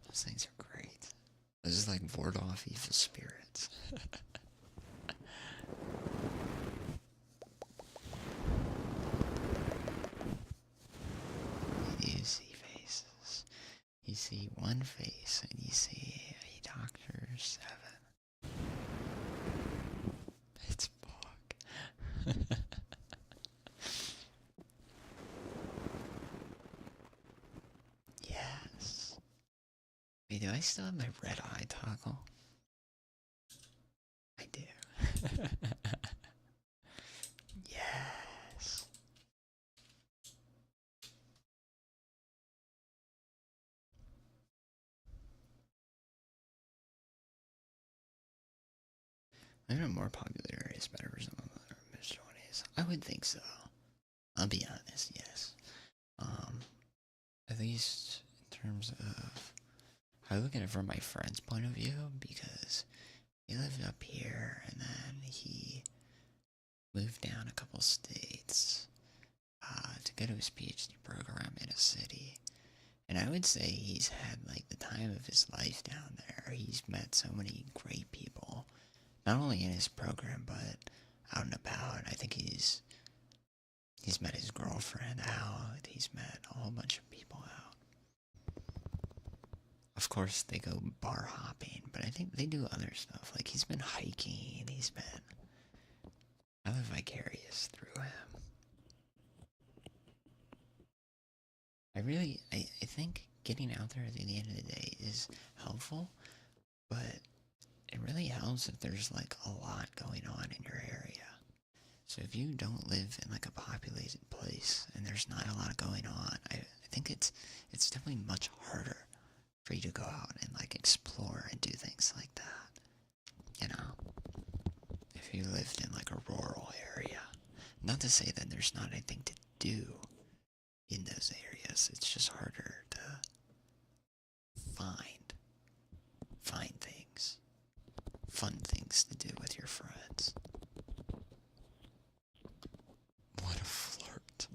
Those things are great. This is like ward off evil spirits. You see faces. You see one face and you see a Dr. 7. It's Bog. Yes. Wait, do I still have my red eye toggle? I do. Yes. Maybe a more popular area is better for some of the mid-20s. I would think so. I'll be honest, yes. At least in terms of, I look at it from my friend's point of view because he lived up here and then he moved down a couple states to go to his PhD program in a city. And I would say he's had like the time of his life down there. He's met so many great people, not only in his program but out and about. I think he's met his girlfriend out. He's met a whole bunch of people out. Of course, they go bar hopping, but I think they do other stuff. Like he's been hiking. I live vicarious through him. I think getting out there at the end of the day is helpful, but it really helps if there's like a lot going on in your area. So if you don't live in like a populated place and there's not a lot going on, I think it's definitely much harder for you to go out and like explore and do things like that. You know, if you lived in like a rural area, not to say that there's not anything to do in those areas. It's just harder to find things, fun things to do with your friends. What a flirt.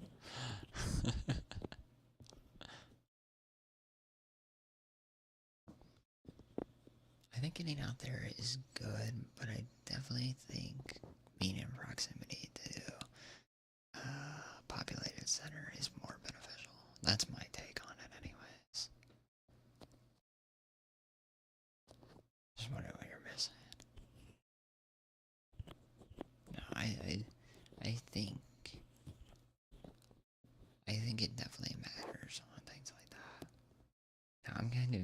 I think getting out there is good, but I definitely think being in proximity to a populated center is more beneficial. That's my take on it anyways. Just wonder what you're missing. No, I think it definitely matters on things like that. Now I'm kind of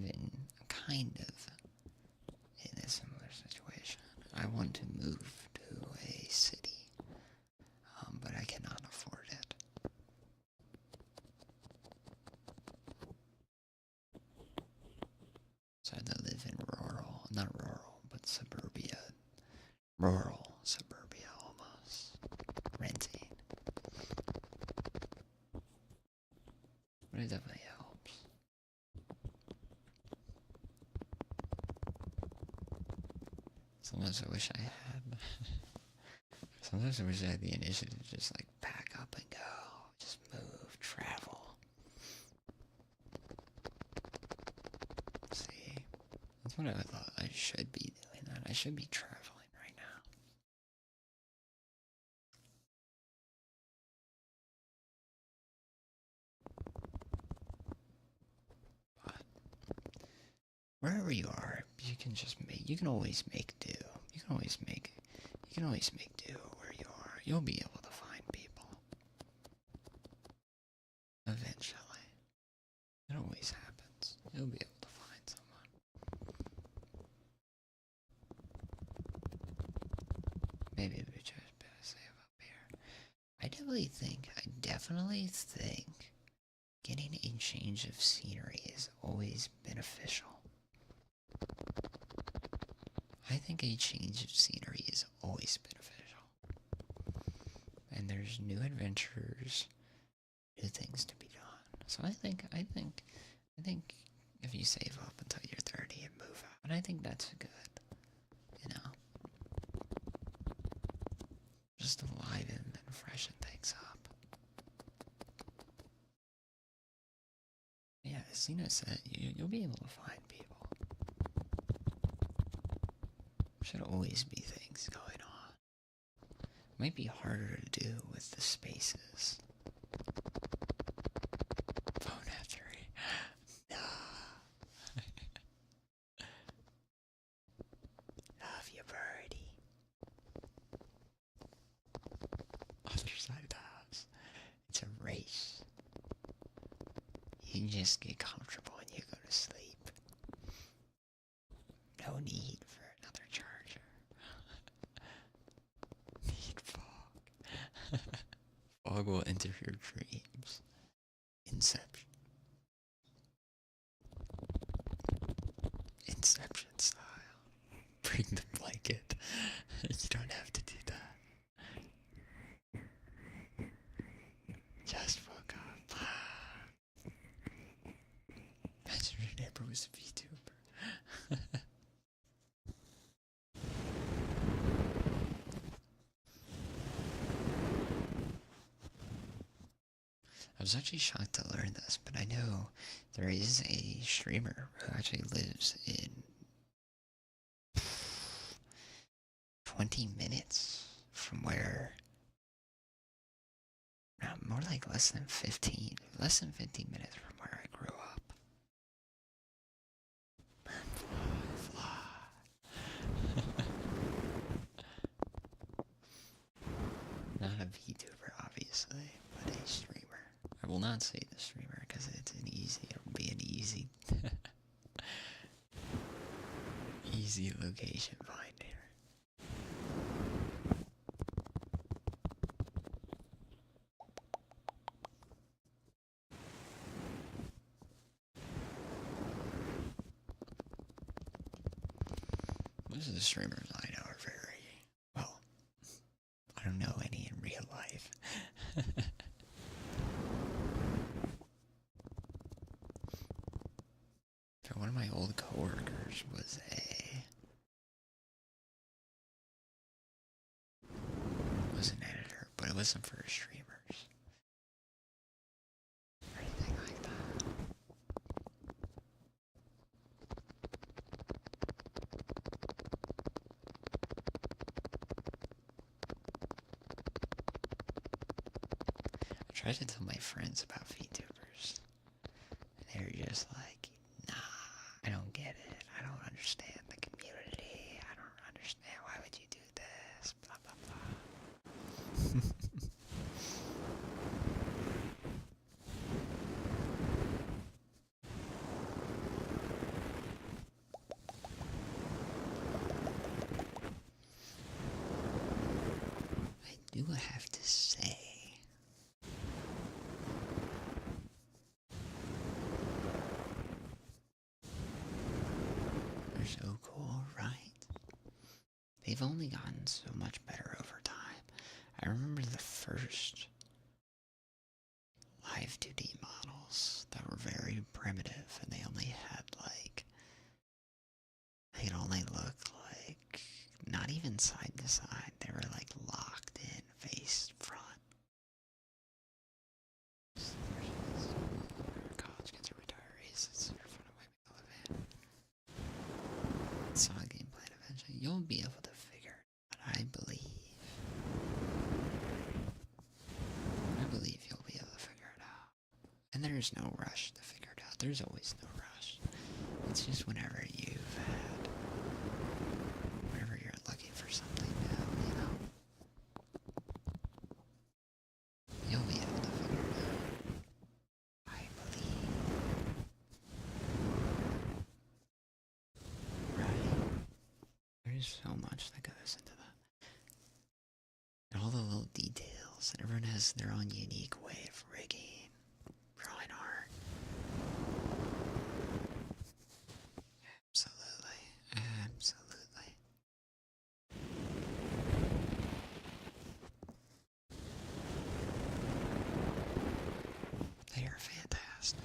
in a similar situation. I want to move to a city, but I cannot afford it. So I have to live in not rural, but suburbia. Rural suburbia almost. Renting. But it definitely helps. Sometimes I wish I had. Sometimes I wish I had the initiative to just like pack up and go. Just move, travel. See? That's what I thought I should be doing. That I should be traveling right now. But wherever you are, you can always make do. You can always make do where you are. You'll be able to find people. Eventually. It always happens. You'll be able to find someone. Maybe the bitch has been safe up here. I definitely think getting a change of scenery is always beneficial. I think a change of scenery is always beneficial. And there's new adventures, new things to be done. So I think if you save up until you're 30 and move out. And I think that's good, you know? Just to widen and freshen things up. Yeah, as Zeno said, you'll be able to find people. Should always be things going on. Might be harder to do with the spaces. Phone after no. Love you, birdie. Other side of the house. It's a race. You just get comfortable and you go to sleep. No need for another charger. Need fog. Fog will enter your dreams. Inception. Inception style. Bring the blanket. You don't have to do that. Just woke up. Imagine your neighbor was a vtuber. I was actually shocked to learn this, but I know there is a streamer who actually lives in 20 minutes from where, no, more like less than 15 minutes from where I grew up. Fly. Not a VTuber, obviously, but a streamer. I will not say the streamer because it'll be an easy, easy location find here. Most of the streamers I know are very, well, I don't know any in real life. So one of my old coworkers was an editor, but it wasn't for streamers or anything like that. I tried to tell my friends about VTubers, and they were just like, nah, I don't get it. I don't understand the community. I don't understand. Why would you do this? Blah, blah, blah. I do have to say, they're so cool, right? They've only gotten so much better over time. I remember the first live 2D models that were very primitive, and they only had like, they'd only look like, not even side to side, they were like locked in, face front. College kids are retirees, it's super fun to way to live in. Saw a game plan eventually. You'll be able to figure it out, I believe. I believe you'll be able to figure it out. And there's no rush to figure it out. There's always no rush. It's just whenever you're looking for something new, you know? You'll be able to figure it out. I believe. Right? There's so much that goes into that. And all the little details, and everyone has their own unique way of rigging, drawing art. Absolutely. Absolutely. They are fantastic.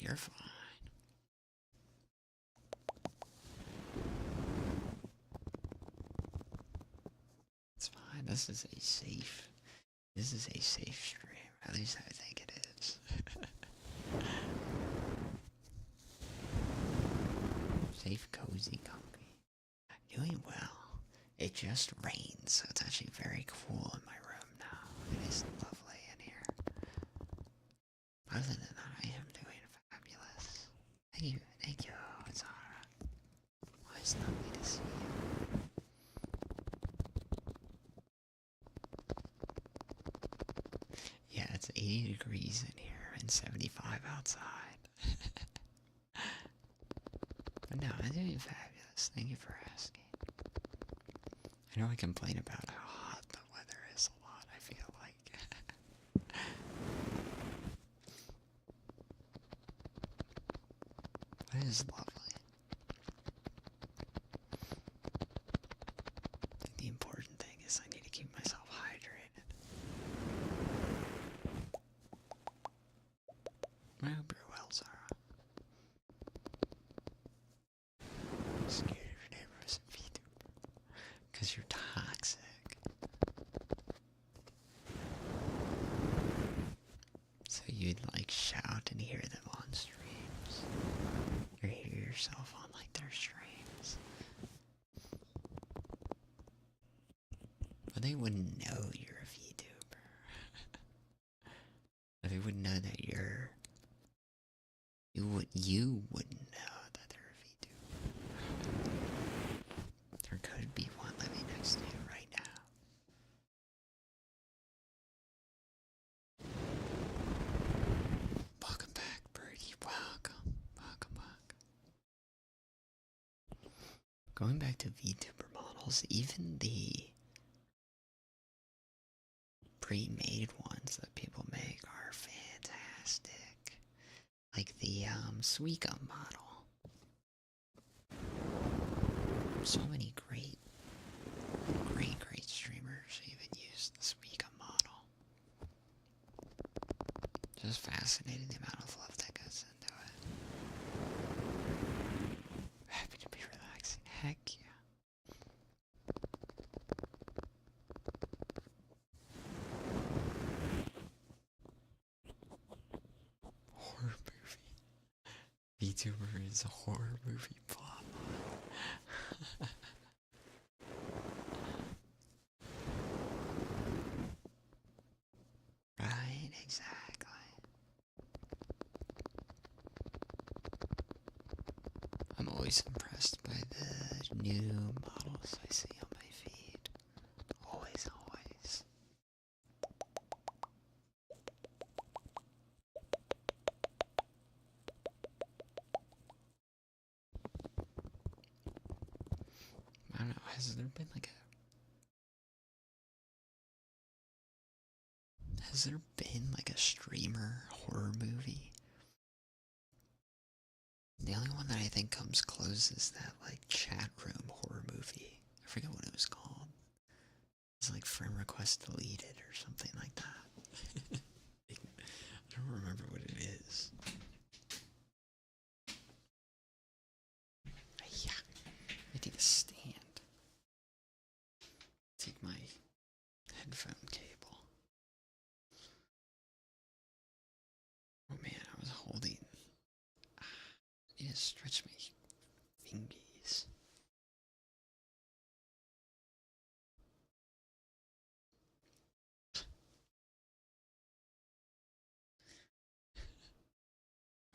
You're fine. It's fine. This is a safe stream. At least I think it is. Safe, cozy, comfy. Doing well. It just rained, so it's actually very cool in my room now. It is lovely in here. Other than that, I am doing fabulous. Thank you, Zara. Well, it's lovely to see you. Yeah, it's 80 degrees in here and 75 outside. But no, I'm doing fabulous. Thank you for asking. I know I complain about how hot the weather is a lot, I feel like. But it is lovely. The important thing is I need to keep myself hydrated. I hope you're well, Zara. I'm scared of your neighbors and vtuber. Because you're toxic. So you'd like shout and hear them on streams. Or hear yourself on like their streams. But they wouldn't know you're a vtuber. They wouldn't know that you wouldn't know that they're a vtuber. There could be one living next to you right now. Welcome back, Birdie. Welcome. Welcome back. Going back to VTuber models, even the pre-made ones that people make are fantastic. Like the Suica model. So many great streamers even use the Suica model. Just fascinating the amount of love that goes into it. Happy to be relaxing. Heck yeah. Horror movie. VTuber is a horror movie plot. Right, exactly. I'm always impressed by the new models I see on my feed. Always, always. I don't know, has there been like a streamer horror movie? The only one that I think comes close is that like chat room horror movie. I forget what it was called. It's like friend request deleted or something like that. I don't remember what it is. Yeah, I need a stand. Take my headphone cable. Oh man, I was holding. I need to stretch my fingies.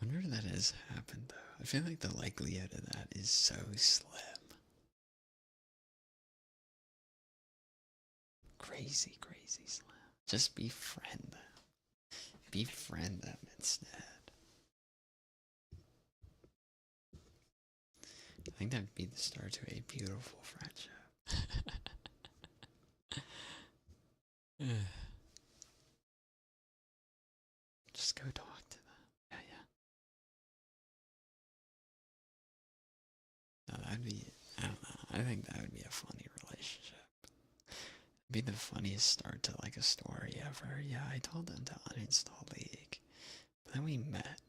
I wonder if that has happened though. I feel like the likelihood of that is so slim. Crazy, crazy slim. Just befriend them. Befriend them instead. I think that'd be the start to a beautiful friendship. Just go talk to them. Yeah, yeah. No, that'd be, I don't know. I think that would be a funny relationship. It'd be the funniest start to like a story ever. Yeah, I told them to uninstall League. But then we met.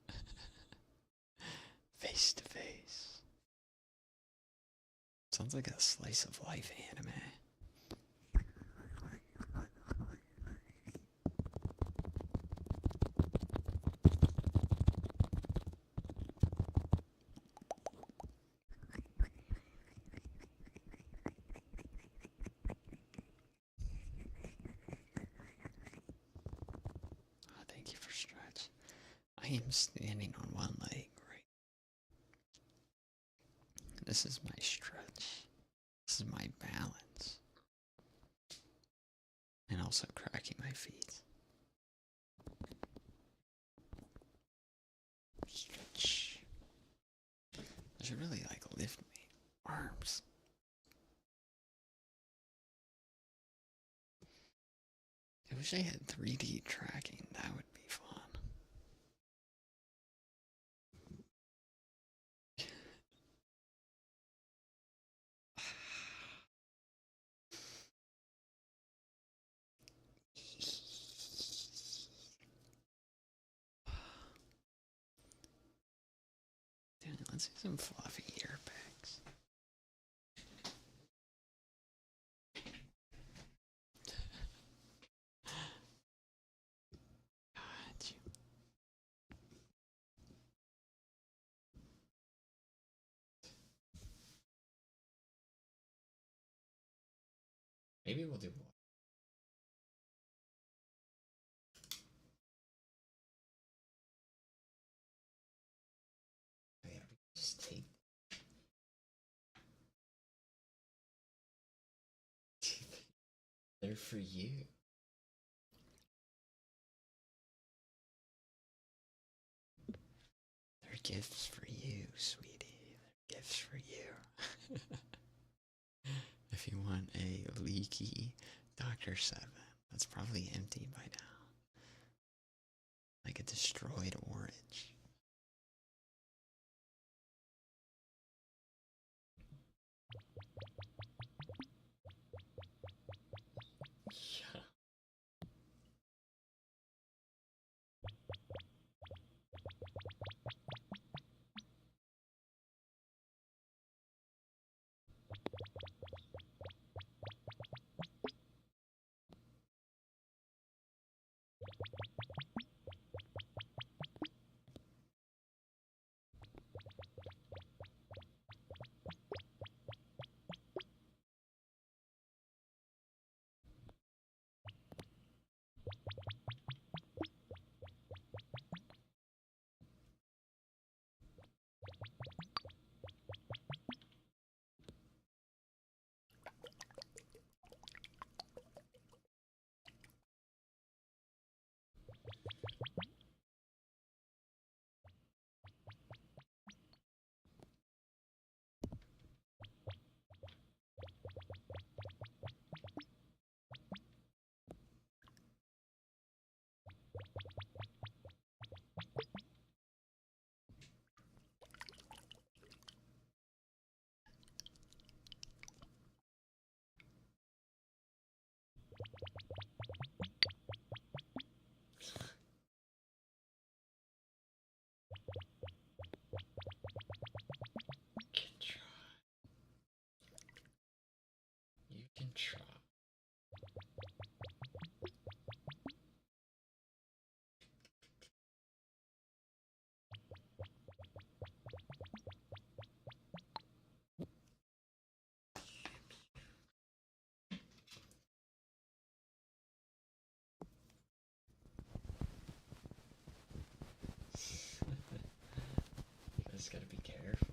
Sounds like a slice of life anime. Oh, thank you for stretch. I am standing on one leg, right? This is my stretch. This is my balance. And also cracking my feet. Stretch. I should really like lift my arms. I wish I had 3D tracking. That would be fun. Dude, let's do some fluffy ear picks. Got you. Maybe we'll do more. Oh, yeah, we can just take. They're for you. They're gifts for you, sweetie. They're gifts for you. If you want a leaky Dr. 7, that's probably empty by now. Like a destroyed orange. Yeah. You can try. You guys gotta be careful.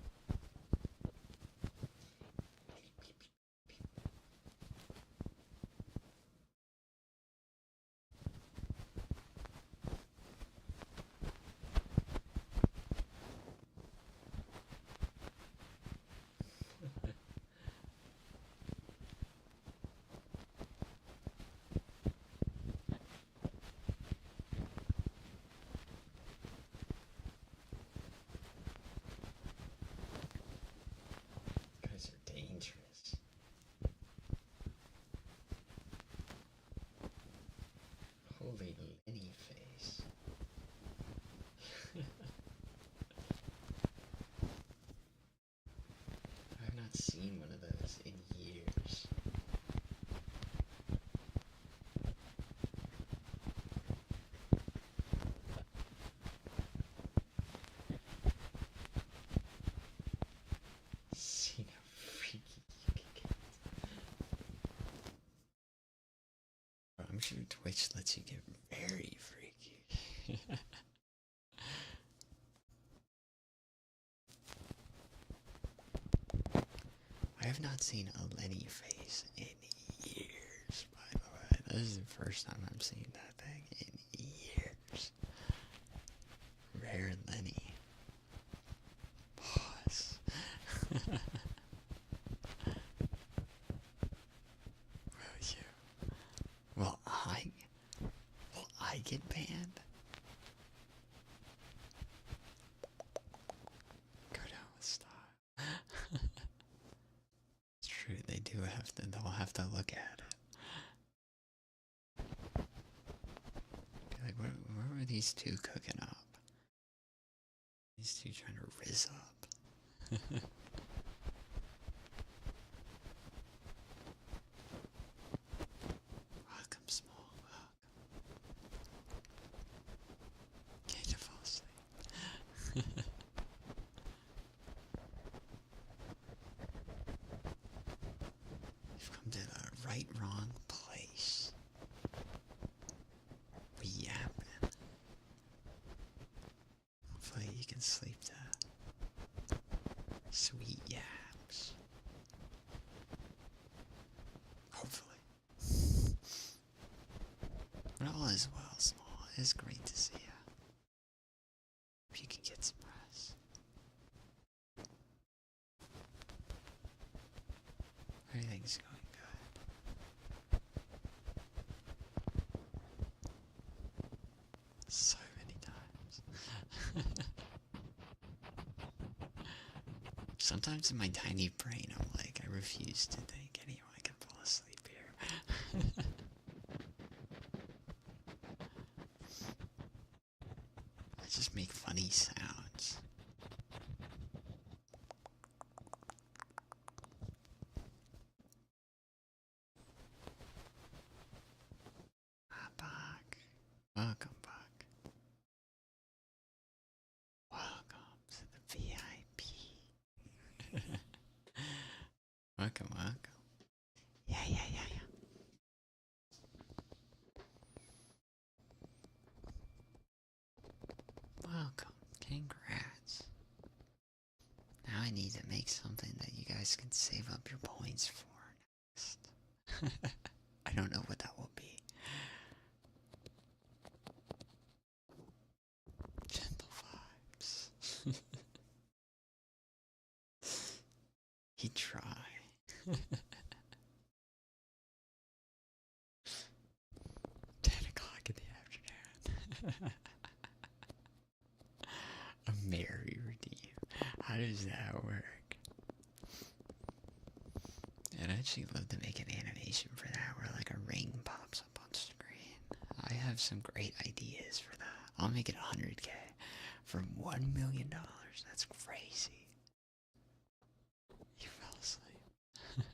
sure Twitch lets you get very freaky. I have not seen a Lenny face in years, by the way. This is the first time I'm seeing that thing in years. Rare Lenny. Pause. Will I get banned? Go down with style. It's true, they'll have to look at it. Be like, where were these two cooking up? These two trying to rizz up. Welcome, small. Welcome. Can't you fall asleep? You've come to the right, wrong place. We yapping. Hopefully you can sleep to sweet yaps. Hopefully. But all is well, small. It is great to see you. Hope you can get some rest. Everything's going good. So many times. Sometimes in my tiny brain, I'm like, I refuse to think anyone can fall asleep here. I just make funny sounds. Back. Welcome back. Welcome to the VIP. Welcome, welcome. Yeah. Welcome. Congrats. Now I need to make something that you guys can save up your points for next. I don't know what that will be. Gentle vibes. He'd try. 10 o'clock in the afternoon. A merry redeem. How does that work? I'd actually love to make an animation for that where like a ring pops up on screen. I have some great ideas for that. I'll make it 100K for $1 million. That's crazy. You fell asleep.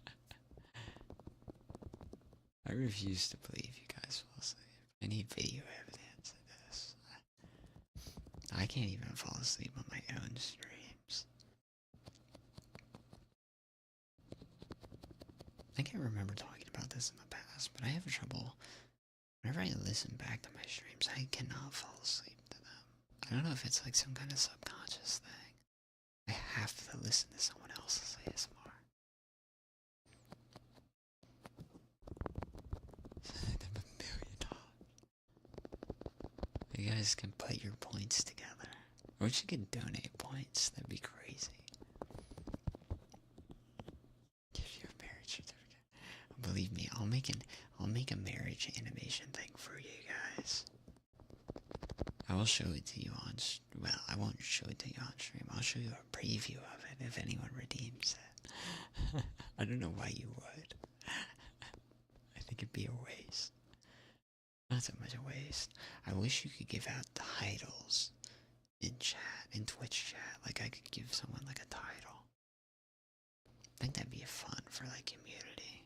I refuse to believe you guys fell asleep. I need video evidence of this. I can't even fall asleep on my own streams. I think I remember talking about this in the past, but I have trouble. Whenever I listen back to my streams, I cannot fall asleep to them. I don't know if it's like some kind of subconscious thing. I have to listen to someone else's ASMR. $1 million. You guys can put your points together. Or you could donate points. That'd be crazy. Give you a marriage certificate. Believe me, I'll make a marriage animation thing for you guys. I will show it to you on. Well, I won't show it to you on stream. I'll show you a preview of it if anyone redeems it. I don't know why you would. I think it'd be a waste. Not so much a waste. I wish you could give out titles in chat, in Twitch chat. Like I could give someone like a title. I think that'd be fun for like community.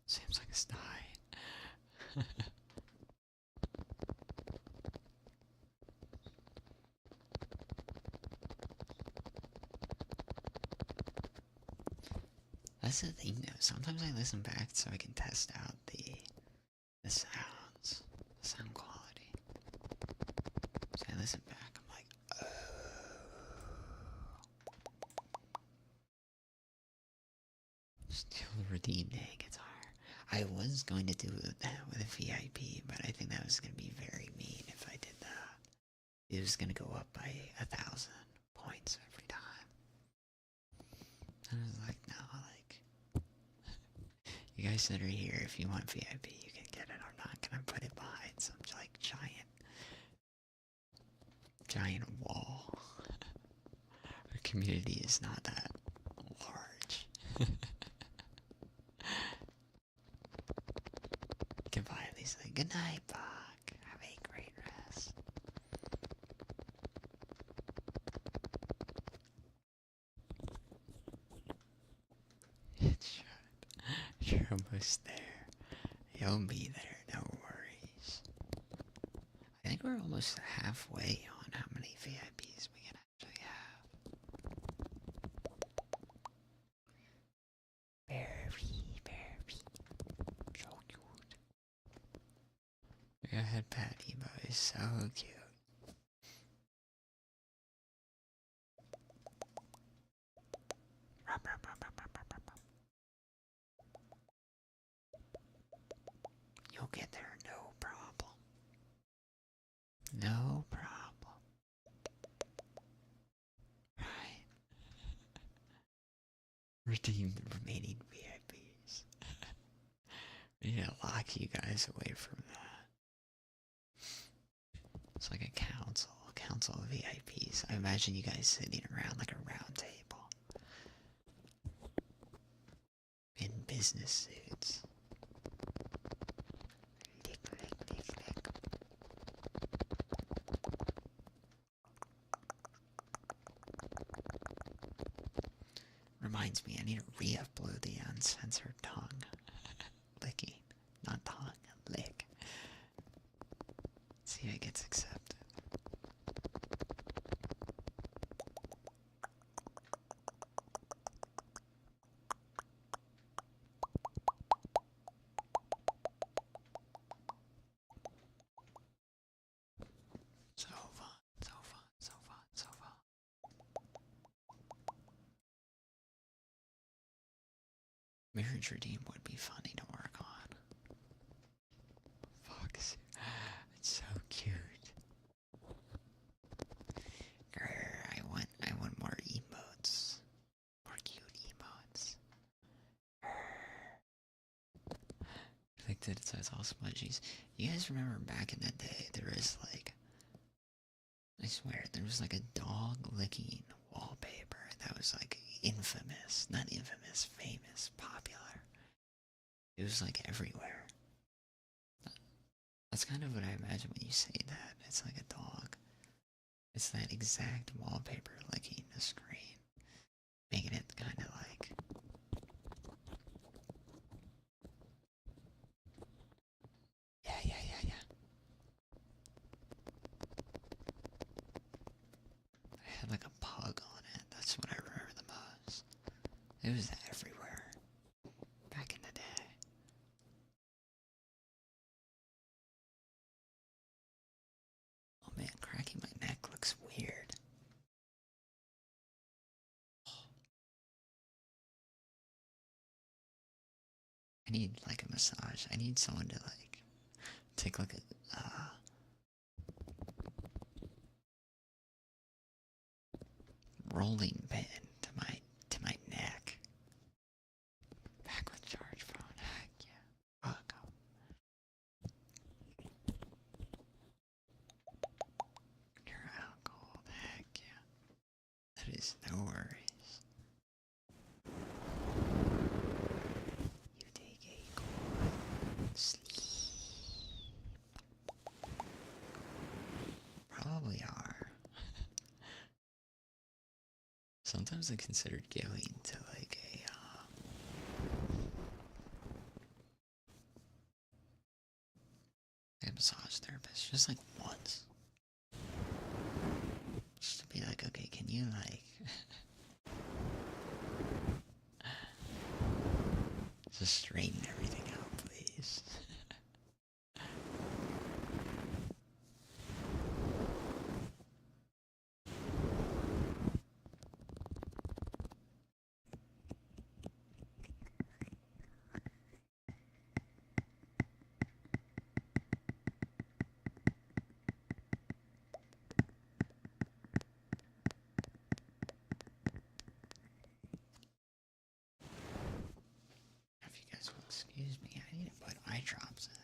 Seems like it's dying. That's the thing though, sometimes I listen back so I can test out the sounds, the sound quality. So I listen back, I'm like, oh. Still redeemed a guitar. I was going to do that with a VIP, but I think that was going to be very mean if I did that. It was going to go up by 1,000 points every time. I was like, no, like, you guys that are here, if you want VIP, you can get it. I'm not going to put it behind some, like, giant wall. Our community is not that large. Goodbye, Lisa. Good night, Buck. Have a great rest. It should. You're almost there. You'll be there, no worries. I think we're almost halfway on how many VIPs we can actually have. Very so cute. Go ahead, Patty, but it's so cute. You'll get there, no problem. No problem. Right. Redeem the remaining VIPs. We need to lock you guys away from that. It's like a council of VIPs. I imagine you guys sitting around like a round table. In business suits. Lick. Reminds me, I need to re-upload the uncensored tongue. Licking. Not tongue, lick. See if it gets accepted. So fun. Marriage Redeem would be funny to work on. Fox. It's so cute. Grr, I want more emotes. More cute emotes. Like that, so it's all smudgies. You guys remember back in the day, there was like, I swear, there was like a dog licking wallpaper that was like infamous. Not infamous, famous, popular. It was like everywhere. That's kind of what I imagine when you say that. It's like a dog. It's that exact wallpaper licking the screen. Making it kind of like... Yeah. I had like a pug on it. That's what I remember the most. It was everywhere. Back in the day. Oh man, cracking my neck looks weird. I need like a massage. I need someone to like take like a rolling pin to my neck. Back with charge phone. Heck yeah. Welcome. You're out cold. Heck yeah. That is no worries. You take a good sleep. Probably are. Sometimes I considered going to like a massage therapist, just like once. Just to be like, okay, can you like Just straighten everything out, please. If you guys will excuse me, I need to put eye drops in.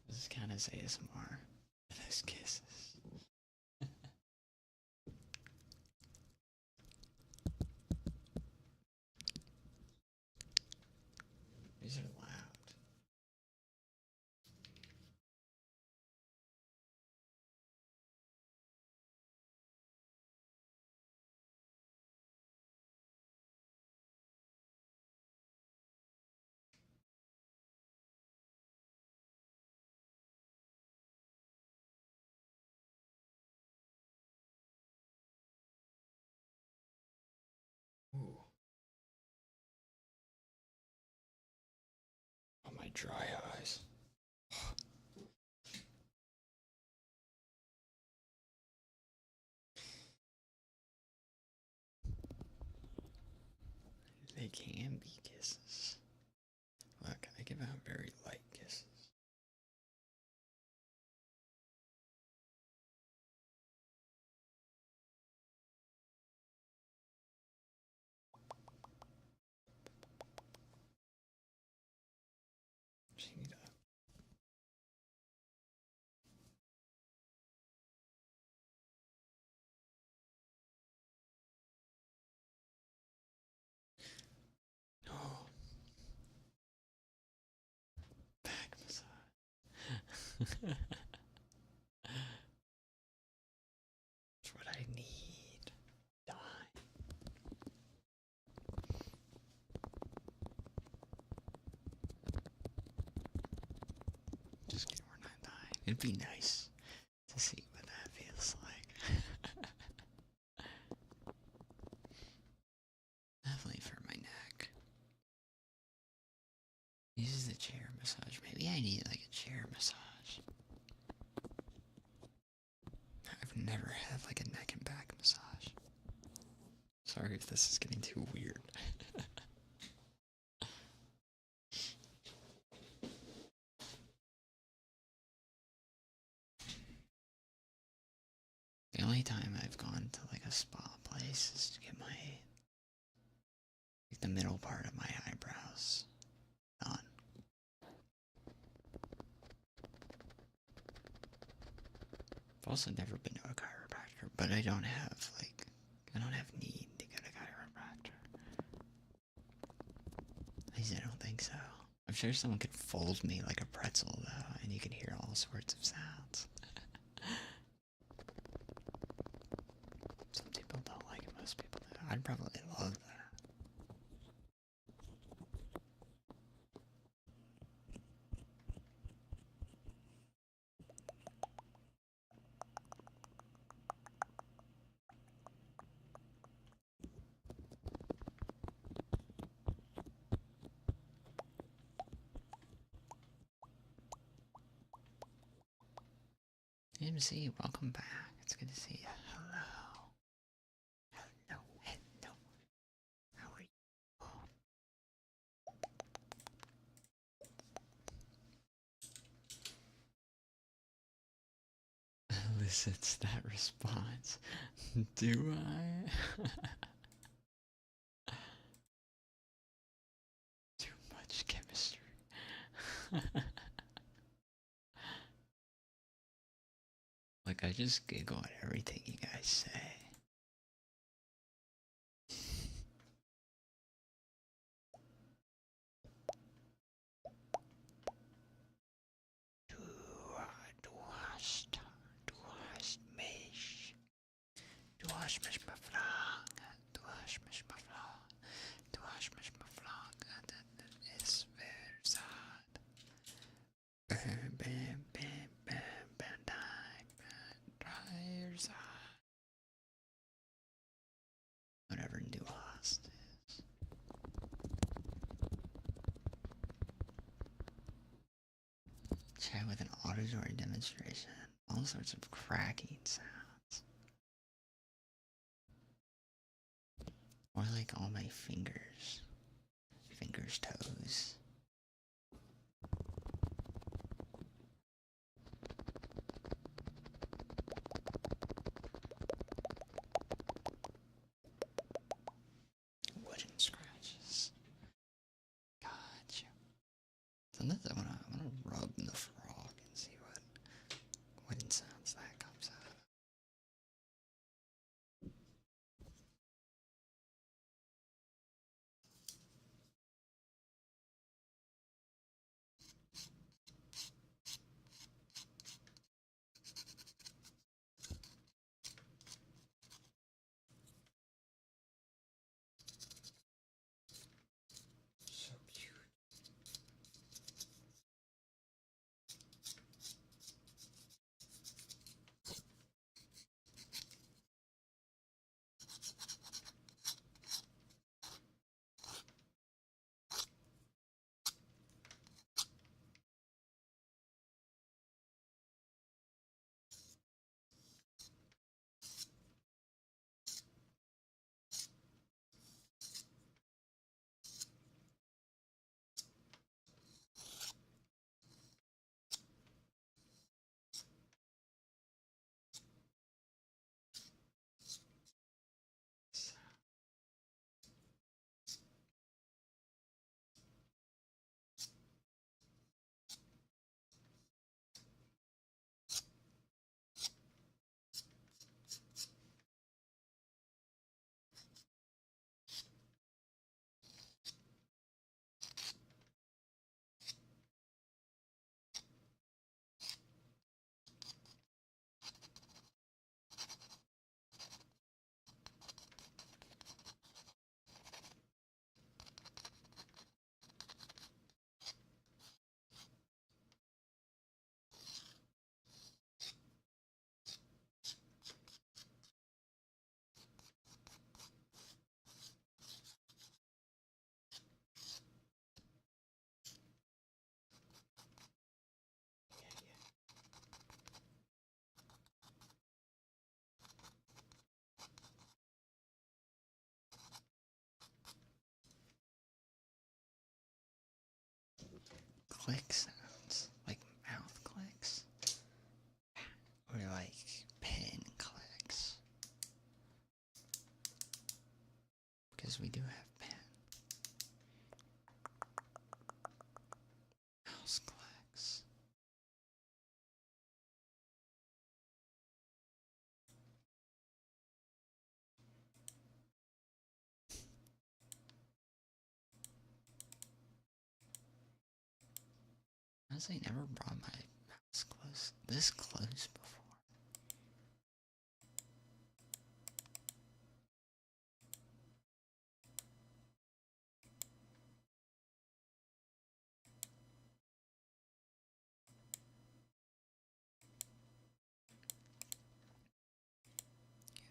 This is kind of ASMR. Those kisses. These are loud. Ooh. Oh, my dry eyes. They can be kisses. Look, I give out very light kisses. Just need to. Oh. Back massage. That's what I need. Die. Just kidding, we're not dying. It'd be nice to see what that feels like. Definitely for my neck. This is the chair massage. Maybe I need like a chair massage. I've never had like a neck and back massage. Sorry if this is getting too weird. The only time I've gone to like a spa place is to get my, like the middle part of my eyebrows done. I've also never been to a chiropractor, but I don't have need to go to a chiropractor. At least I don't think so. I'm sure someone could fold me like a pretzel though, and you can hear all sorts of sounds. Some people don't like it, most people do. I'd probably love that. MC, welcome back. It's good to see you. Hello. Hello, hello. How are you? Elicits that response. Do I? Too much chemistry. Like, I just giggle at everything you guys say. Du hast mich befragt. Du hast mich befragt. Du hast mich befragt. Es wäre sad. bam, bam, bam, bam, die, tires. Whatever nuanced is. Chat with an auditory demonstration. All sorts of cracking sounds. Or like all my fingers. Fingers, toes. Wooden scratches. Gotcha. Sometimes I wanna rub the frog and see what wooden sounds that comes out of. So cute. Click sounds, like mouth clicks, or like pen clicks, because we do have pen. Mouse clicks. Honestly, never brought my mouse this close before.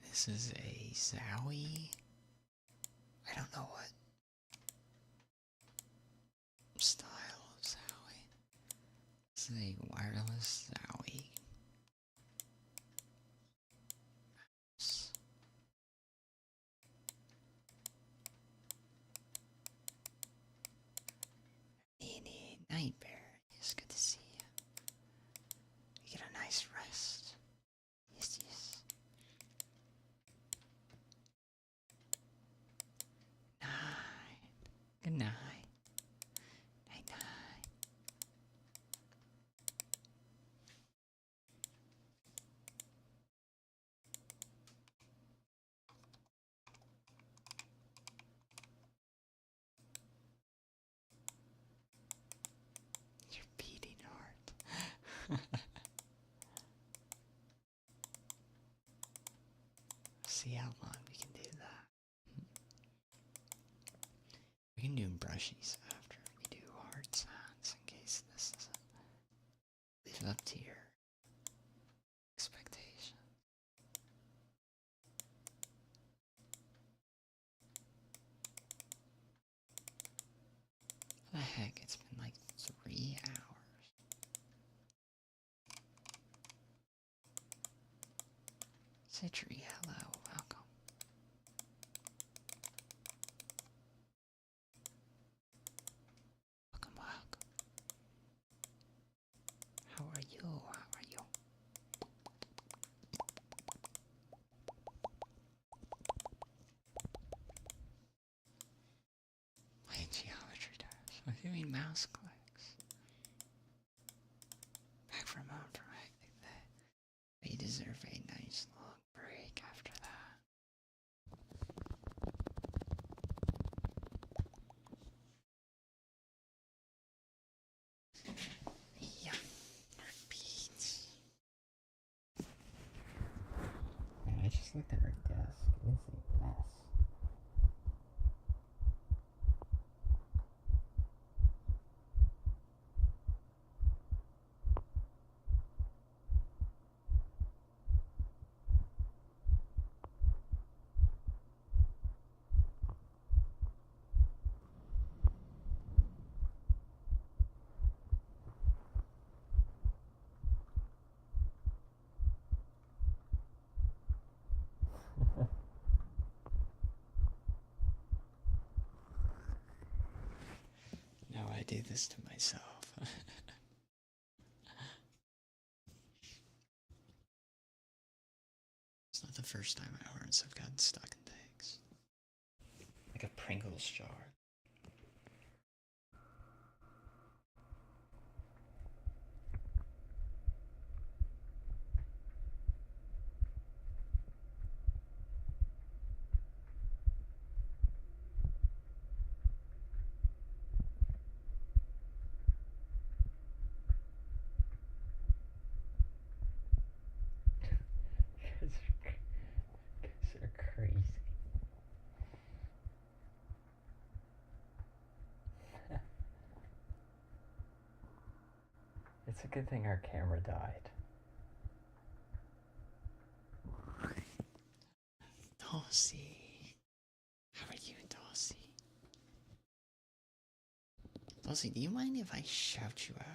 This is a Zowie. I don't know what style of Zowie. It's a wireless Zowie. Night Bear, it's good to see you. You get a nice rest. Yes, yes. Night. Good night. Night, night. Your beating heart. See how long we can do that. We can do brushies after we do hard sounds in case this isn't heck? It's been like 3 hours. Citry, hello, welcome. Welcome, welcome. How are you? How are you? My geometry test. I'm doing mouse clicks. Back from home from hectic day. They deserve a nice long break after that. Yeah, heartbeats. Man, I just looked at her desk. It's a mess. Now I do this to myself. It's not the first time hours have gotten stuck in things. Like a Pringles jar. Guys are crazy. It's a good thing our camera died. Dulcie. How are you, Dulcie? Dulcie, do you mind if I shout you out?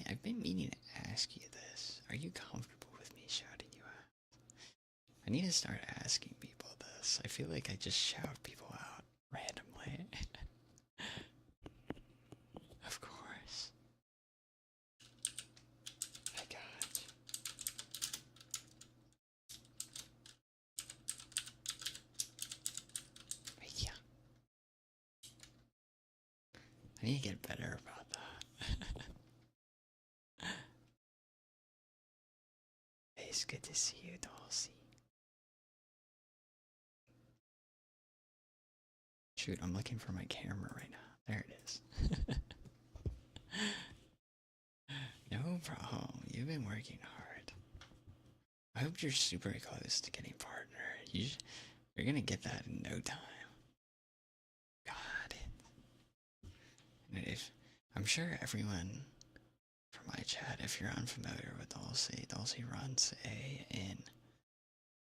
I've been meaning to ask you this. Are you comfortable with me shouting you out? I need to start asking people this. I feel like I just shout people out randomly. Of course. I got you. But yeah. I need to get better about that. It's good to see you, Dulcie. Shoot, I'm looking for my camera right now. There it is. No problem. You've been working hard. I hope you're super close to getting partner. You're gonna get that in no time. Got it. And I'm sure everyone from my chat, if you're unfamiliar with Dulcie runs a inn,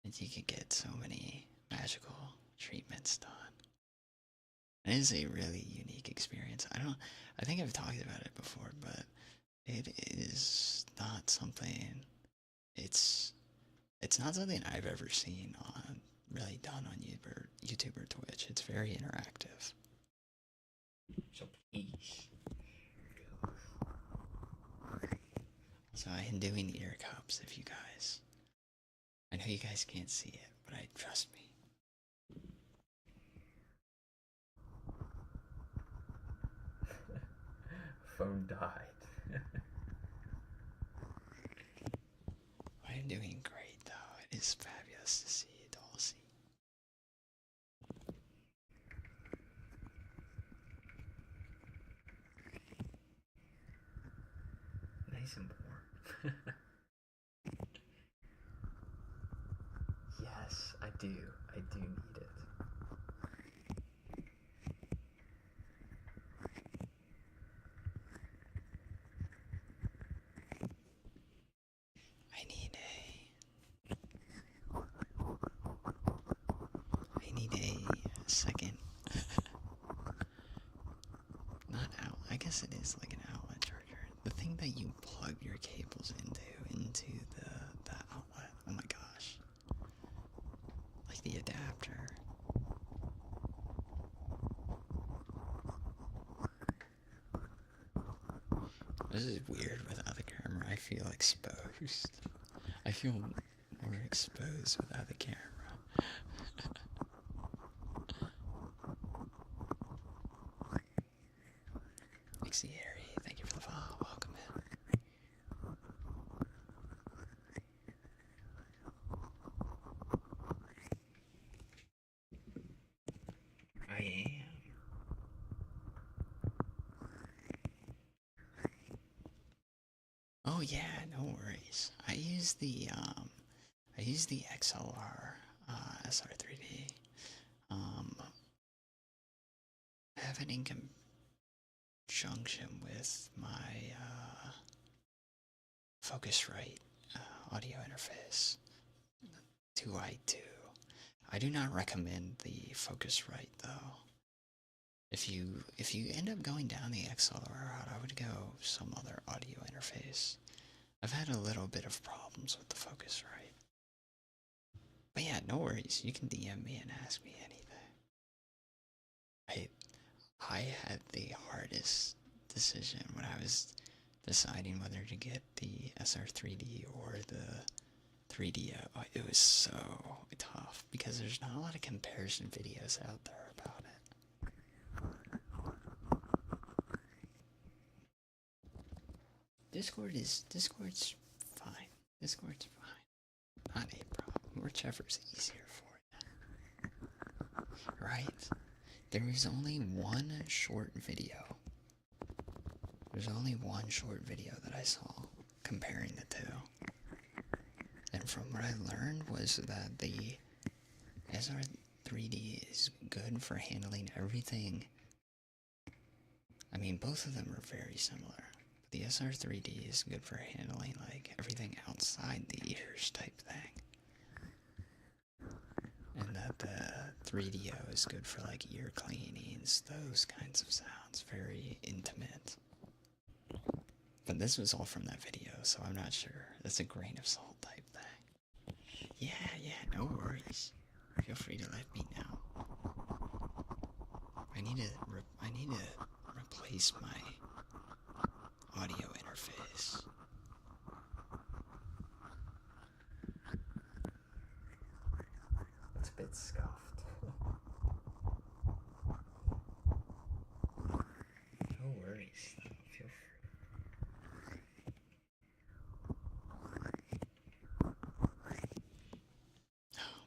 and you can get so many magical treatments done. It is a really unique experience. I think I've talked about it before, but it is not something, it's not something I've ever seen really done on YouTube or Twitch. It's very interactive. So please. So I am doing ear cups if you guys, I know you guys can't see it, but trust me. Phone died. I am doing great though. It is fabulous to see you, Dulcie. Nice and warm. Yes, I do. I do need it. I need a second. Not out. I guess it is like an outlet charger. The thing that you plug your cables into the outlet. Oh my gosh. Like the adapter. This is weird without the camera. I feel exposed. I feel more exposed without the camera. Pixie Harry, thank you for the follow. Welcome in. I am. Oh yeah, no worries. I use the XLR SR3D. I have it in conjunction with my Focusrite audio interface 2i2. I do not recommend the Focusrite though. If you end up going down the XLR route, I would go some other audio interface. I've had a little bit of problems with the Focusrite. But yeah, no worries. You can DM me and ask me anything. I had the hardest decision when I was deciding whether to get the SR3D or the 3DO. It was so tough because there's not a lot of comparison videos out there about it. Discord's fine. Discord's fine. Not a problem. Whichever's easier for you. Right? There is only one short video. There's only one short video that I saw comparing the two. And from what I learned was that the SR3D is good for handling everything. I mean, both of them are very similar. The SR3D is good for handling like everything outside the ears type thing. And that the 3DO is good for like ear cleanings, those kinds of sounds, very intimate. But this was all from that video, so I'm not sure. That's a grain of salt type thing. Yeah, no worries. Feel free to let me know. I need to replace my audio interface. It's a bit scuffed. No worries, though. Feel free.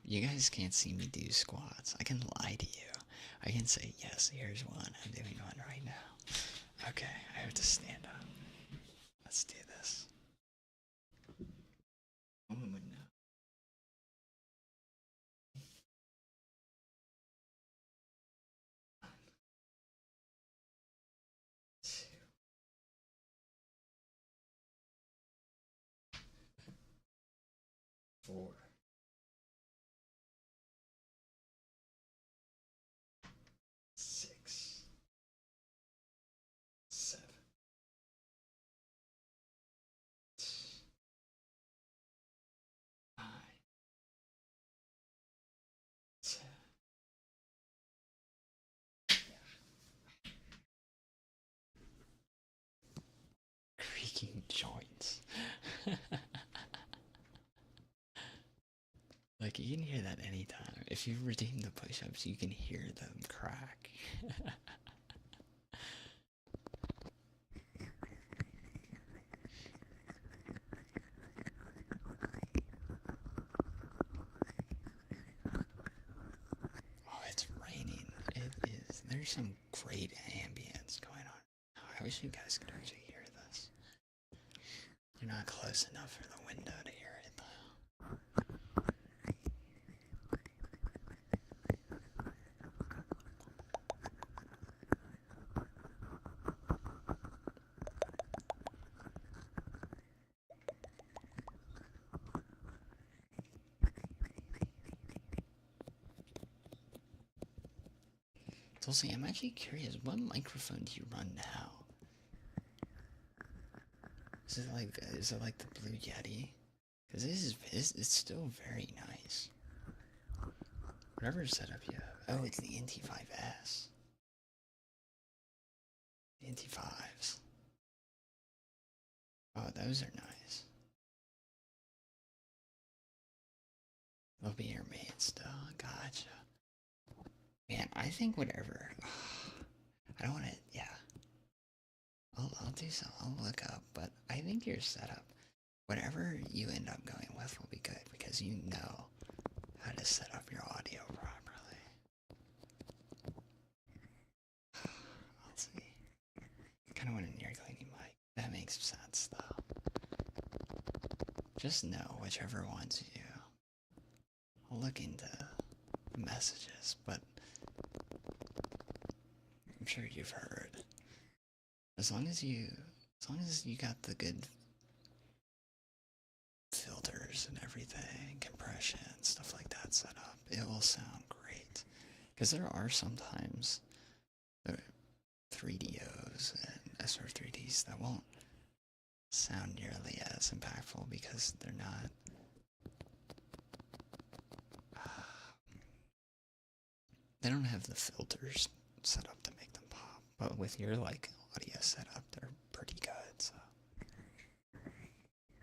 You guys can't see me do squats. I can lie to you. I can say, yes, here's one. I'm doing one right now. Okay, I have to stand up. Let's do this. No one would know. 2, 4, 6, 7, 9, 10. Creaking joints. Like, you can hear that anytime. If you redeem the push-ups, you can hear them crack. Oh, it's raining. It is. There's some great ambience going on. I wish you guys could actually hear this. You're not close enough for the window to hear it, though. Tulsi, I'm actually curious, what microphone do you run now? is it like the Blue Yeti? Because it's still very nice. Whatever setup you have. Oh, it's the NT5S. The NT5s. Oh, those are nice. They'll be your main still. Gotcha. Man, I think whatever. I don't want to. Yeah. I'll do some. I'll look up, but I think your setup, whatever you end up going with, will be good because you know how to set up your audio properly. Let's see. Kind of want a near cleaning mic. That makes sense, though. Just know whichever ones you. I'll look into messages, but I'm sure you've heard. As long as you got the good filters and everything, compression, stuff like that set up, it will sound great. Because there are sometimes 3DOs and SR3Ds that won't sound nearly as impactful because they're not. They don't have the filters set up to make them pop. But with your like audio setup, they're pretty good. So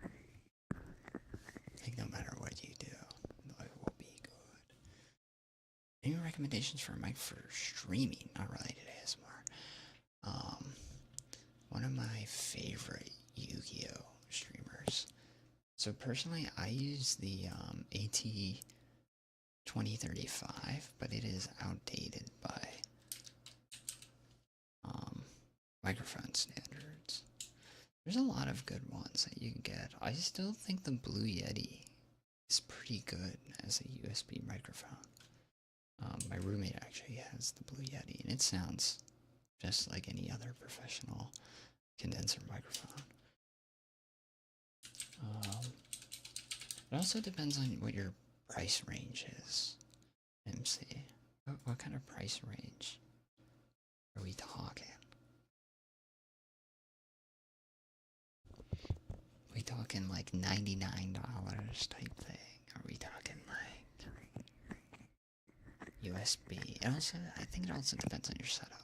I think no matter what you do, it will be good. Any recommendations for a mic for streaming, not related to ASMR? One of my favorite Yu-Gi-Oh streamers. So personally, I use the AT2035, but it is outdated by microphone standards. There's a lot of good ones that you can get. I still think the Blue Yeti is pretty good as a USB microphone. My roommate actually has the Blue Yeti, and it sounds just like any other professional condenser microphone. It also depends on what your price range is. MC, what kind of price range are we talking? Are we talking like $99 type thing? Are we talking like USB? I think it also depends on your setup.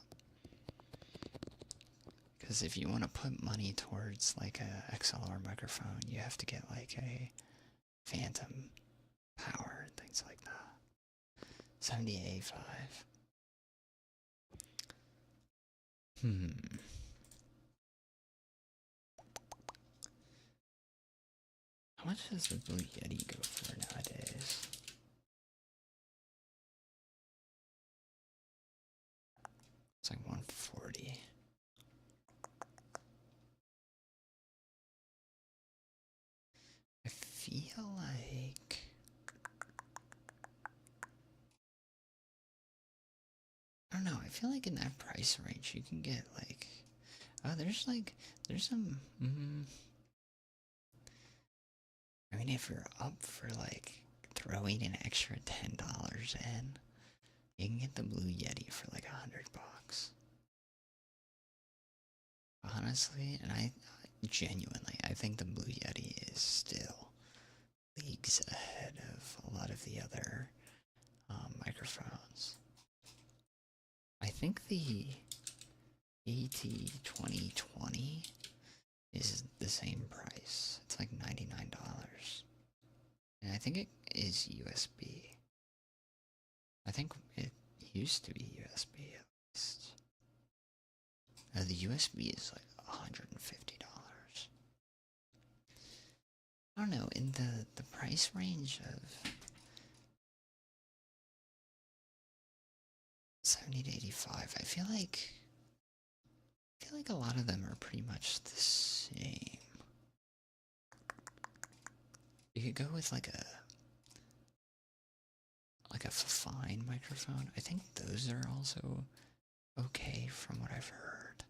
Because if you want to put money towards like a XLR microphone, you have to get like a Phantom power and things like that. 70A5. How much does the Blue Yeti go for nowadays? It's like 140. I feel like I don't know, I feel like in that price range you can get like there's some I mean if you're up for like throwing an extra $10 in, you can get the Blue Yeti for like $100. Honestly, and I genuinely, I think the Blue Yeti is still leagues ahead of a lot of the other microphones. I think the AT2020 is the same price. It's like $99. And I think it is USB. I think it used to be USB at least. The USB is like $150. I don't know, in the price range of 70 to 85, I feel like a lot of them are pretty much the same. You could go with like a fine microphone. I think those are also okay from what I've heard.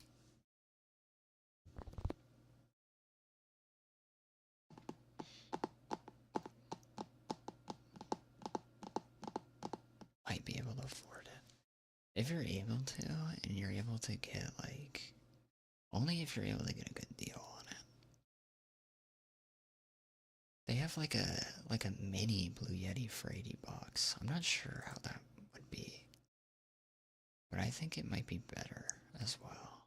Might be able to afford it. If you're able to, and you're able to get like, only if you're able to get a good deal on it. have like a mini Blue Yeti for 80 bucks. I'm not sure how that would be, but I think it might be better as well.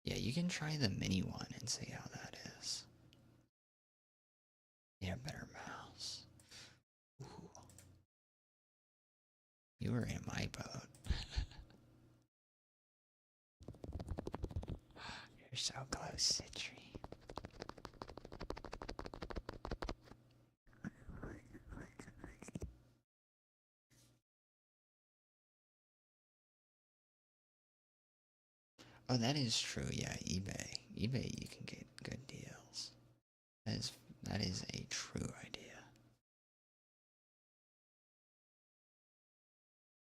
Yeah, you can try the mini one and see how that is. Yeah, better mouse. Ooh. You were in my boat. You're so close, Citry. Oh, that is true. Yeah, eBay. eBay, you can get good deals. That is a true idea.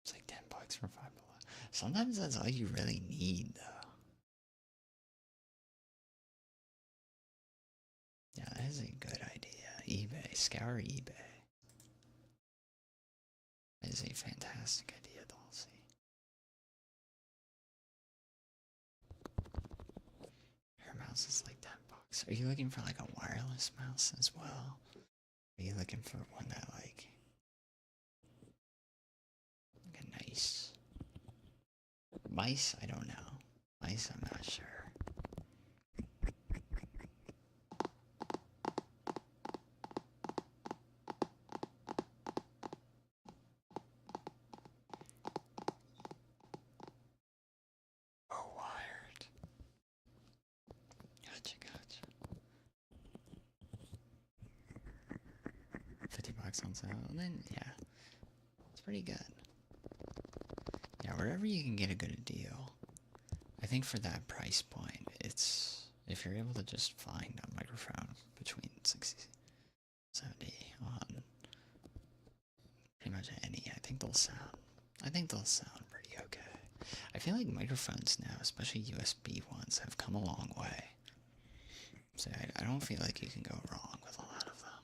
It's like 10 bucks for 5 bucks. Sometimes that's all you really need, though. Yeah, that is a good idea. eBay. Scour eBay. That is a fantastic idea, Dulcie. Your mouse is like 10 bucks. Are you looking for like a wireless mouse as well? Are you looking for one that like a nice mice? I don't know. Mice, I'm not sure. Oh, wired. Gotcha, gotcha. 50 bucks on sale. And then, yeah, it's pretty good. Yeah, wherever you can get a good deal. I think for that price point, it's, if you're able to just find a microphone between 60, 70 on pretty much any, I think they'll sound pretty okay. I feel like microphones now, especially USB ones, have come a long way. So I don't feel like you can go wrong with a lot of them.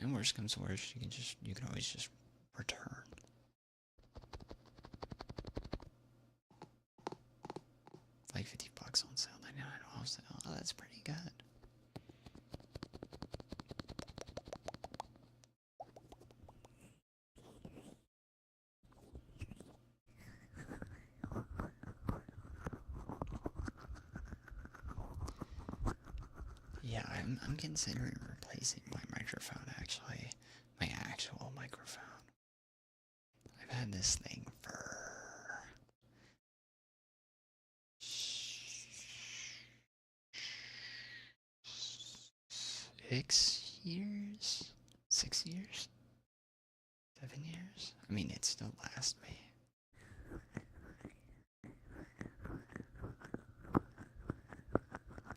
And worst comes to worst, you can always just return. Like 50 bucks on sale, 99 off sale. Oh, that's pretty good. Yeah, I'm considering replacing my microphone actually. My actual microphone. I've had this thing for 6 years? 6 years? 7 years? I mean, it still lasts me.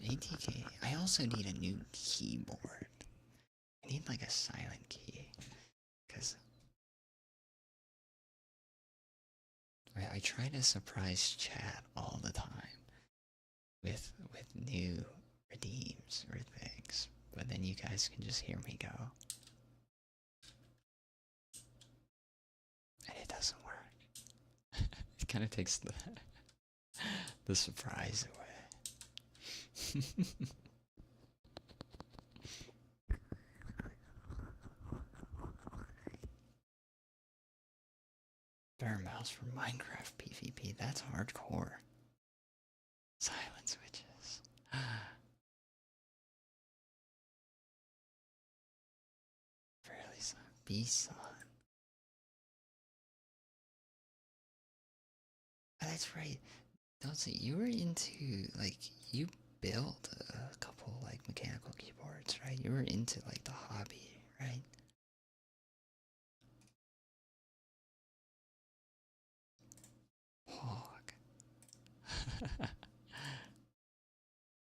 ATK. I also need a new keyboard. I need like a silent key. Because I try to surprise chat all the time with new redeems or things. But then you guys can just hear me go. And it doesn't work. It kind of takes the surprise away. Bear mouse for Minecraft PvP. That's hardcore. Silent switches. Fairly silent. B-Sun. Oh, that's right. Don't say you were into like you built a couple like mechanical keyboards, right? You were into like the hobby, right? Hog. I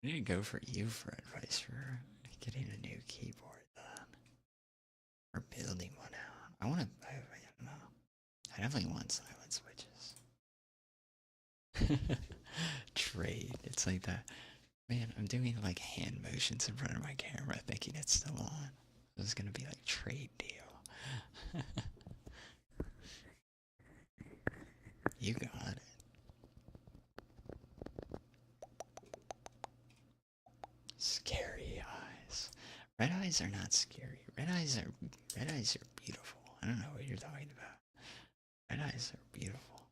need to go for you for advice for getting a new keyboard then. Or building one out. I don't know. I definitely want silent switches. Trade. It's like that. Man, I'm doing like hand motions in front of my camera thinking it's still on. This is gonna be like trade deal. You got it. eyes are not scary. Red eyes are beautiful. I don't know what you're talking about. Red eyes are beautiful.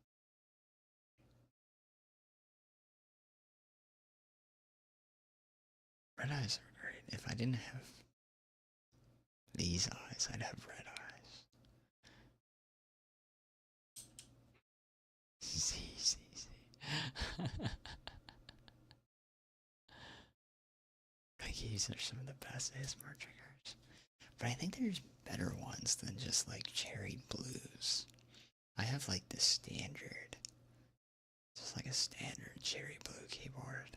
Red eyes are great. If I didn't have these eyes, I'd have red eyes. See. Like these are some of the best ASMR triggers. But I think there's better ones than just like cherry blues. I have like the standard, just like a standard cherry blue keyboard.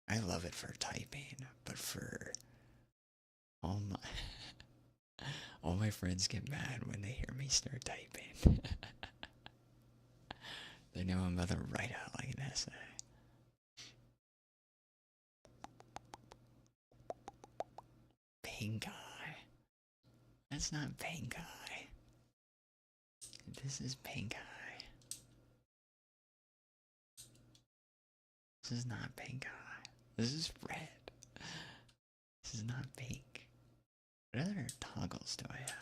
I love it for typing, but for all my all my friends get mad when they hear me start typing. They know I'm about to write out like an essay. Pink eye. That's not pink eye. This is pink eye. This is not pink eye. This is red. This is not pink. What other toggles do I have?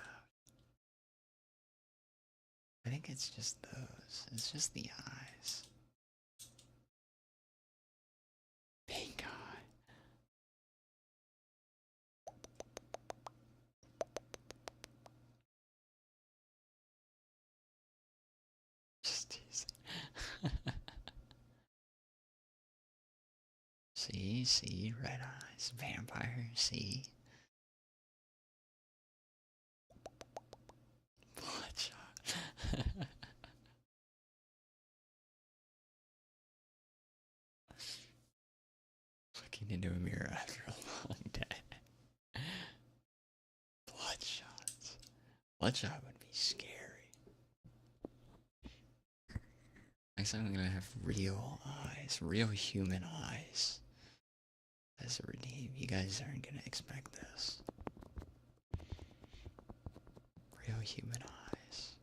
I think it's just those. It's just the eyes. Pink eye. Just teasing. See, red eyes, vampire, see. Bloodshot. Looking into a mirror after a long day. Bloodshot. Bloodshot would be scary. Next time I'm gonna have real eyes, real human eyes. As a redeem, you guys aren't gonna expect this. Real human eyes.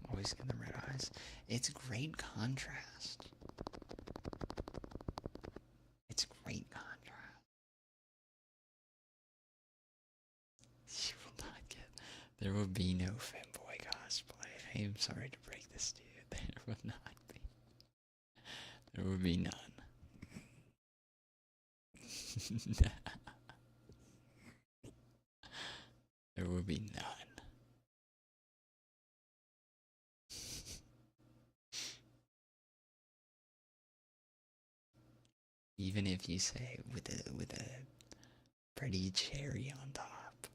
Always get the red eyes. It's great contrast. It's great contrast. You will not get. There will be no femboy cosplay. I am sorry to break this to you. There will not be. There will be none. There will be none. Even if you say with a pretty cherry on top,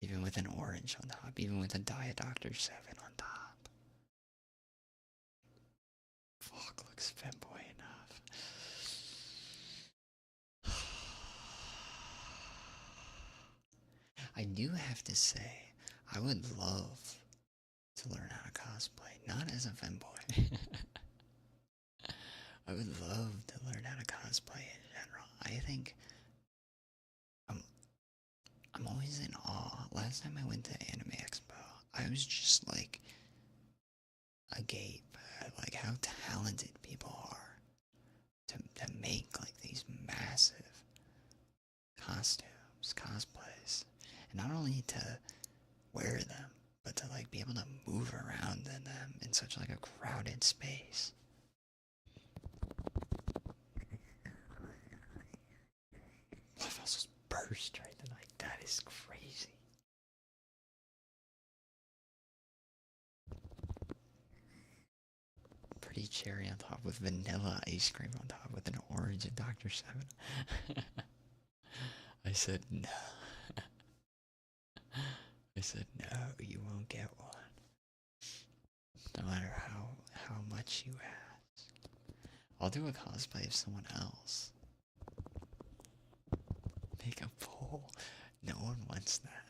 even with an orange on top, even with a Diet Dr. 7 on top. Fuck, looks femboy enough. I do have to say, I would love to learn how to cosplay, not as a femboy. I would love to learn how to cosplay in general. I think I'm always in awe. Last time I went to Anime Expo, I was just like agape at like how talented people are to make like these massive costumes, cosplays, and not only to wear them, but to like be able to move around in them in such like a crowded space. My muscles burst right tonight. That is crazy. Pretty cherry on top with vanilla ice cream on top with an orange and Dr. 7. I said no. I said no, you won't get one. No matter how much you ask. I'll do a cosplay of someone else. Make a poll. No one wants that.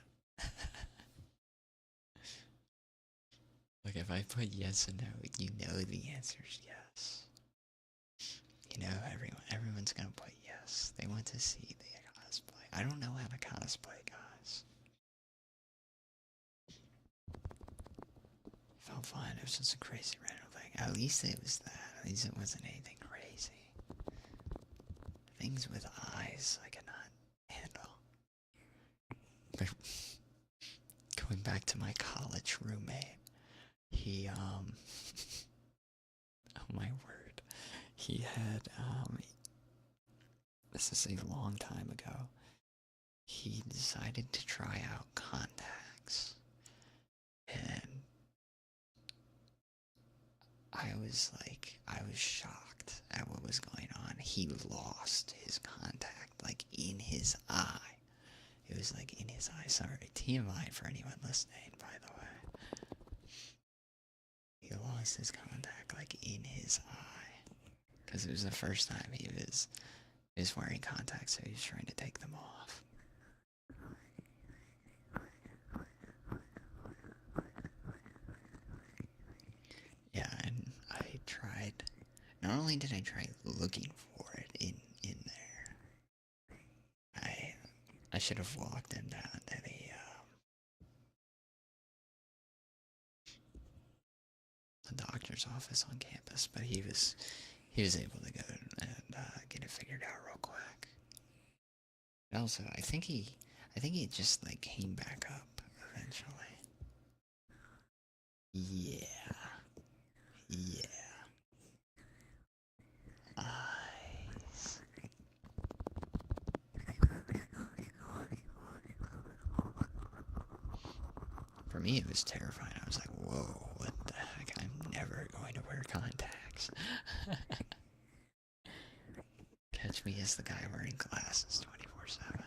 Like if I put yes and no, you know the answer is yes. You know everyone's gonna put yes. They want to see the cosplay. I don't know how to cosplay, guys. It felt fun. It was just a crazy random thing. At least it was that. At least it wasn't anything crazy. I things with eyes I cannot handle. But going back to my college roommate, he, oh my word, he had, this is a long time ago, he decided to try out contacts, and I was shocked at what was going on. He lost his contact, like, in his eye. It was, like, in his eye. Sorry, TMI for anyone listening, by the way. He lost his contact, like, in his eye. Because it was the first time he was wearing contacts, so he was trying to take them off. Yeah, and I tried. Not only did I try looking for it in there, I should have walked him down to the doctor's office on campus, but he was able to go and get it figured out real quick. And also, I think he just like came back up eventually. Yeah. Eyes. For me, it was terrifying. I was like, whoa, what the heck? I'm never going to wear contacts. Catch me as the guy wearing glasses 24/7.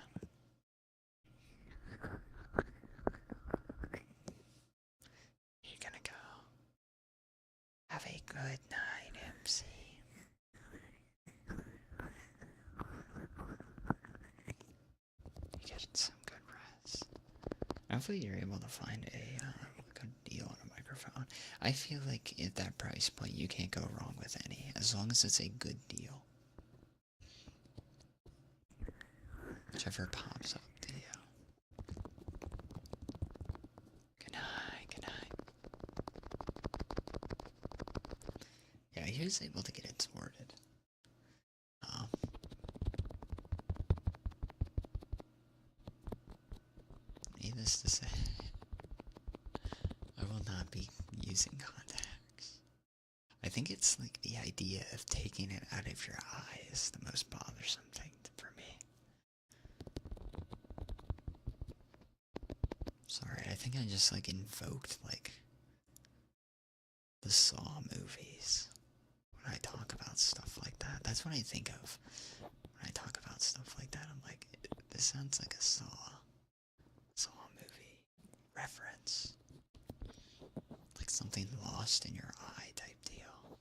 You're gonna go. Have a good night, MC. You get some good rest. Hopefully you're able to find a good deal on a microphone. I feel like at that price point you can't go wrong with any, as long as it's a good deal. Whichever pops up to you. Good night. Yeah, he was able to get it sorted. Needless to say, I will not be using contacts. I think it's like the idea of taking it out of your eye is the most bothersome thing for me. Sorry, I think I just like invoked like the Saw movies when I talk about stuff like that. That's what I think of when I talk about stuff like that. I'm like, this sounds like a Saw movie reference. Like something lost in your eye type deal.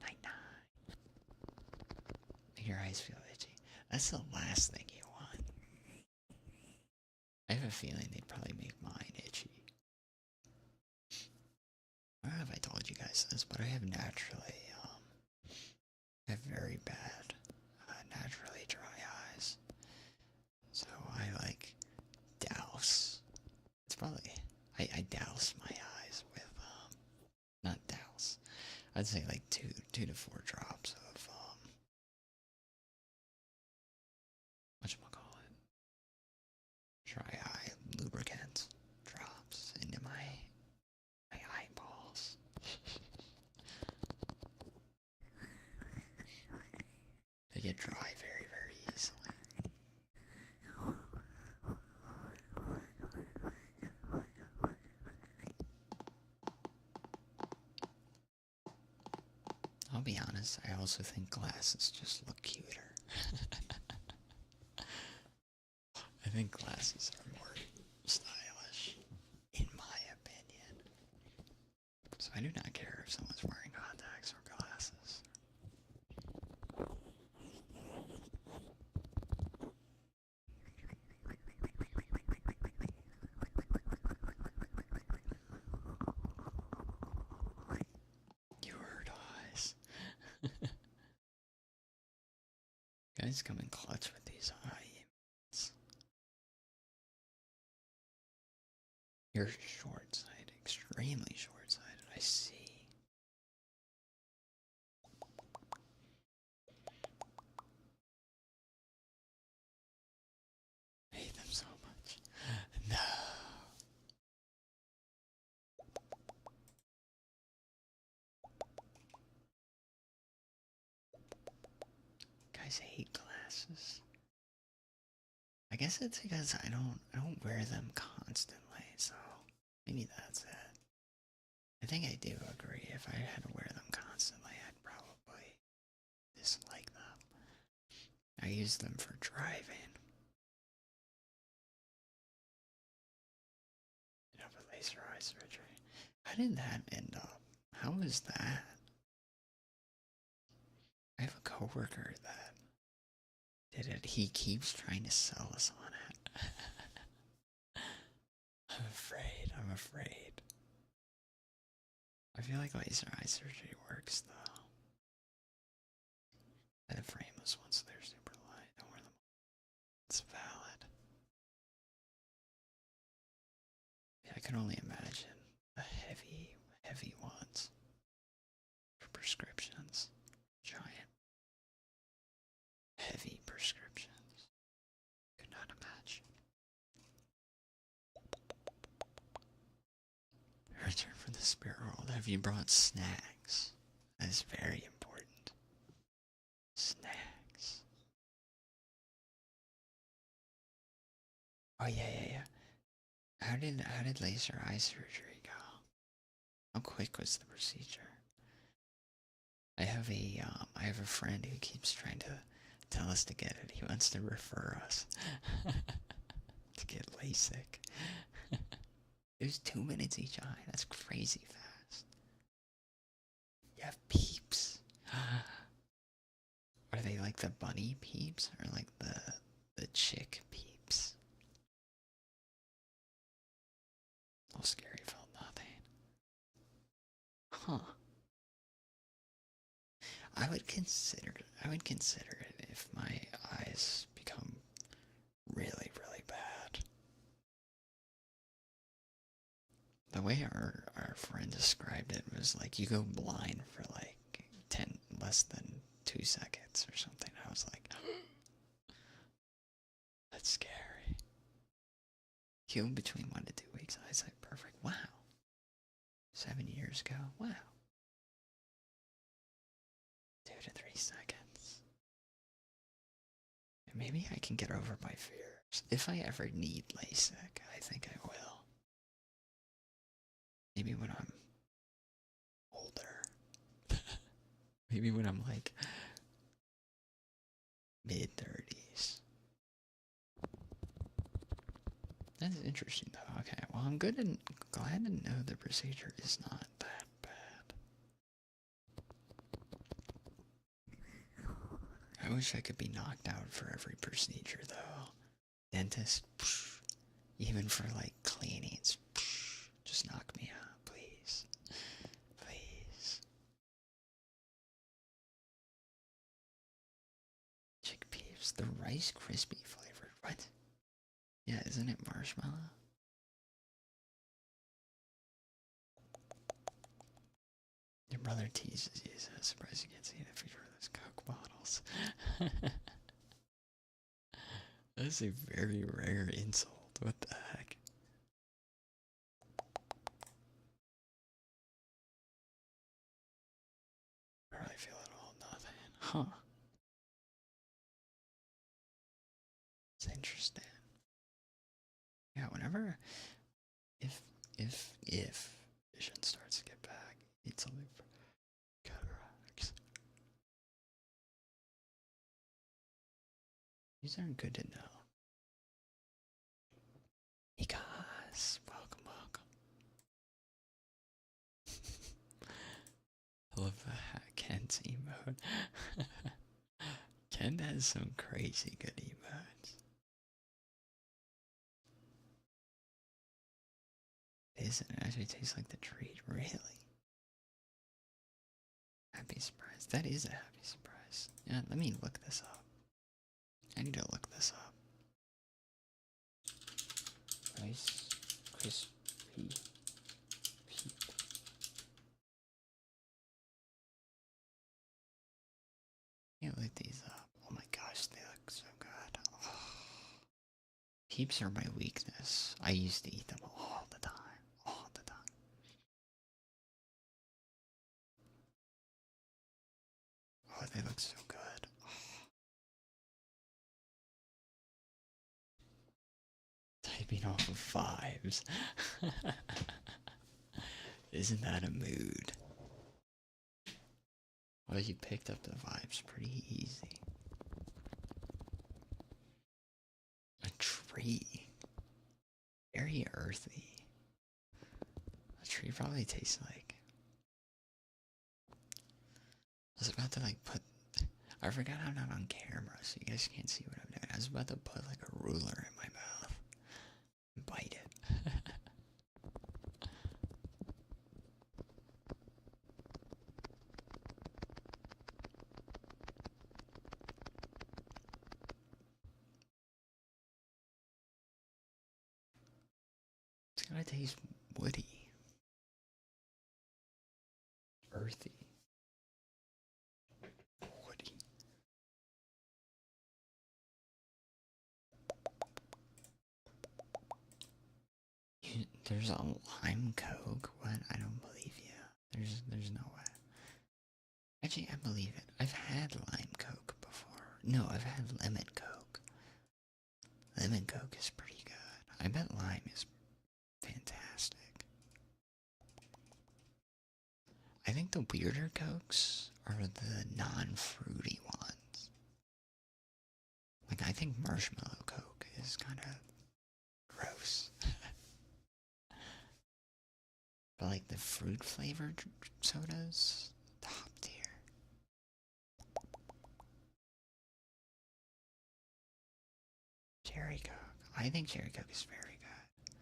Night. Make your eyes feel itchy. That's the last thing you want. I have a feeling they'd probably make mine itchy. I don't know if I told you guys this, but I have very bad, naturally dry eyes. So I like douse. It's probably, I douse my eyes with, not douse. I'd say like two to 4 drops of, whatchamacallit, dry eye lubricant drops into my eyeballs. They get dry very, very easily. I'll be honest, I also think glasses just look cuter. I think glasses are more stylish, in my opinion. So I do not care if someone's wearing contacts or glasses. You heard eyes. Guys come in clutch with these emails. You're short-sighted, extremely short-sighted, I see. I hate them so much. No. Guys hate glasses. I guess it's because I don't wear them constantly, so maybe that's it. I think I do agree. If I had to wear them constantly, I'd probably dislike them. I use them for driving. You have a laser eye surgery. How did that end up? How was that? I have a coworker that did it. He keeps trying to sell us on it. I'm afraid. I'm afraid. I feel like laser eye surgery works though. The frameless ones, they're super light. Don't wear them. It's valid. Yeah, I can only imagine the heavy ones for prescriptions. Giant, heavy prescriptions. Could not imagine. Return from the spirit world. Have you brought snacks? That is very important. Snacks. Oh yeah. How did laser eye surgery go? How quick was the procedure? I have a friend who keeps trying to tell us to get it. He wants to refer us to get LASIK. It was 2 minutes each eye. That's crazy fast. You have peeps. Are they like the bunny peeps or like the chick peeps? Oh, scary, felt nothing. Huh. I would consider it if my eyes become really, really bad. The way our friend described it was like you go blind for like less than 2 seconds or something. I was like, that's scary. Healed between 1 to 2 weeks, eyesight perfect. Wow. 7 years ago. Wow. 2 to 3 seconds. And maybe I can get over my fears. If I ever need LASIK, I think I will. Maybe when I'm older. Maybe when I'm like mid-30s. That's interesting though. Okay, well I'm glad to know the procedure is not that bad. I wish I could be knocked out for every procedure though. Dentist, even for like cleanings, just knock me out, please. Please. Chickpeas, the Rice Krispie flavored. What? Yeah, isn't it marshmallow? Your brother teases you, so I'm surprised you can't see the picture of those Coke bottles. That is a very rare insult. What the heck? I really feel it all nothing. Huh. It's interesting. Yeah, whenever if vision starts to get back, it's something for cataracts. These aren't good to know. Because welcome. I love Kent's emote. Kent has some crazy good emotes. Isn't it? Actually tastes like the treat, really. Happy surprise. That is a happy surprise. Yeah, let me look this up. I need to look this up. Rice crispy peep. Can't look these up. Oh my gosh, they look so good. Oh. Peeps are my weakness. I used to eat them all the time. All the time. Oh, they look so good. Typing off of fives. Isn't that a mood? Well, you picked up the vibes pretty easy. A tree. Very earthy. A tree probably tastes like... I was about to like put... I forgot I'm not on camera, so you guys can't see what I'm doing. I was about to put like a ruler in my mouth. And bite it. It's gonna taste woody. Earthy. Woody. There's a lime coke? What? I don't believe you. There's no way. Actually, I believe it. I've had lime coke before. No, I've had lemon coke. Lemon coke is pretty good. I bet lime is fantastic. I think the weirder cokes are the non-fruity ones. Like, I think marshmallow coke is kind of gross. But like the fruit flavored sodas, top tier. Cherry coke. I think cherry coke is very good.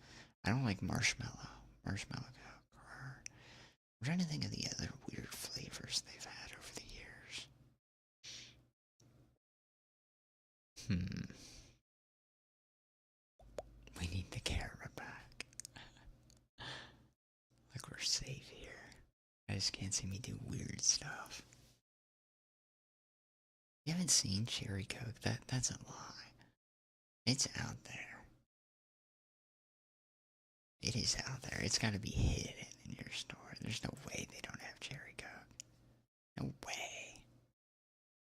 I don't like marshmallow. Marshmallow coke. Or I'm trying to think of the other weird flavors they've had over the years. We need the camera back. Like we're safe here. You guys can't see me do weird stuff. You haven't seen cherry coke? That's a lie. It's out there. It is out there. It's gotta be hidden in your store. There's no way they don't have cherry coke. No way.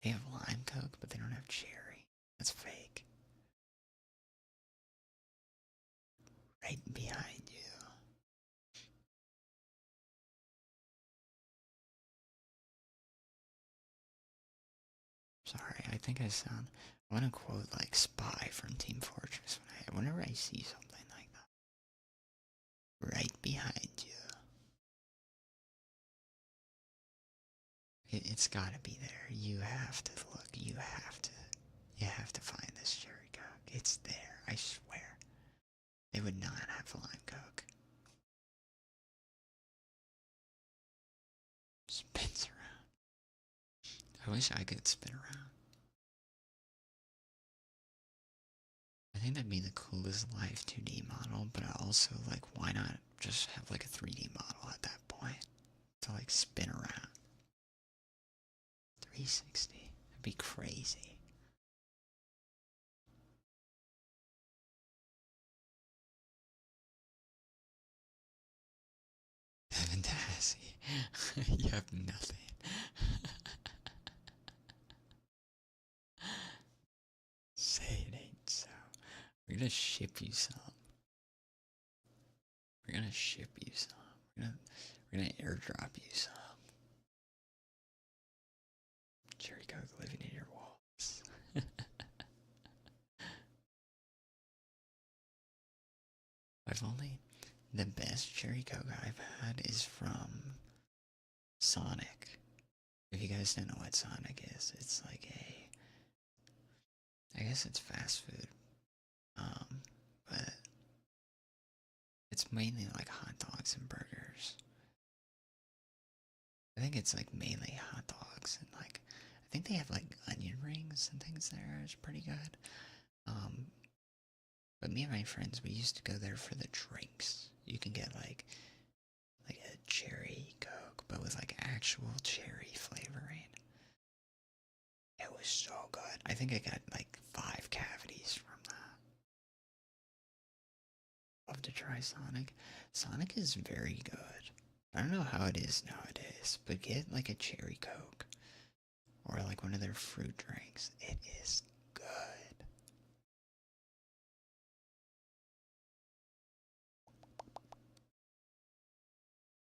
They have lime coke, but they don't have cherry. That's fake. Right behind you. Sorry, I think I sound... I want to quote like Spy from Team Fortress whenever I see something like that. Right behind you. It's gotta be there. You have to look. You have to find this cherry coke. It's there. I swear. They would not have lime coke. Spins around. I wish I could spin around. I think that'd be the coolest live 2D model, but I also like, why not just have like a 3D model at that point to like spin around? 360. That'd be crazy. Fantastic. You have nothing. Say it ain't so. We're gonna ship you some. We're gonna ship you some. We're gonna airdrop you some. Cherry coke living in your walls. The best cherry coke I've had is from Sonic. If you guys don't know what Sonic is, it's like I guess it's fast food. But it's mainly like hot dogs and burgers. I think it's like mainly hot dogs and like, I think they have like onion rings and things there. It's pretty good. Um, but me and my friends, we used to go there for the drinks. You can get like a cherry Coke, but with like actual cherry flavoring. It was so good. I think I got like 5 cavities from that. Love to try Sonic. Sonic is very good. I don't know how it is nowadays, but get like a cherry Coke or like one of their fruit drinks. It is good.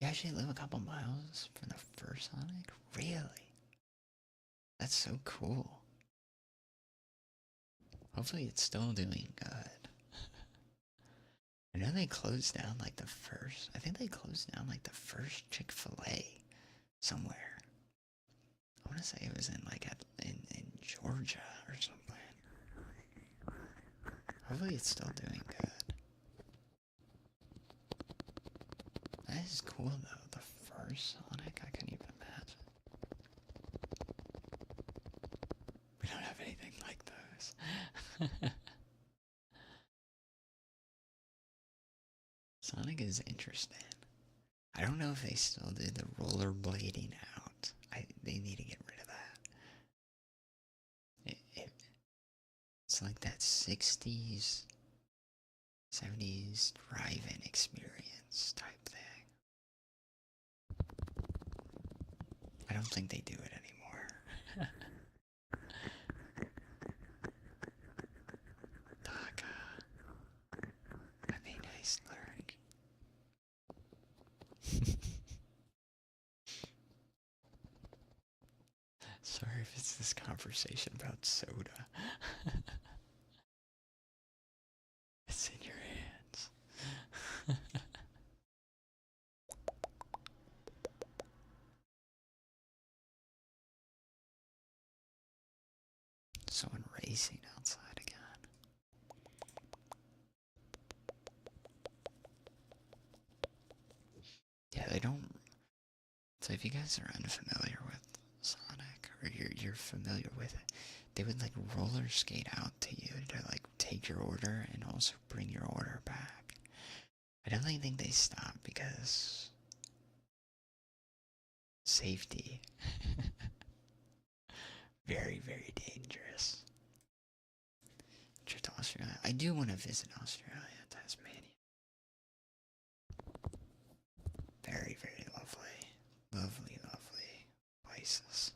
You actually live a couple miles from the first Sonic? Really? That's so cool. Hopefully it's still doing good. I know they closed down like the first, I think they closed down like the first Chick-fil-A somewhere. I want to say it was in like in Georgia or something. Hopefully it's still doing good. That is cool though. The first Sonic, I couldn't even imagine. We don't have anything like those. Sonic is interesting. I don't know if they still do the rollerblading out. They need to get rid of that. It's like that 60s, 70s drive-in experience type thing. I don't think they do it anymore. Taka. I mean, nice learn. Sorry if it's this conversation about soda. It's in your hands. Someone racing outside again. Yeah, they don't. So if you guys are unfamiliar with Sonic, or you're familiar with it, they would like roller skate out to you to like take your order and also bring your order back. I definitely think they stopped because safety. Very, very dangerous. Trip to Australia. I do want to visit Australia, Tasmania. Very, very lovely. Lovely, lovely places.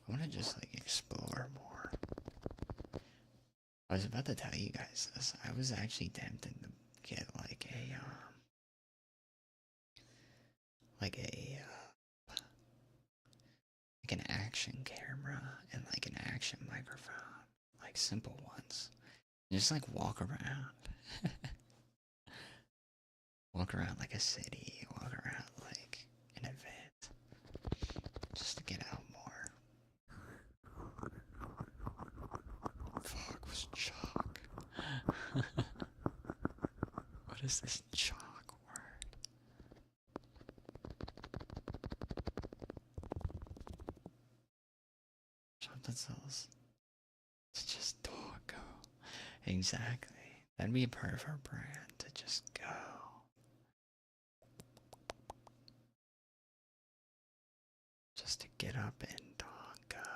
I want to just like explore more. I was about to tell you guys this. I was actually tempted to get like a like an action camera and like an action microphone, like simple ones. And just like walk around. Walk around like a city, walk around like an event. Just to get out more. Fuck, was chalk. What is this chalk word? Something else. It's just doggo. Exactly. That'd be a part of our brand to just go. Just to get up and doggo.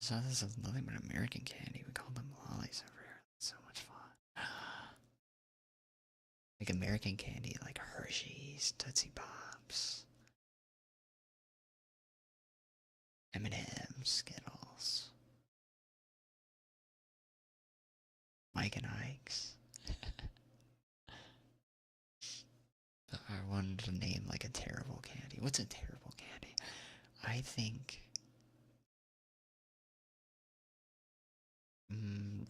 So this is nothing but American candy. We call them lollies over here. That's so much fun. Like American candy, like Hershey's, Tootsie Pops, M&M's, Skittles, Mike and Ike's. I wanted to name like a terrible candy. What's a terrible candy? I think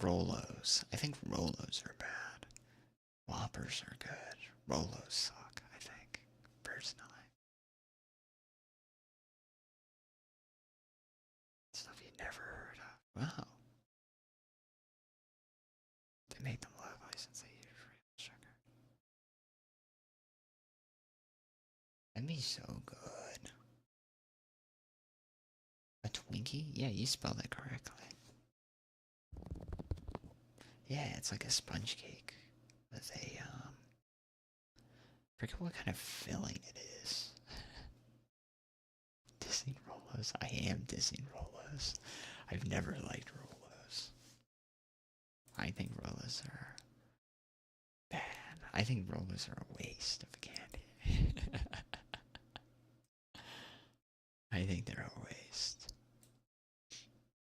Rolos. I think Rolos are bad. Whoppers are good. Rolos suck, I think, personally. Stuff you never heard of. Wow. They make them lovely since they use real sugar. That'd be so good. Twinkie? Yeah, you spelled it correctly. Yeah, it's like a sponge cake with a, I forget what kind of filling it is. Disney Rolos. I am Disney Rolos. I've never liked Rolos. I think Rolos are bad. I think Rolos are a waste of candy. I think they're a waste.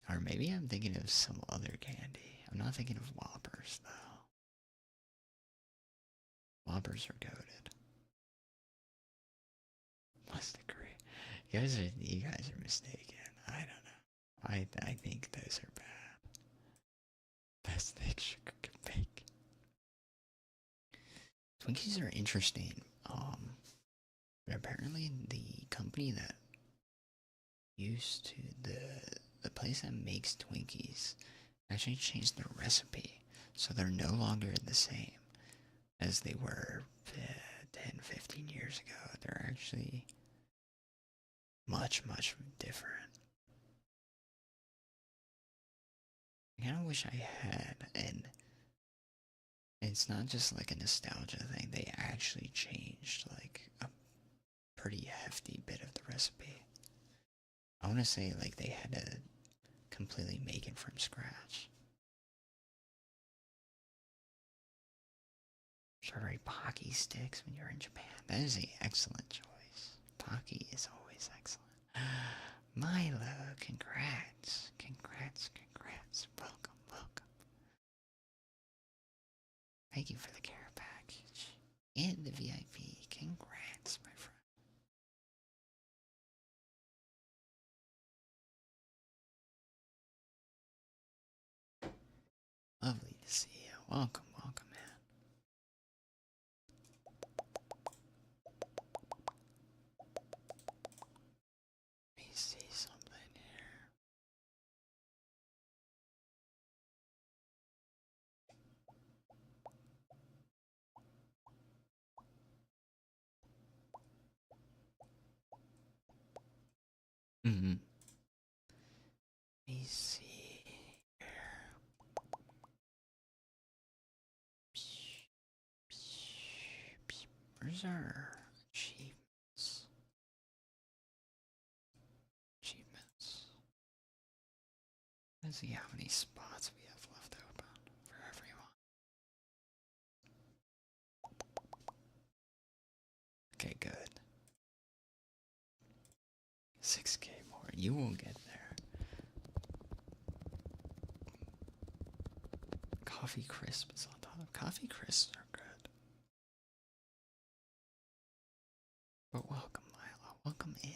Or maybe I'm thinking of some other candy. I'm not thinking of Whoppers, though. Whoppers are goated. Must agree. You guys are mistaken. I don't know. I think those are bad. Best thing sugar can bake. Twinkies are interesting. But apparently the company that used to the place that makes Twinkies actually changed their recipe, so they're no longer the same as they were 10, 15 years ago. They're actually much, much different. I kind of wish I had, and it's not just like a nostalgia thing. They actually changed like a pretty hefty bit of the recipe. I want to say like they had to completely make it from scratch. Strawberry Pocky sticks when you're in Japan. That is an excellent choice. Pocky is always excellent. Milo, congrats. Congrats, congrats. Welcome, welcome. Thank you for the care package. And the VIP. Congrats, my friend. Lovely to see you. Welcome, welcome, man. Let me see something here. Mm-hmm. Let me see here. Where's our achievements? Achievements. Let's see how many spots we have left open for everyone. Okay, good. 6K more. You will get there. Coffee crisp is on top. Coffee crisps are good. But welcome, Milo. Welcome in.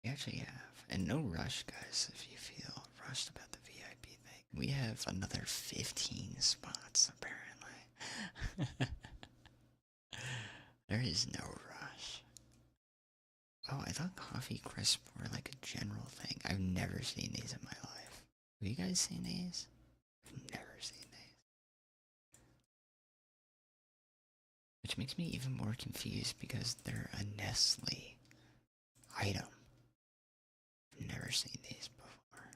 We actually have, and no rush, guys, if you feel rushed about the VIP thing. We have another 15 spots, apparently. There is no rush. Oh, I thought coffee crisp were like a general thing. I've never seen these in my life. Have you guys seen these? I've never seen these. Which makes me even more confused because they're a Nestle item. I've never seen these before.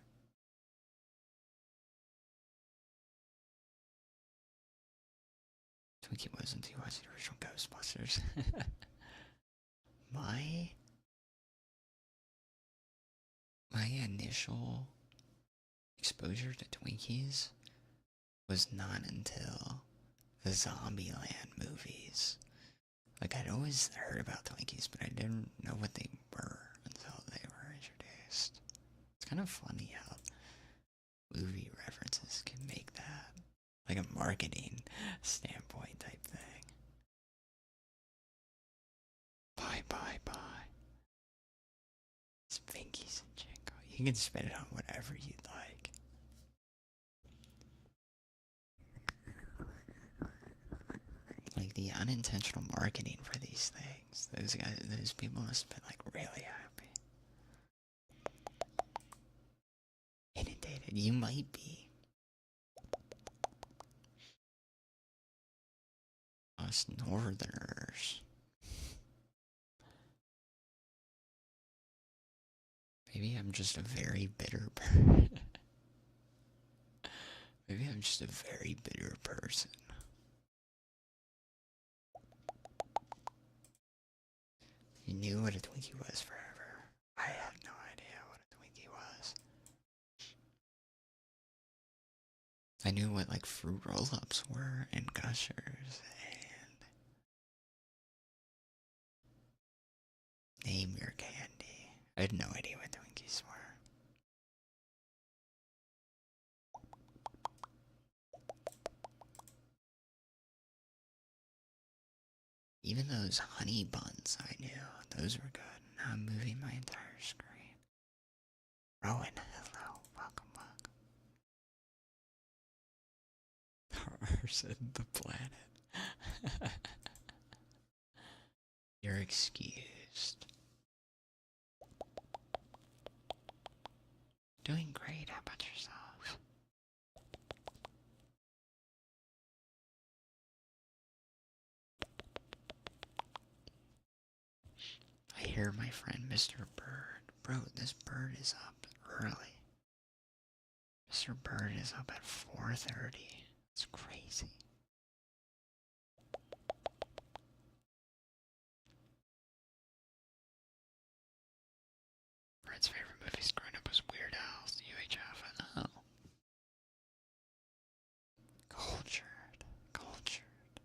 Twinkie wasn't too much the original Ghostbusters. my initial exposure to Twinkies was not until the Zombieland movies. Like, I'd always heard about Twinkies, but I didn't know what they were until they were introduced. It's kind of funny how movie references can make that like a marketing standpoint type thing. Bye, bye, bye. It's Pinkies and Jingo. You can spend it on whatever you'd like. Like the unintentional marketing for these things. Those people must have been like really happy. Inundated. You might be. Us northerners. Maybe I'm just a very bitter person. Maybe I'm just a very bitter person. You knew what a Twinkie was forever. I had no idea what a Twinkie was. I knew what like fruit roll-ups were and gushers and name your candy. I had no idea what Twinkies were. Even those honey buns I knew. Those were good. Now I'm moving my entire screen. Rowan, hello. Welcome, welcome. Tarzan the planet. You're excused. Doing great. How about yourself? I hear my friend Mr. Bird. Bro, this bird is up early. Mr. Bird is up at 4:30. It's crazy. Bird's favorite movies growing up was Weird Al's UHF. Oh. Cultured. Cultured.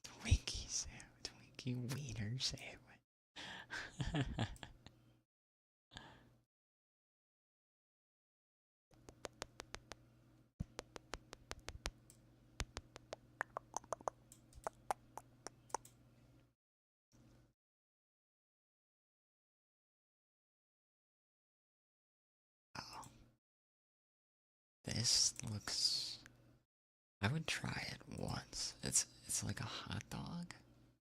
Twinkie sandwich. Twinkie wiener sandwich. Oh. This looks... I would try it once. It's like a hot dog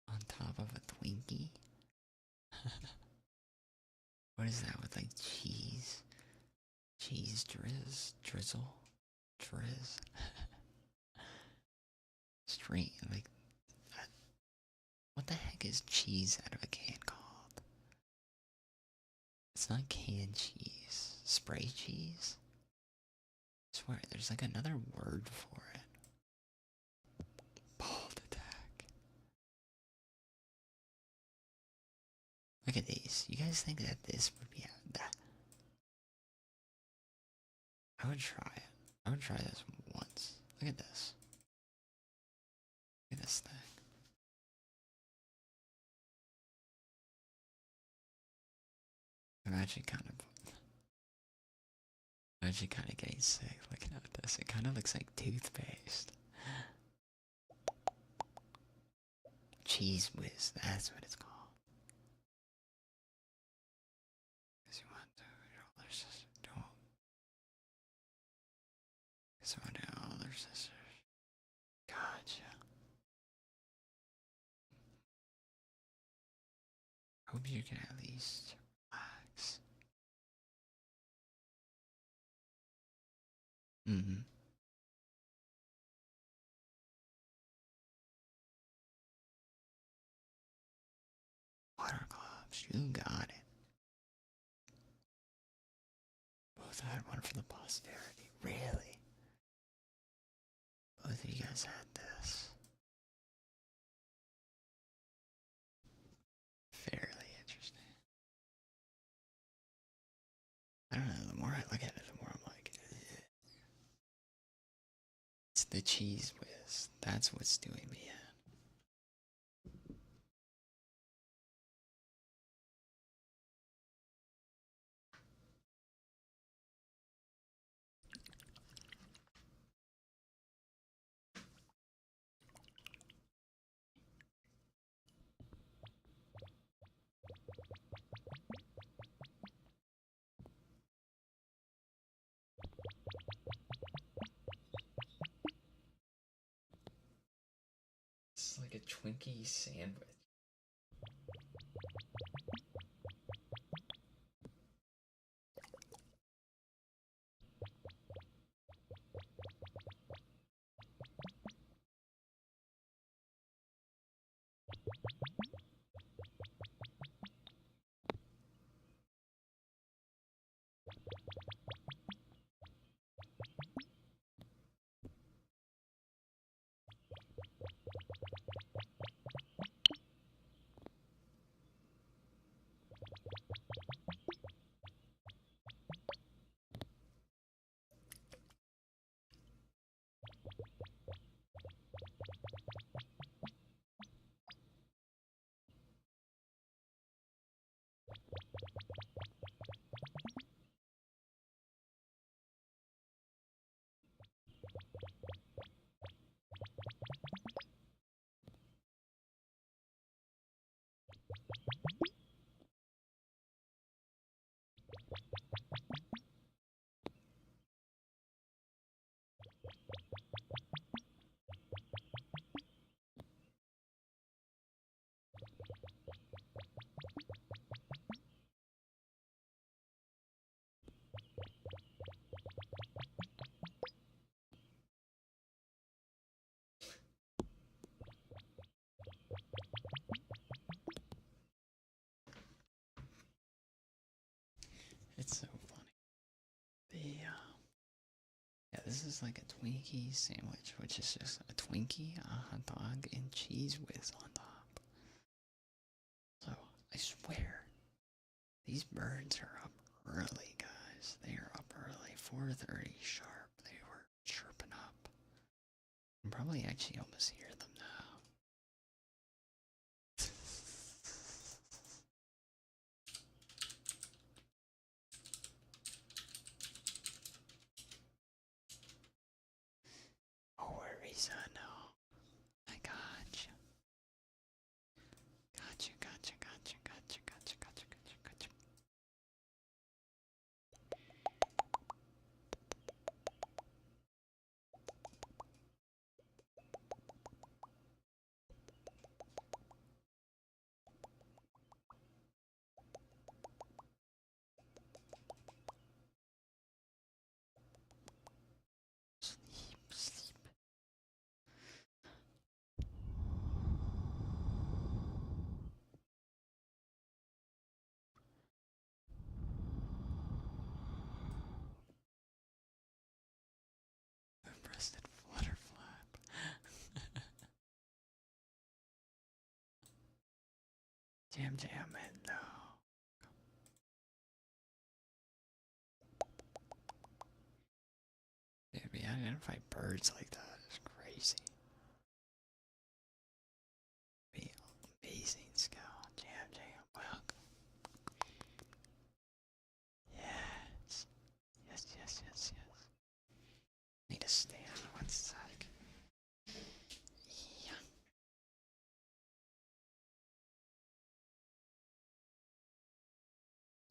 on top of a Twinkie. What is that with like cheese? Cheese drizzle, drizz. Straight, like, what the heck is cheese out of a can called? It's not canned cheese. Spray cheese? I swear, there's like another word for it. Bald attack. Look at these. You guys think that this would be that? I would try it. I would try this once. Look at this. Look at this thing. I'm actually kind of getting sick looking at this. It kind of looks like toothpaste. Cheese whiz, that's what it's called. Because you want to, your older sister, don't. Because you want your older sister. Gotcha. Hope you can at least relax. Mm-hmm. Water gloves, you got it. Both had one for the posterity. Really? Both of you guys had this. Fairly interesting. I don't know, the more I look at it, the more I'm like, ugh. It's the cheese whiz. That's what's doing me in. It's like a Twinkie sandwich. this is like a Twinkie sandwich, which is just a Twinkie, a hot dog, and cheese whiz on top. So, I swear, these birds are up early, guys. They are up early, 4:30 sharp. They were chirping up. You can probably actually almost hear them now. No worries, no. I got you. Gotcha, gotcha, gotcha, gotcha, gotcha, gotcha, gotcha, gotcha. Sleep, sleep. Breasted flutter flap. Jam jam and no. Dude, we identify birds like that is crazy. Be amazing skill. Jam jam, welcome. Yes. Yes, yes, yes, yes. Need to stand one sec. Yeah.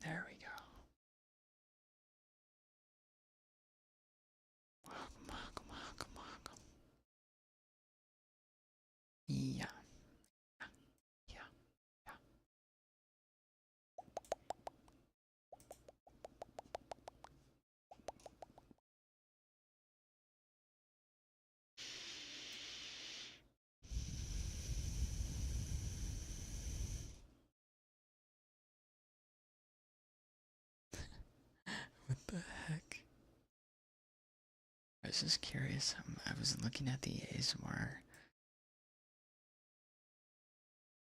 There we go. Welcome, welcome, welcome, welcome. Yeah. Yeah. Yeah. What the heck? I was just curious. I was looking at the ASMR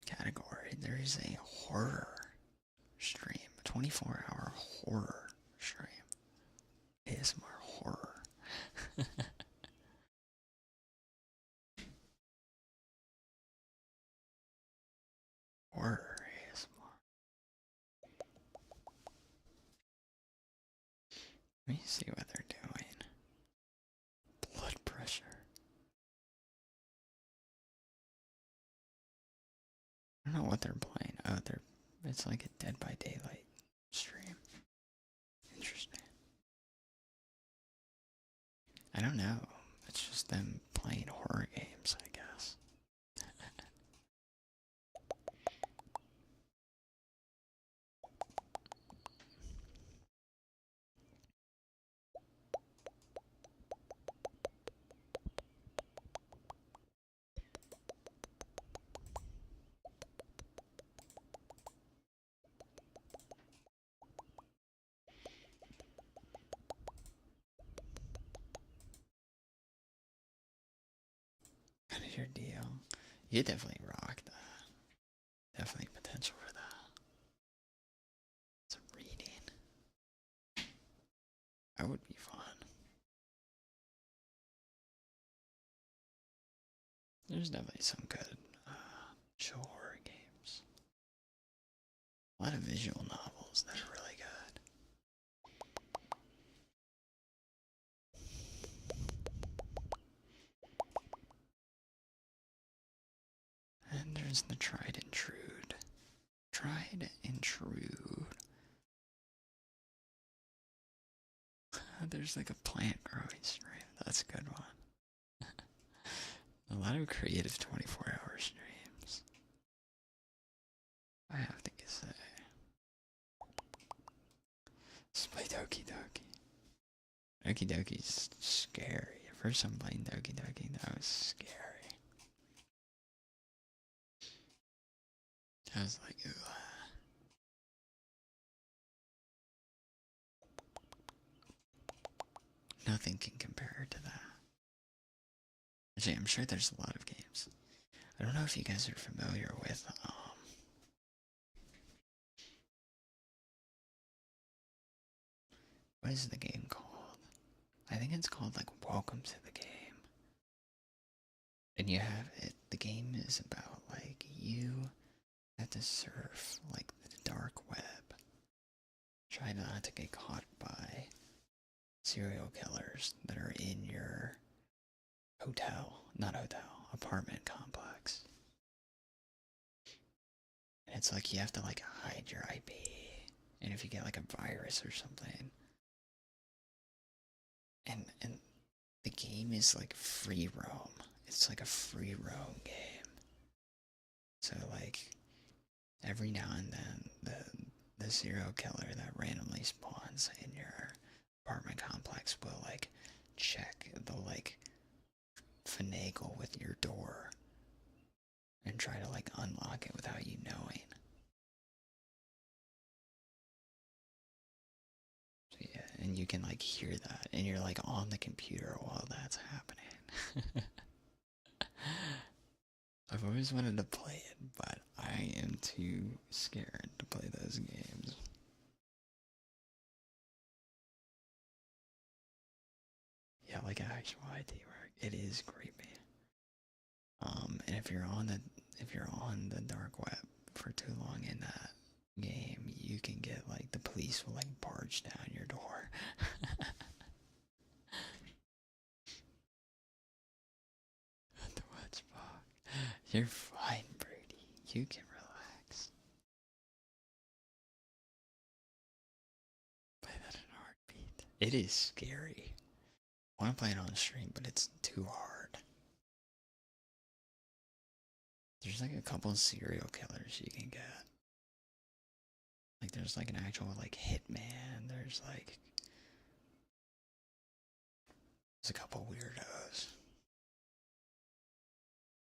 category. There is a horror stream, a 24-hour horror stream. ASMR horror. Horror ASMR. Let me see what they're doing. Blood pressure. I don't know what they're playing. Oh, it's like a Dead by Daylight stream. Interesting. I don't know. It's just them playing horror games, I guess. What is your deal? You definitely rock that. Definitely potential for that. It's a reading. That would be fun. There's definitely some good show horror games. A lot of visual novels that are really good. And there's the Tried and True. Tried and True. There's like a plant growing stream. That's a good one. A lot of creative 24-hour streams. I have to say. Let's play Doki Doki. Doki Doki's scary. At first I'm playing Doki Doki, that was scary. I was like, ugh. Nothing can compare to that. Actually, I'm sure there's a lot of games. I don't know if you guys are familiar with, what is the game called? I think it's called, like, Welcome to the Game. And you have it, the game is about, like, you have to surf, like, the dark web. Try not to get caught by serial killers that are in your apartment complex. And it's like you have to like hide your IP. And if you get like a virus or something. And the game is like free roam. It's like a free roam game. So like every now and then the serial killer that randomly spawns in your apartment complex will like check, they'll like finagle with your door and try to like unlock it without you knowing. So yeah, and you can like hear that and you're like on the computer while that's happening. I've always wanted to play it, but I am too scared to play those games. Yeah, like actual ID work. It is creepy. And if you're on the dark web for too long in that game, you can get like the police will like barge down your door. The Watchbox. You're fine, Brady. You can relax. Play that in a heartbeat. It is scary. I want to play it on stream, but it's too hard. There's like a couple of serial killers you can get. Like there's like an actual like hitman. There's a couple weirdos.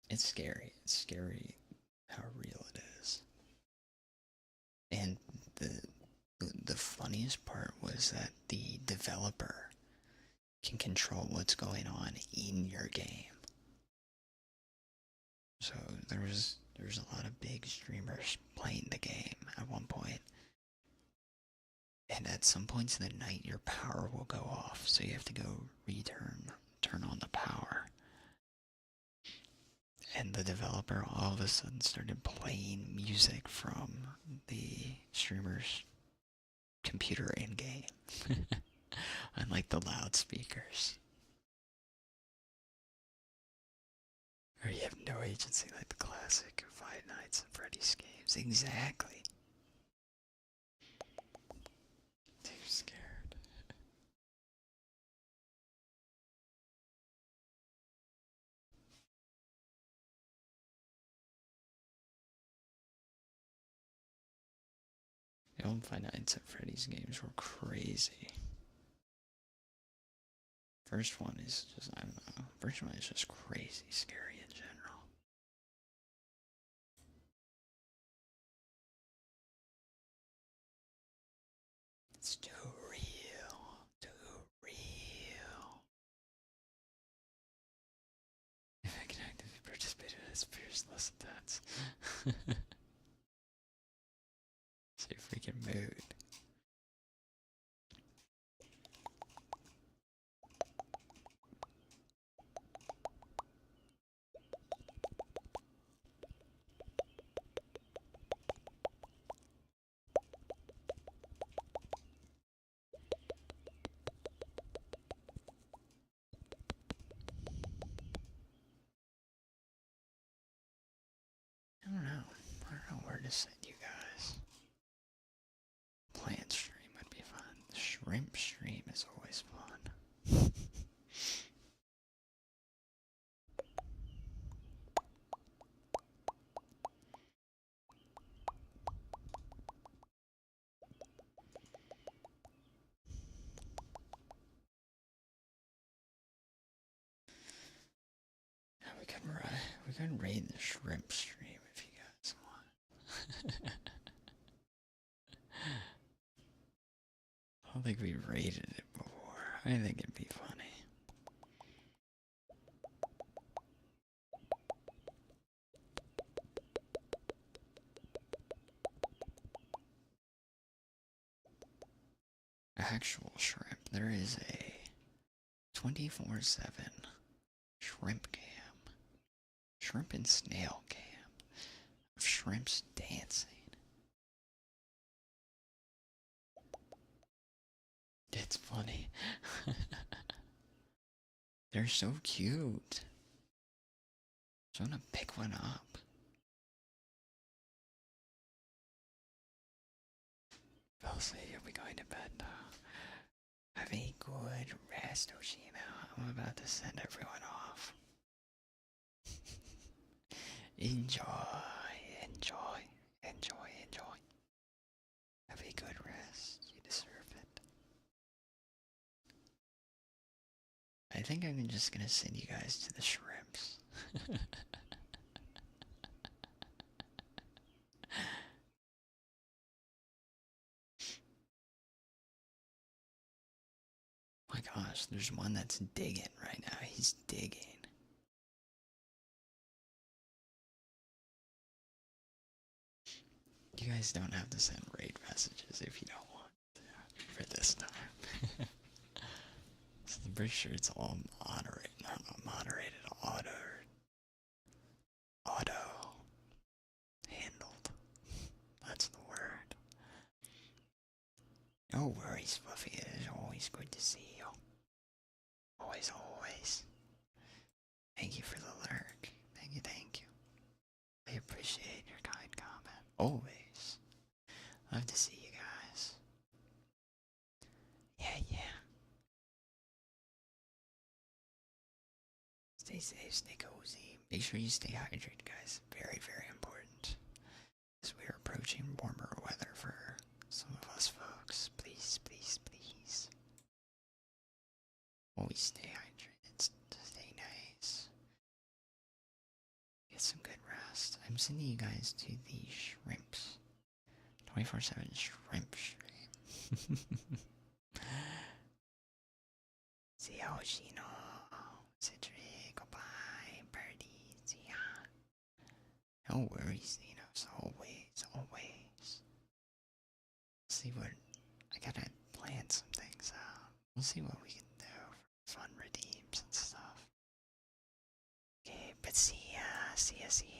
It's scary. It's scary how real it is. And the funniest part was that the developer can control what's going on in your game. So there's a lot of big streamers playing the game at one point. And at some points in the night your power will go off, so you have to go turn on the power. And the developer all of a sudden started playing music from the streamer's computer in game. On like the loudspeakers. Or you have no agency like the classic Five Nights at Freddy's games. Exactly. Too scared. The old Five Nights at Freddy's games were crazy. First one is just, I don't know. First one is just crazy scary in general. It's too real. Too real. If I can actively participate in this fear's less intense. It's a freaking mood. I don't know where to send you guys. Plant stream would be fun. The shrimp stream is always fun. Yeah, we can raid the shrimp stream if you guys want. I don't think we raided it before. I think it'd be funny. Actual shrimp. There is a 24/7 shrimp cam. Shrimp and snail cam. Of shrimps dancing. It's funny. They're so cute. So I'm gonna pick one up. Kelsey, are we going to bed now? Have a good rest, Oshina. I'm about to send everyone off. Enjoy, enjoy, enjoy, enjoy. Have a good rest. You deserve it. I think I'm just gonna send you guys to the shrimps. My gosh, there's one that's digging right now. He's digging. You guys don't have to send raid messages if you don't want to for this time. So I'm pretty sure it's all moderated, auto handled. That's the word. No worries, Fluffy. It is always good to see you. Always, always. Thank you for the lurk. Thank you, thank you. I appreciate your kind comment. Always. Love to see you guys. Yeah, yeah. Stay safe, stay cozy. Make sure you stay hydrated, guys. Very, very important. As we are approaching warmer weather for some of us folks. Please, please, please. Always stay hydrated. Stay nice. Get some good rest. I'm sending you guys to the shrimps. 24/7 shrimp stream. See how she know. Citric, goodbye, birdie. See ya. No worries, Zenos. Always, always. See what I gotta plan some things out. We'll see what we can do for fun redeems and stuff. Okay, but see ya, see ya, see ya.